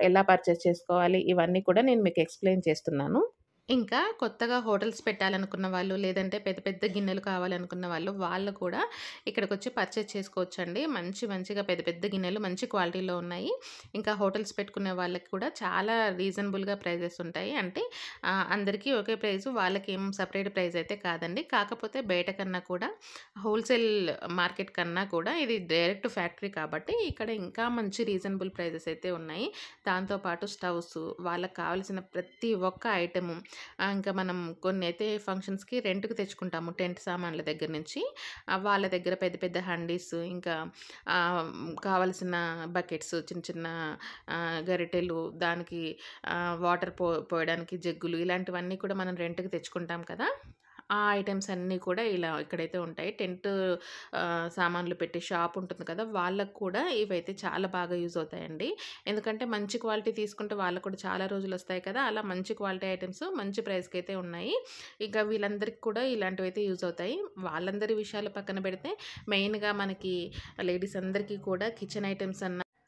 ఎలా పర్చేజ్ చేసుకోవాలి ఇవన్నీ కూడా నేను మీకు ఎక్స్‌ప్లెయిన్ చేస్తున్నాను. ఇంకా కొత్తగా హోటల్స్ పెట్టాలనుకున్న వాళ్ళు, లేదంటే పెద్ద పెద్ద గిన్నెలు కావాలనుకున్న వాళ్ళు కూడా ఇక్కడికొచ్చి పర్చేజ్ చేసుకోవచ్చండి. మంచిగా పెద్ద పెద్ద గిన్నెలు మంచి క్వాలిటీలో ఉన్నాయి. ఇంకా హోటల్స్ పెట్టుకునే వాళ్ళకి కూడా చాలా రీజనబుల్‌గా ప్రైజెస్ ఉంటాయి. అంటే అందరికీ ఒకే ప్రైజు, వాళ్ళకేం సెపరేట్ ప్రైజ్ అయితే కాదండి. కాకపోతే బయట కన్నా కూడా హోల్‌సేల్ మార్కెట్ కన్నా కూడా ఇది డైరెక్ట్ ఫ్యాక్టరీ కాబట్టి ఇక్కడ ఇంకా మంచి రీజనబుల్ ప్రైజెస్ అయితే ఉన్నాయి. దాంతో పాటు స్టవ్స్, వాళ్ళకి కావాల్సిన ప్రతి ఒక్క ఐటెము, ఇంకా మనం కొన్నైతే ఫంక్షన్స్‌కి రెంట్‌కి తెచ్చుకుంటాము. టెంట్ సామాన్ల దగ్గర నుంచి వాళ్ళ దగ్గర పెద్ద పెద్ద హండీస్, ఇంకా కావాల్సిన బకెట్స్, చిన్న గరిటెలు, దానికి వాటర్ పోయడానికి జగ్గులు, ఇలాంటివన్నీ కూడా మనం రెంట్‌కి తెచ్చుకుంటాం కదా! ఆ ఐటెమ్స్ అన్నీ కూడా ఇక్కడైతే ఉంటాయి. టెంట్ సామాన్లు పెట్టే షాప్ ఉంటుంది కదా! వాళ్ళకి కూడా ఇవైతే చాలా బాగా యూజ్ అవుతాయండి. ఎందుకంటే మంచి క్వాలిటీ తీసుకుంటే వాళ్ళకి కూడా చాలా రోజులొస్తాయి కదా! అలా మంచి క్వాలిటీ ఐటెమ్స్ మంచి ప్రైస్‌కైతే ఉన్నాయి. ఇంకా వీళ్ళందరికీ కూడా ఇలాంటివైతే యూజ్ అవుతాయి. వాళ్ళందరి విషయాలు పక్కన పెడితే మెయిన్‌గా మనకి లేడీస్ అందరికీ కూడా కిచెన్ ఐటెమ్స్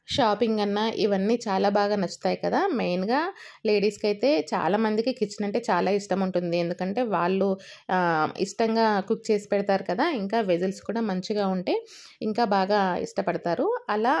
షాపింగ్ ఇవన్నీ చాలా బాగా నచ్చుతాయి కదా! మెయిన్‌గా లేడీస్‌కైతే చాలామందికి కిచెన్ అంటే చాలా ఇష్టం ఉంటుంది. ఎందుకంటే వాళ్ళు ఇష్టంగా కుక్ చేసి పెడతారు కదా! ఇంకా వెజిల్స్ కూడా మంచిగా ఉంటే ఇంకా బాగా ఇష్టపడతారు. అలా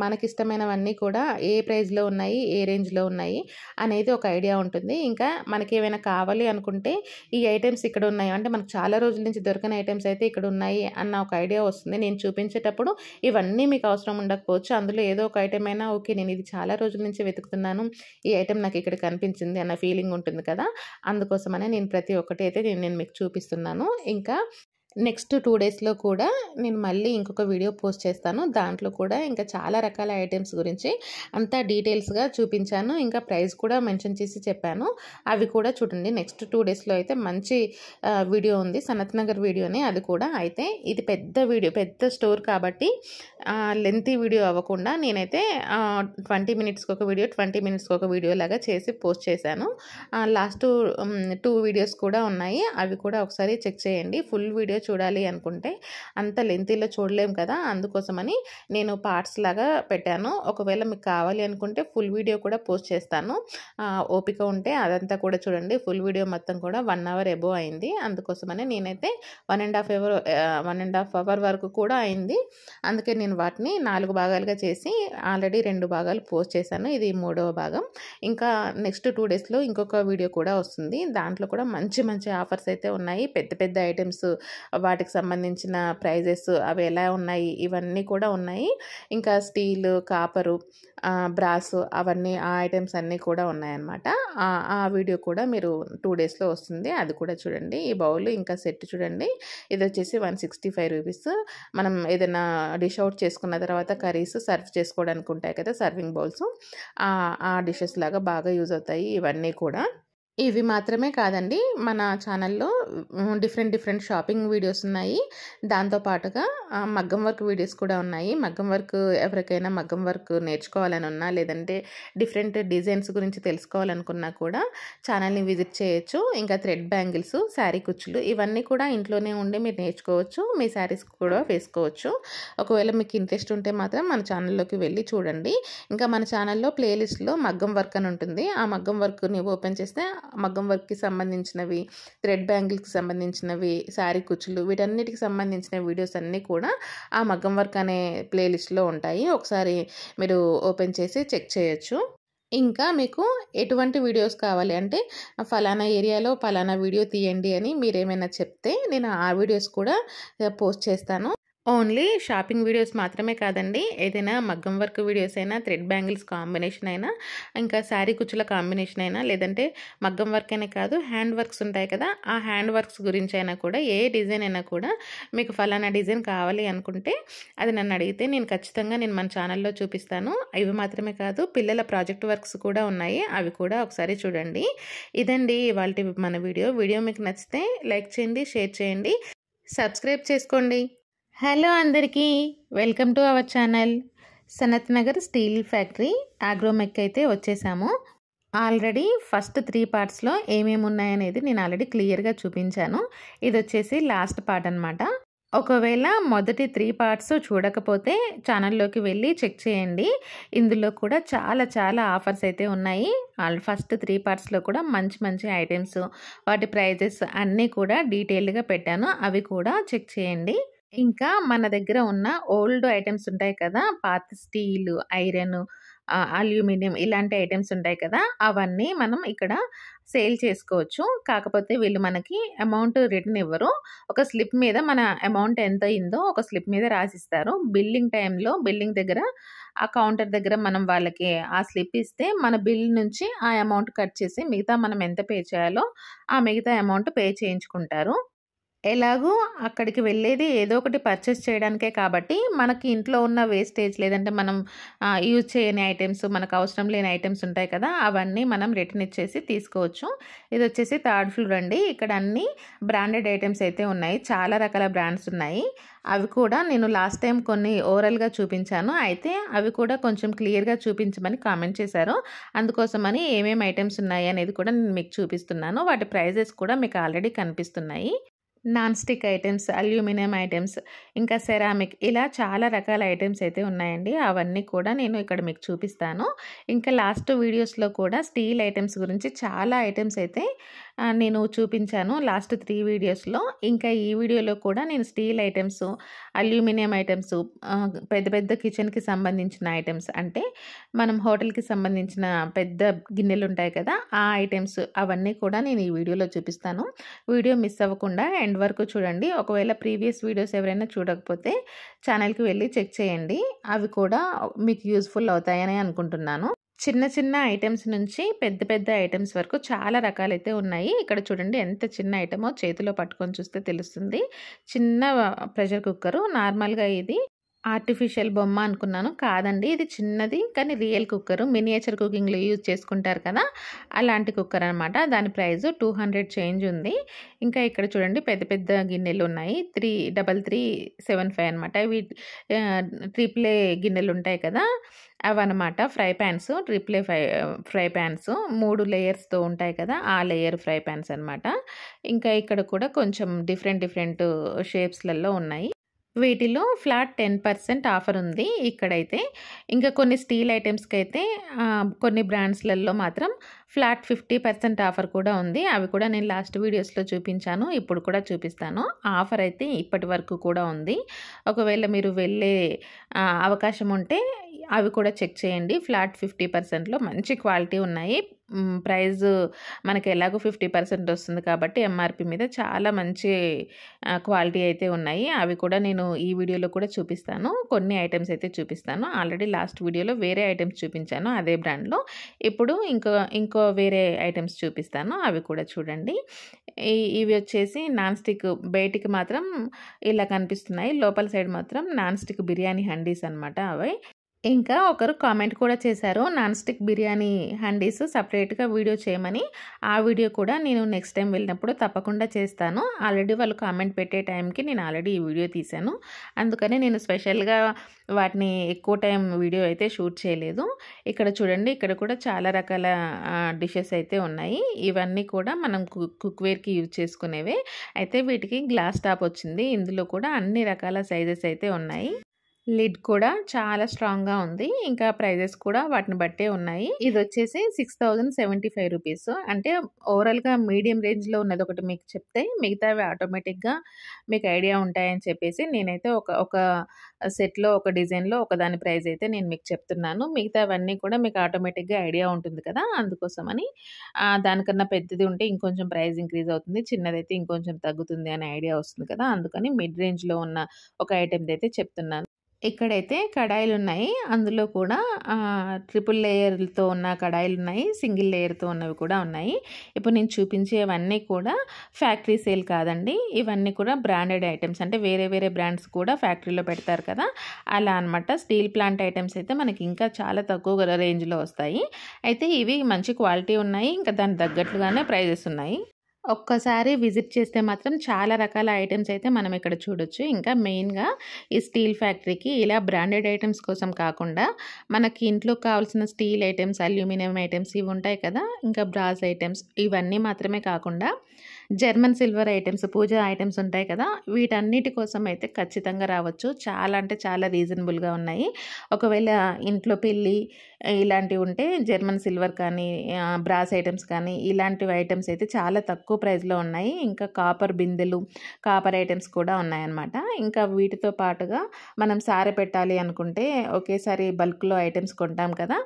మనకిష్టమైనవన్నీ కూడా ఏ ప్రైస్‌లో ఉన్నాయి, ఏ రేంజ్‌లో ఉన్నాయి అనేది ఒక ఐడియా ఉంటుంది. ఇంకా మనకేమైనా కావాలి అనుకుంటే ఈ ఐటెమ్స్ ఇక్కడున్నాయి, అంటే మనకు చాలా రోజుల నుంచి దొరకని ఐటెమ్స్ అయితే ఇక్కడున్నాయి అన్న ఒక ఐడియా వస్తుంది. నేను చూపించేటప్పుడు ఇవన్నీ మీకు అవసరం ఉండకపోవచ్చు. అందులో ఏదో ఒక ఐటెమ్ అయినా ఓకే, నేను ఇది చాలా రోజుల నుంచి వెతుకుతున్నాను, ఈ ఐటెమ్ నాకు ఇక్కడ కనిపించింది అన్న ఫీలింగ్ ఉంటుంది కదా! అందుకోసమనే నేను ప్రతి ఒక్కటి అయితే నేను మీకు చూపిస్తున్నాను. ఇంకా నెక్స్ట్ 2 డేస్‌లో కూడా నేను మళ్ళీ ఇంకొక వీడియో పోస్ట్ చేస్తాను. దాంట్లో కూడా ఇంకా చాలా రకాల ఐటెమ్స్ గురించి అంతా డీటెయిల్స్‌గా చూపించాను. ఇంకా ప్రైస్ కూడా మెన్షన్ చేసి చెప్పాను. అవి కూడా చూడండి. నెక్స్ట్ 2 డేస్‌లో అయితే మంచి వీడియో ఉంది. సనత్ నగర్ వీడియోనే అది కూడా. అయితే ఇది పెద్ద వీడియో, పెద్ద స్టోర్ కాబట్టి లెంతీ వీడియో అవ్వకుండా నేనైతే 20 మినిట్స్‌కి ఒక వీడియో, 20 మినిట్స్‌కి ఒక వీడియో లాగా చేసి పోస్ట్ చేశాను. లాస్ట్ 2 వీడియోస్ కూడా ఉన్నాయి. అవి కూడా ఒకసారి చెక్ చేయండి. ఫుల్ వీడియో చూడాలి అనుకుంటే అంత లెంతీలో చూడలేం కదా! అందుకోసమని నేను పార్ట్స్ లాగా పెట్టాను. ఒకవేళ మీకు కావాలి అనుకుంటే ఫుల్ వీడియో కూడా పోస్ట్ చేస్తాను. ఓపిక ఉంటే అదంతా కూడా చూడండి. ఫుల్ వీడియో మొత్తం కూడా 1 అవర్ అబోవ్ అయింది. అందుకోసమని నేనైతే 1 ½ అవర్ వరకు కూడా అయింది. అందుకే నేను వాటిని 4 భాగాలుగా చేసి ఆల్రెడీ 2 భాగాలు పోస్ట్ చేశాను. ఇది 3వ భాగం. ఇంకా నెక్స్ట్ 2 డేస్‌లో ఇంకొక వీడియో కూడా వస్తుంది. దాంట్లో కూడా మంచి ఆఫర్స్ అయితే ఉన్నాయి. పెద్ద ఐటెమ్స్, వాటికి సంబంధించిన ప్రైజెస్ అవి ఎలా ఉన్నాయి ఇవన్నీ కూడా ఉన్నాయి. ఇంకా స్టీలు, కాపరు, బ్రాస్ అవన్నీ ఆ ఐటెమ్స్ అన్నీ కూడా ఉన్నాయన్నమాట. ఆ వీడియో కూడా మీరు 2 డేస్‌లో వస్తుంది. అది కూడా చూడండి. ఈ బౌల్ ఇంకా సెట్ చూడండి. ఇది వచ్చేసి 165 రూపీస్. మనం ఏదైనా డిష్ అవుట్ చేసుకున్న తర్వాత కర్రీస్ సర్వ్ చేసుకోవడానికి ఉంటాయి కదా, సర్వింగ్ బౌల్స్, ఆ డిషెస్ లాగా బాగా యూజ్ అవుతాయి ఇవన్నీ కూడా. ఇవి మాత్రమే కాదండి, మన ఛానల్లో డిఫరెంట్ షాపింగ్ వీడియోస్ ఉన్నాయి. దాంతో పాటుగా మగ్గం వర్క్ వీడియోస్ కూడా ఉన్నాయి. మగ్గం వర్క్ ఎవరికైనా మగ్గం వర్క్ నేర్చుకోవాలని ఉన్నా, లేదంటే డిఫరెంట్ డిజైన్స్ గురించి తెలుసుకోవాలనుకున్నా కూడా ఛానల్ని విజిట్ చేయొచ్చు. ఇంకా థ్రెడ్ బ్యాంగిల్స్, శారీ కుచ్చులు ఇవన్నీ కూడా ఇంట్లోనే ఉండి మీరు నేర్చుకోవచ్చు. మీ శారీస్ కూడా వేసుకోవచ్చు. ఒకవేళ మీకు ఇంట్రెస్ట్ ఉంటే మాత్రం మన ఛానల్లోకి వెళ్ళి చూడండి. ఇంకా మన ఛానల్లో ప్లేలిస్ట్లో మగ్గం వర్క్ అని ఉంటుంది. ఆ మగ్గం వర్క్ని ఓపెన్ చేస్తే మగ్గం వర్క్కి సంబంధించినవి, థ్రెడ్ బ్యాంగిల్కి సంబంధించినవి, శారీ కుచ్చులు, వీటన్నిటికి సంబంధించిన వీడియోస్ అన్నీ కూడా ఆ మగ్గం వర్క్ అనే ప్లేలిస్ట్లో ఉంటాయి. ఒకసారి మీరు ఓపెన్ చేసి చెక్ చేయొచ్చు. ఇంకా మీకు ఎటువంటి వీడియోస్ కావాలి అంటే ఫలానా ఏరియాలో ఫలానా వీడియో తీయండి అని మీరేమైనా చెప్తే నేను ఆ వీడియోస్ కూడా పోస్ట్ చేస్తాను. ఓన్లీ షాపింగ్ వీడియోస్ మాత్రమే కాదండి. ఏదైనా మగ్గం వర్క్ వీడియోస్ అయినా, థ్రెడ్ బ్యాంగిల్స్ కాంబినేషన్ అయినా, ఇంకా శారీ కుచ్చుల కాంబినేషన్ అయినా, లేదంటే మగ్గం వర్క్ అనే కాదు హ్యాండ్ వర్క్స్ ఉంటాయి కదా! ఆ హ్యాండ్ వర్క్స్ గురించి అయినా కూడా ఏ డిజైన్ అయినా కూడా మీకు ఫలానా డిజైన్ కావాలి అనుకుంటే అది నన్ను అడిగితే నేను ఖచ్చితంగా మన ఛానల్‌లో చూపిస్తాను. ఇవి మాత్రమే కాదు పిల్లల ప్రాజెక్ట్ వర్క్స్ కూడా ఉన్నాయి. అవి కూడా ఒకసారి చూడండి. ఇదండి ఇవాల్టి మన వీడియో. వీడియో మీకు నచ్చితే లైక్ చేయండి, షేర్ చేయండి, సబ్స్క్రైబ్ చేసుకోండి. హలో అందరికీ, welcome to our channel. Sanath Nagar steel factory Agromech అయితే వచ్చేసాము. ఆల్రెడీ ఫస్ట్ 3 పార్ట్స్లో ఏమేమి ఉన్నాయనేది నేను ఆల్రెడీ క్లియర్గా చూపించాను. ఇది వచ్చేసి లాస్ట్ పార్ట్ అనమాట. ఒకవేళ మొదటి 3 పార్ట్స్ చూడకపోతే ఛానల్లోకి వెళ్ళి చెక్ చేయండి. ఇందులో కూడా చాలా ఆఫర్స్ అయితే ఉన్నాయి. ఫస్ట్ 3 పార్ట్స్లో కూడా మంచి మంచి ఐటమ్స్, వాటి ప్రైజెస్ అన్నీ కూడా డీటెయిల్డ్గా పెట్టాను. అవి కూడా చెక్ చేయండి. ఇంకా మన దగ్గర ఉన్న ఓల్డ్ ఐటెమ్స్ ఉంటాయి కదా! పాత స్టీలు, ఐరను, అల్యూమినియం ఇలాంటి ఐటెమ్స్ ఉంటాయి కదా! అవన్నీ మనం ఇక్కడ సేల్ చేసుకోవచ్చు. కాకపోతే వీళ్ళు మనకి అమౌంట్ రిటర్న్ ఇవ్వరు. ఒక స్లిప్ మీద మన అమౌంట్ ఎంత అయిందో ఒక స్లిప్ మీద రాసిస్తారు. బిల్లింగ్ టైంలో బిల్లింగ్ దగ్గర ఆ కౌంటర్ దగ్గర మనం వాళ్ళకి ఆ స్లిప్ ఇస్తే మన బిల్ నుంచి ఆ అమౌంట్ కట్ చేసి మిగతా మనం ఎంత పే చేయాలో ఆ మిగతా అమౌంట్ పే చేయించుకుంటారు. ఎలాగో అక్కడికి వెళ్ళేది ఏదో ఒకటి పర్చేస్ చేయడానికే కాబట్టి మనకి ఇంట్లో ఉన్న వేస్టేజ్ లేదంటే మనం యూజ్ చేయని ఐటెమ్స్, మనకు అవసరం లేని ఐటెమ్స్ ఉంటాయి కదా! అవన్నీ మనం రిటర్న్ ఇచ్చేసి తీసుకోవచ్చు. ఇది వచ్చేసి 3rd ఫ్లోర్ అండి. ఇక్కడ అన్ని బ్రాండెడ్ ఐటెమ్స్ అయితే ఉన్నాయి. చాలా రకాల బ్రాండ్స్ ఉన్నాయి. అవి కూడా నేను లాస్ట్ టైం కొన్ని ఓరల్‌గా చూపించాను. అయితే అవి కూడా కొంచెం క్లియర్‌గా చూపించమని కామెంట్ చేశారు. అందుకోసమని ఏమేమి ఐటెమ్స్ ఉన్నాయి అనేది కూడా నేను మీకు చూపిస్తున్నాను. వాటి ప్రైజెస్ కూడా మీకు ఆల్రెడీ కనిపిస్తున్నాయి. Non stick items, aluminium items, ఇంకా సెరామిక్ ఇలా చాలా రకాల ఐటెమ్స్ అయితే ఉన్నాయండి. అవన్నీ కూడా నేను ఇక్కడ మీకు చూపిస్తాను. ఇంకా లాస్ట్ వీడియోస్‌లో కూడా స్టీల్ ఐటెమ్స్ గురించి చాలా ఐటెమ్స్ అయితే నేను చూపించాను లాస్ట్ 3 వీడియోస్‌లో. ఇంకా ఈ వీడియోలో కూడా నేను స్టీల్ ఐటెమ్స్, అల్యూమినియం ఐటెమ్స్, పెద్ద పెద్ద కిచెన్‌కి సంబంధించిన ఐటెమ్స్ అంటే మనం హోటల్‌కి సంబంధించిన పెద్ద గిన్నెలు ఉంటాయి కదా! ఆ ఐటెమ్స్ అవన్నీ కూడా నేను ఈ వీడియోలో చూపిస్తాను. వీడియో మిస్ అవ్వకుండా ఎండ్ వరకు చూడండి. ఒకవేళ ప్రీవియస్ వీడియోస్ ఎవరైనా చూడకపోతే ఛానల్‌కి వెళ్ళి చెక్ చేయండి. అవి కూడా మీకు యూజ్‌ఫుల్ అవుతాయని అనుకుంటున్నాను. చిన్న చిన్న ఐటెమ్స్ నుంచి పెద్ద పెద్ద ఐటెమ్స్ వరకు చాలా రకాలైతే ఉన్నాయి. ఇక్కడ చూడండి ఎంత చిన్న ఐటమో చేతిలో పట్టుకొని చూస్తే తెలుస్తుంది. చిన్న ప్రెషర్ కుక్కరు. నార్మల్‌గా ఇది ఆర్టిఫిషియల్ బొమ్మ అనుకున్నాను. కాదండి, ఇది చిన్నది కానీ రియల్ కుక్కరు. మినియేచర్ కుకింగ్‌లో యూజ్ చేసుకుంటారు కదా! అలాంటి కుక్కర్ అనమాట. దాని ప్రైస్ 200 చేంజ్ ఉంది. ఇంకా ఇక్కడ చూడండి పెద్ద పెద్ద గిన్నెలు ఉన్నాయి. 3375 అనమాట. ఇవి ట్రిపుల్ ఏ గిన్నెలు ఉంటాయి కదా! అవన్నమాట. ఫ్రై పాన్స్, ఫ్రై పాన్స్ 3 లేయర్స్‌తో ఉంటాయి కదా! ఆ లేయర్ ఫ్రై పాన్స్ అనమాట. ఇంకా ఇక్కడ కూడా కొంచెం డిఫరెంట్ షేప్స్‌లలో ఉన్నాయి. వీటిలో ఫ్లాట్ 10% ఆఫర్ ఉంది ఇక్కడైతే. ఇంకా కొన్ని స్టీల్ ఐటెమ్స్‌కైతే కొన్ని బ్రాండ్స్‌లలో మాత్రం ఫ్లాట్ 50% ఆఫర్ కూడా ఉంది. అవి కూడా నేను లాస్ట్ వీడియోస్‌లో చూపించాను. ఇప్పుడు కూడా చూపిస్తాను. ఆఫర్ అయితే ఇప్పటి వరకు కూడా ఉంది. ఒకవేళ మీరు వెళ్ళే అవకాశం ఉంటే అవి కూడా చెక్ చేయండి. ఫ్లాట్ 50%లో మంచి క్వాలిటీ ఉన్నాయి. ప్రైస్ మనకి ఎలాగో 50% వస్తుంది కాబట్టి ఎంఆర్‌పీ మీద చాలా మంచి క్వాలిటీ అయితే ఉన్నాయి. అవి కూడా నేను ఈ వీడియోలో కూడా చూపిస్తాను. కొన్ని ఐటెమ్స్ అయితే చూపిస్తాను. ఆల్రెడీ లాస్ట్ వీడియోలో వేరే ఐటెమ్స్ చూపించాను అదే బ్రాండ్‌లో. ఇప్పుడు ఇంకో వేరే ఐటెమ్స్ చూపిస్తాను. అవి కూడా చూడండి. ఇవి వచ్చేసి నాన్ స్టిక్ బయటికి మాత్రం ఇలా కనిపిస్తున్నాయి. లోపల సైడ్ మాత్రం నాన్ స్టిక్ బిర్యానీ హండీస్ అనమాట అవి. ఇంకా ఒకరు కామెంట్ కూడా చేశారు నాన్ స్టిక్ బిర్యానీ హండీస్ సెపరేట్‌గా వీడియో చేయమని. ఆ వీడియో కూడా నేను నెక్స్ట్ టైం వెళ్ళినప్పుడు తప్పకుండా చేస్తాను. ఆల్రెడీ వాళ్ళు కామెంట్ పెట్టే టైంకి నేను ఆల్రెడీ ఈ వీడియో తీశాను. అందుకని నేను స్పెషల్‌గా వాటిని ఎక్కువ టైం వీడియో అయితే షూట్ చేయలేదు. ఇక్కడ చూడండి, ఇక్కడ కూడా చాలా రకాల డిషెస్ అయితే ఉన్నాయి. ఇవన్నీ కూడా మనం కుక్‌వేర్‌కి యూజ్ చేసుకునేవే. అయితే వీటికి గ్లాస్ టాప్ వచ్చింది. ఇందులో కూడా అన్ని రకాల సైజెస్ అయితే ఉన్నాయి. లిడ్ కూడా చాలా స్ట్రాంగ్‌గా ఉంది. ఇంకా ప్రైజెస్ కూడా వాటిని బట్టే ఉన్నాయి. ఇదొచ్చేసి రూ. 6075 అంటే ఓవరాల్‌గా మీడియం రేంజ్‌లో ఉన్నదొకటి మీకు చెప్తే, మిగతావి ఆటోమేటిక్‌గా మీకు ఐడియా ఉంటాయని చెప్పేసి నేనైతే ఒక సెట్‌లో, ఒక డిజైన్‌లో ఒకదాని ప్రైస్ అయితే నేను మీకు చెప్తున్నాను. మిగతావన్నీ కూడా మీకు ఆటోమేటిక్‌గా ఐడియా ఉంటుంది కదా! అందుకోసమని దానికన్నా పెద్దది ఉంటే ఇంకొంచెం ప్రైస్ ఇంక్రీజ్ అవుతుంది. చిన్నదైతే ఇంకొంచెం తగ్గుతుంది అనే ఐడియా వస్తుంది కదా! అందుకని మిడ్ రేంజ్‌లో ఉన్న ఒక ఐటెమ్‌దైతే చెప్తున్నాను. ఇక్కడైతే కడాయిలున్నాయి. అందులో కూడా ట్రిపుల్ లేయర్‌లతో ఉన్న కడాయిలున్నాయి. సింగిల్ లేయర్‌తో ఉన్నవి కూడా ఉన్నాయి. ఇప్పుడు నేను చూపించేవన్నీ కూడా ఫ్యాక్టరీ సేల్ కాదండి. ఇవన్నీ కూడా బ్రాండెడ్ ఐటెమ్స్. అంటే వేరే వేరే బ్రాండ్స్ కూడా ఫ్యాక్టరీలో పెడతారు కదా! అలా అనమాట. స్టీల్ ప్లాంట్ ఐటెమ్స్ అయితే మనకి ఇంకా చాలా తక్కువ రేంజ్‌లో వస్తాయి. అయితే ఇవి మంచి క్వాలిటీ ఉన్నాయి. ఇంకా దానికి తగ్గట్లుగానే ప్రైజెస్ ఉన్నాయి. ఒక్కసారి విజిట్ చేస్తే మాత్రం చాలా రకాల ఐటెమ్స్ అయితే మనం ఇక్కడ చూడొచ్చు. ఇంకా మెయిన్‌గా ఈ స్టీల్ ఫ్యాక్టరీకి ఇలా బ్రాండెడ్ ఐటెమ్స్ కోసం కాకుండా, మనకి ఇంట్లోకి కావాల్సిన స్టీల్ ఐటెమ్స్, అల్యూమినియం ఐటెమ్స్ ఇవి ఉంటాయి కదా! ఇంకా బ్రాస్ ఐటెమ్స్ ఇవన్నీ మాత్రమే కాకుండా, జర్మన్ సిల్వర్ ఐటెమ్స్, పూజ ఐటెమ్స్ ఉంటాయి కదా! వీటన్నిటి కోసం అయితే ఖచ్చితంగా రావచ్చు. చాలా అంటే చాలా రీజనబుల్‌గా ఉన్నాయి. ఒకవేళ ఇంట్లో పెళ్లి ఇలాంటివి ఉంటే జర్మన్ సిల్వర్ కానీ, బ్రాస్ ఐటెమ్స్ కానీ ఇలాంటివి ఐటెమ్స్ అయితే చాలా తక్కువ ప్రైస్‌లో ఉన్నాయి. ఇంకా కాపర్ బిందెలు, కాపర్ ఐటెమ్స్ కూడా ఉన్నాయన్నమాట. ఇంకా వీటితో పాటుగా మనం సారె పెట్టాలి అనుకుంటే ఒకేసారి బల్క్‌లో ఐటెమ్స్ కొంటాం కదా!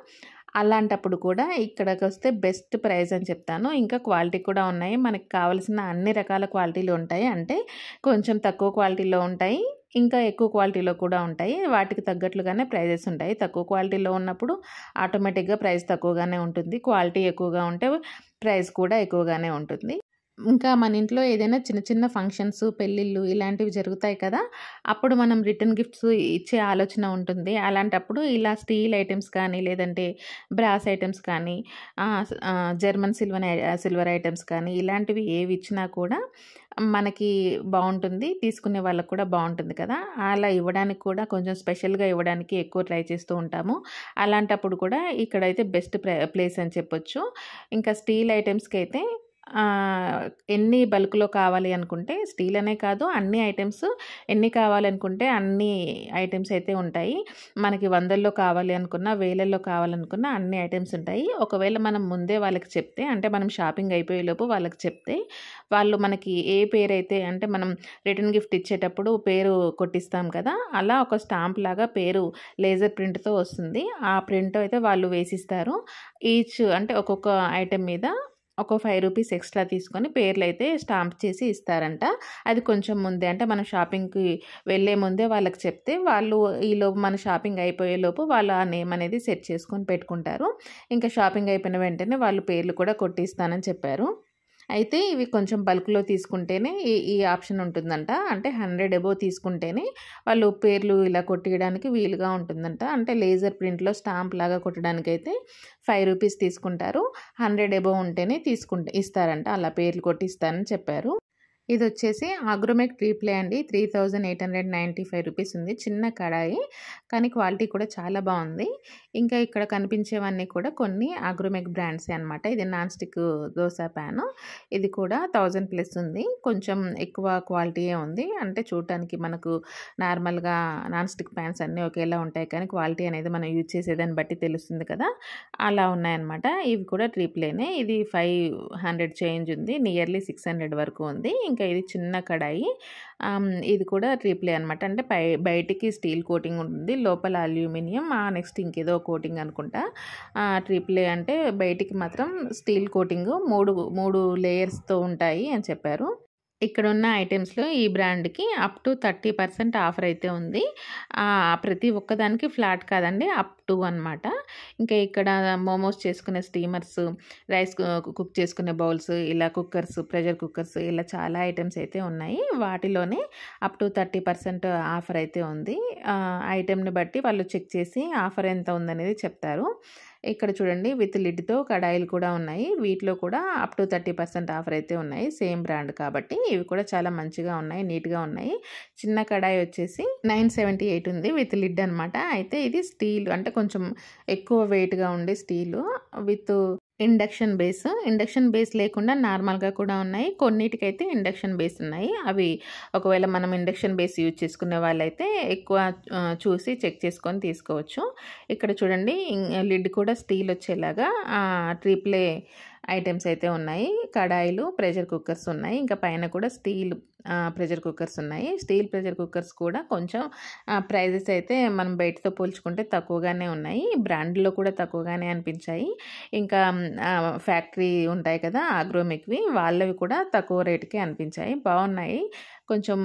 అలాంటప్పుడు కూడా ఇక్కడికొస్తే బెస్ట్ ప్రైస్ అని చెప్తాను. ఇంకా క్వాలిటీ కూడా ఉన్నాయి. మనకి కావాల్సిన అన్ని రకాల క్వాలిటీలు ఉంటాయి. అంటే కొంచెం తక్కువ క్వాలిటీలో ఉంటాయి. ఇంకా ఎక్కువ క్వాలిటీలో కూడా ఉంటాయి. వాటికి తగ్గట్లుగానే ప్రైజెస్ ఉంటాయి. తక్కువ క్వాలిటీలో ఉన్నప్పుడు ఆటోమేటిక్‌గా ప్రైస్ తక్కువగానే ఉంటుంది. క్వాలిటీ ఎక్కువగా ఉంటే ప్రైస్ కూడా ఎక్కువగానే ఉంటుంది. ఇంకా మన ఇంట్లో ఏదైనా చిన్న చిన్న ఫంక్షన్స్, పెళ్ళిళ్ళు ఇలాంటివి జరుగుతాయి కదా! అప్పుడు మనం రిటర్న్ గిఫ్ట్స్ ఇచ్చే ఆలోచన ఉంటుంది. అలాంటప్పుడు ఇలా స్టీల్ ఐటెమ్స్ కానీ, లేదంటే బ్రాస్ ఐటెమ్స్ కానీ, జర్మన్ సిల్వర్ ఐటెమ్స్ కానీ ఇలాంటివి ఏవి ఇచ్చినా కూడా మనకి బావుంటుంది. తీసుకునే వాళ్ళకి కూడా బావుంటుంది కదా! అలా ఇవ్వడానికి కూడా కొంచెం స్పెషల్‌గా ఇవ్వడానికి ఎక్కువ ట్రై చేస్తూ ఉంటాము. అలాంటప్పుడు కూడా ఇక్కడైతే బెస్ట్ ప్లేస్ అని చెప్పొచ్చు. ఇంకా స్టీల్ ఐటెమ్స్‌కైతే ఎన్ని బల్క్‌లో కావాలి అనుకుంటే స్టీల్ అనే కాదు అన్ని ఐటెమ్స్ ఎన్ని కావాలనుకుంటే అన్ని ఐటెమ్స్ అయితే ఉంటాయి. మనకి వందల్లో కావాలి అనుకున్నా, వేలల్లో కావాలనుకున్నా అన్ని ఐటెమ్స్ ఉంటాయి. ఒకవేళ మనం ముందే వాళ్ళకి చెప్తే అంటే మనం షాపింగ్ అయిపోయేలోపు వాళ్ళకి చెప్తే వాళ్ళు మనకి ఏ పేరైతే అంటే మనం రిటర్న్ గిఫ్ట్ ఇచ్చేటప్పుడు పేరు కొట్టిస్తాం కదా! అలా ఒక స్టాంప్ లాగా పేరు లేజర్ ప్రింట్‌తో వస్తుంది. ఆ ప్రింట్ అయితే వాళ్ళు వేసిస్తారు. ఈచ్ అంటే ఒక్కొక్క ఐటెమ్ మీద ఒక రూ. 5 ఎక్స్‌ట్రా తీసుకొని పేర్లయితే స్టాంప్ చేసి ఇస్తారంట. అది కొంచెం ముందే అంటే మనం షాపింగ్‌కి వెళ్ళే ముందే వాళ్ళకి చెప్తే వాళ్ళు ఈలోపు మన షాపింగ్ అయిపోయేలోపు వాళ్ళు ఆ నేమ్ అనేది సెట్ చేసుకొని పెట్టుకుంటారు. ఇంకా షాపింగ్ అయిపోయిన వెంటనే వాళ్ళు పేర్లు కూడా కొట్టిస్తానని చెప్పారు. అయితే ఇవి కొంచెం బల్క్‌లో తీసుకుంటేనే ఈ ఈ ఆప్షన్ ఉంటుందంట. అంటే 100 అబోవ్ తీసుకుంటేనే వాళ్ళు పేర్లు ఇలా కొట్టియడానికి వీలుగా ఉంటుందంట. అంటే లేజర్ ప్రింట్‌లో స్టాంప్ లాగా కొట్టడానికైతే రూ. 5 తీసుకుంటారు. 100 అబోవ్ ఉంటేనే ఇస్తారంట. అలా పేర్లు కొట్టి ఇస్తానని చెప్పారు. ఇదొచ్చేసి ఆగ్రోమెక్ ట్రీ ప్లే అండి. రూ. 3895 ఉంది. చిన్న కడాయి. కానీ క్వాలిటీ కూడా చాలా బావుంది. ఇంకా ఇక్కడ కనిపించేవన్నీ కూడా కొన్ని ఆగ్రోమెక్ బ్రాండ్సే అనమాట. ఇది నాన్ స్టిక్ దోస పాను. ఇది కూడా 1000 ప్లస్ ఉంది. కొంచెం ఎక్కువ క్వాలిటీయే ఉంది. అంటే చూడటానికి మనకు నార్మల్‌గా నాన్ స్టిక్ పాన్స్ అన్నీ ఒకేలా ఉంటాయి. కానీ క్వాలిటీ అనేది మనం యూజ్ చేసేదాన్ని బట్టి తెలుస్తుంది కదా! అలా ఉన్నాయన్నమాట. ఇవి కూడా ట్రీ ప్లేనే. ఇది 500 చేంజ్ ఉంది. నియర్లీ 600 వరకు ఉంది. ఇంకా ఇది చిన్న కడాయి. ఇది కూడా ట్రిప్లే అనమాట. అంటే బయటికి స్టీల్ కోటింగ్ ఉంటుంది. లోపల అల్యూమినియం నెక్స్ట్ ఇంకేదో కోటింగ్ అనుకుంటా. ట్రిప్లే అంటే బయటికి మాత్రం స్టీల్ కోటింగు 3 లేయర్స్‌తో ఉంటాయి అని చెప్పారు. ఇక్కడున్న ఐటెమ్స్‌లో ఈ బ్రాండ్‌కి అప్ టు 30% ఆఫర్ అయితే ఉంది. ప్రతి ఒక్కదానికి ఫ్లాట్ కాదండి. అప్ టు అనమాట. ఇంకా ఇక్కడ మోమోస్ చేసుకునే స్టీమర్స్, రైస్ కుక్ చేసుకునే బౌల్స్, ఇలా కుక్కర్స్, ప్రెషర్ కుక్కర్స్ ఇలా చాలా ఐటెమ్స్ అయితే ఉన్నాయి. వాటిలోనే అప్ టు 30% ఆఫర్ అయితే ఉంది. ఐటెమ్‌ని బట్టి వాళ్ళు చెక్ చేసి ఆఫర్ ఎంత ఉందనేది చెప్తారు. ఇక్కడ చూడండి విత్ లిడ్‌తో కడాయిలు కూడా ఉన్నాయి. వీటిలో కూడా అప్ టు 30% ఆఫర్ అయితే ఉన్నాయి. సేమ్ బ్రాండ్ కాబట్టి ఇవి కూడా చాలా మంచిగా ఉన్నాయి. నీట్‌గా ఉన్నాయి. చిన్న కడాయి వచ్చేసి 978 ఉంది. విత్ లిడ్ అనమాట. అయితే ఇది స్టీల్ అంటే కొంచెం ఎక్కువ వెయిట్‌గా ఉండే స్టీలు విత్ ఇండక్షన్ బేస్ లేకుండా నార్మల్‌గా కూడా ఉన్నాయి. కొన్నిటికైతే ఇండక్షన్ బేస్ ఉన్నాయి. అవి ఒకవేళ మనం ఇండక్షన్ బేస్ యూజ్ చేసుకునే వాళ్ళైతే ఎక్కువ చూసి చెక్ చేసుకొని తీసుకోవచ్చు. ఇక్కడ చూడండి లిడ్ కూడా స్టీల్ వచ్చేలాగా ట్రిప్లే ఐటెమ్స్ అయితే ఉన్నాయి. కడాయిలు, ప్రెషర్ కుక్కర్స్ ఉన్నాయి. ఇంకా పైన కూడా స్టీల్ ప్రెషర్ కుక్కర్స్ ఉన్నాయి. స్టీల్ ప్రెషర్ కుక్కర్స్ కూడా కొంచెం ప్రైజెస్ అయితే మనం బయటతో పోల్చుకుంటే తక్కువగానే ఉన్నాయి. బ్రాండ్‌లో కూడా తక్కువగానే అనిపించాయి. ఇంకా ఫ్యాక్టరీ ఉంటాయి కదా ఆగ్రోమెక్‌వి, వాళ్ళవి కూడా తక్కువ రేటుకే అనిపించాయి. బాగున్నాయి. కొంచెం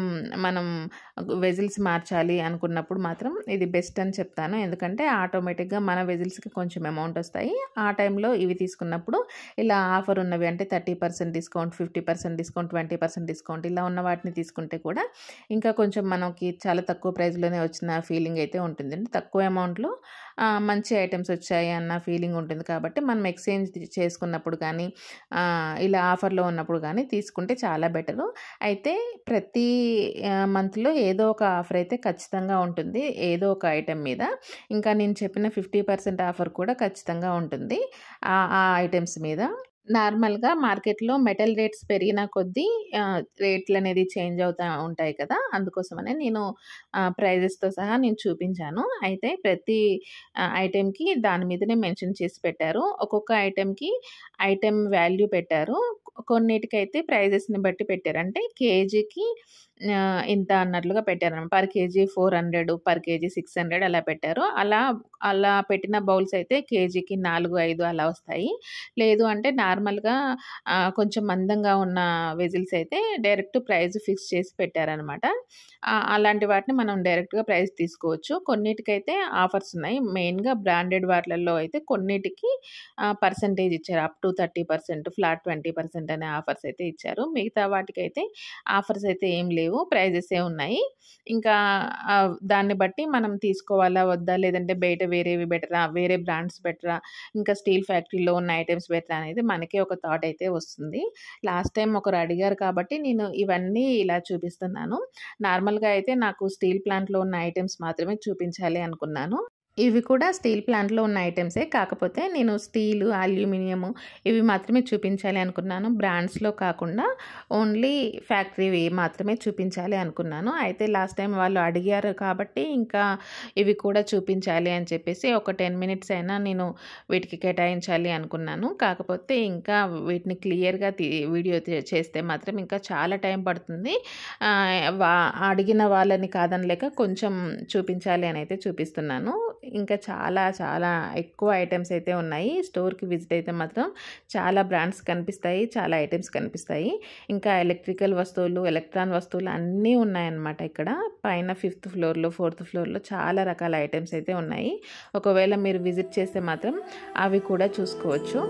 మనం వెజిల్స్ మార్చాలి అనుకున్నప్పుడు మాత్రం ఇది బెస్ట్ అని చెప్తాను. ఎందుకంటే ఆటోమేటిక్‌గా మన వెజిల్స్‌కి కొంచెం అమౌంట్ వస్తాయి. ఆ టైంలో ఇవి తీసుకున్నప్పుడు ఇలా ఆఫర్ ఉన్నవి అంటే 30% డిస్కౌంట్, 50% డిస్కౌంట్, 20% డిస్కౌంట్ ఇలా ఉన్న వాటిని తీసుకుంటే కూడా ఇంకా కొంచెం మనకి చాలా తక్కువ ప్రైస్‌లోనే వచ్చిన ఫీలింగ్ అయితే ఉంటుంది. తక్కువ అమౌంట్‌లో మంచి ఐటెమ్స్ వచ్చాయి అన్న ఫీలింగ్ ఉంటుంది. కాబట్టి మనం ఎక్స్చేంజ్ చేసుకున్నప్పుడు కానీ ఇలా ఆఫర్‌లో ఉన్నప్పుడు కానీ తీసుకుంటే చాలా బెటరు. అయితే ప్రతి మంత్‌లో ఏదో ఒక ఆఫర్ అయితే ఖచ్చితంగా ఉంటుంది. ఏదో ఒక ఐటెమ్ మీద. ఇంకా నేను చెప్పిన 50% ఆఫర్ కూడా ఖచ్చితంగా ఉంటుంది ఆ ఐటెమ్స్ మీద. నార్మల్‌గా మార్కెట్‌లో మెటల్ రేట్స్ పెరిగిన కొద్దీ రేట్లనేది చేంజ్ అవుతా ఉంటాయి కదా! అందుకోసమనే నేను ప్రైజెస్‌తో సహా నేను చూపించాను. అయితే ప్రతి ఐటెమ్‌కి దాని మీదనే మెన్షన్ చేసి పెట్టారు. ఒక్కొక్క ఐటెమ్‌కి ఐటెమ్ వాల్యూ పెట్టారు. కొన్నిటికైతే ప్రైజెస్‌ని బట్టి పెట్టారు. అంటే కేజీకి ఇంత అన్నట్లుగా పెట్టారన్నమాట. పర్ కేజీ 400, పర్ కేజీ 600 అలా పెట్టారు. అలా పెట్టిన బౌల్స్ అయితే కేజీకి 4, 5 అలా వస్తాయి. లేదు అంటే నార్మల్‌గా కొంచెం మందంగా ఉన్న వెజిల్స్ అయితే డైరెక్ట్ ప్రైస్ ఫిక్స్ చేసి పెట్టారనమాట. అలాంటి వాటిని మనం డైరెక్ట్‌గా ప్రైస్ తీసుకోవచ్చు. కొన్నిటికైతే ఆఫర్స్ ఉన్నాయి. మెయిన్‌గా బ్రాండెడ్ వాటిలలో అయితే కొన్నిటికి పర్సెంటేజ్ ఇచ్చారు. అప్ టు 30%, ఫ్లాట్ 20% అనే ఆఫర్స్ అయితే ఇచ్చారు. మిగతా వాటికైతే ఆఫర్స్ అయితే ఏం లేవు. ప్రైజెసే ఉన్నాయి. ఇంకా దాన్ని బట్టి మనం తీసుకోవాలా? వద్దా? లేదంటే బయట వేరేవి బెటరా? వేరే బ్రాండ్స్ బెటరా? ఇంకా స్టీల్ ఫ్యాక్టరీలో ఉన్న ఐటెమ్స్ బెటరా? అనేది మనకే ఒక థాట్ అయితే వస్తుంది. లాస్ట్ టైం ఒకరు అడిగారు కాబట్టి నేను ఇవన్నీ ఇలా చూపిస్తున్నాను. నార్మల్‌గా అయితే నాకు స్టీల్ ప్లాంట్‌లో ఉన్న ఐటెమ్స్ మాత్రమే చూపించాలి అనుకున్నాను. ఇవి కూడా స్టీల్ ప్లాంట్‌లో ఉన్న ఐటెమ్సే. కాకపోతే నేను స్టీలు, అల్యూమినియము ఇవి మాత్రమే చూపించాలి అనుకున్నాను. బ్రాండ్స్‌లో కాకుండా ఓన్లీ ఫ్యాక్టరీవి మాత్రమే చూపించాలి అనుకున్నాను. అయితే లాస్ట్ టైం వాళ్ళు అడిగారు కాబట్టి ఇంకా ఇవి కూడా చూపించాలి అని చెప్పేసి ఒక 10 మినిట్స్ అయినా నేను వీటికి కేటాయించాలి అనుకున్నాను. కాకపోతే ఇంకా వీటిని క్లియర్‌గా వీడియో చేస్తే మాత్రం ఇంకా చాలా టైం పడుతుంది. అడిగిన వాళ్ళని కాదనలేక కొంచెం చూపించాలి అని అయితే చూపిస్తున్నాను. ఇంకా చాలా చాలా ఎక్కువ ఐటెమ్స్ అయితే ఉన్నాయి. స్టోర్‌కి విజిట్ అయితే మాత్రం చాలా బ్రాండ్స్ కనిపిస్తాయి. చాలా ఐటెమ్స్ కనిపిస్తాయి. ఇంకా ఎలక్ట్రికల్ వస్తువులు, ఎలక్ట్రాన్ వస్తువులు అన్నీ ఉన్నాయన్నమాట ఇక్కడ. పైన 5th ఫ్లోర్‌లో, 4th ఫ్లోర్‌లో చాలా రకాల ఐటెమ్స్ అయితే ఉన్నాయి. ఒకవేళ మీరు విజిట్ చేస్తే మాత్రం అవి కూడా చూసుకోవచ్చు.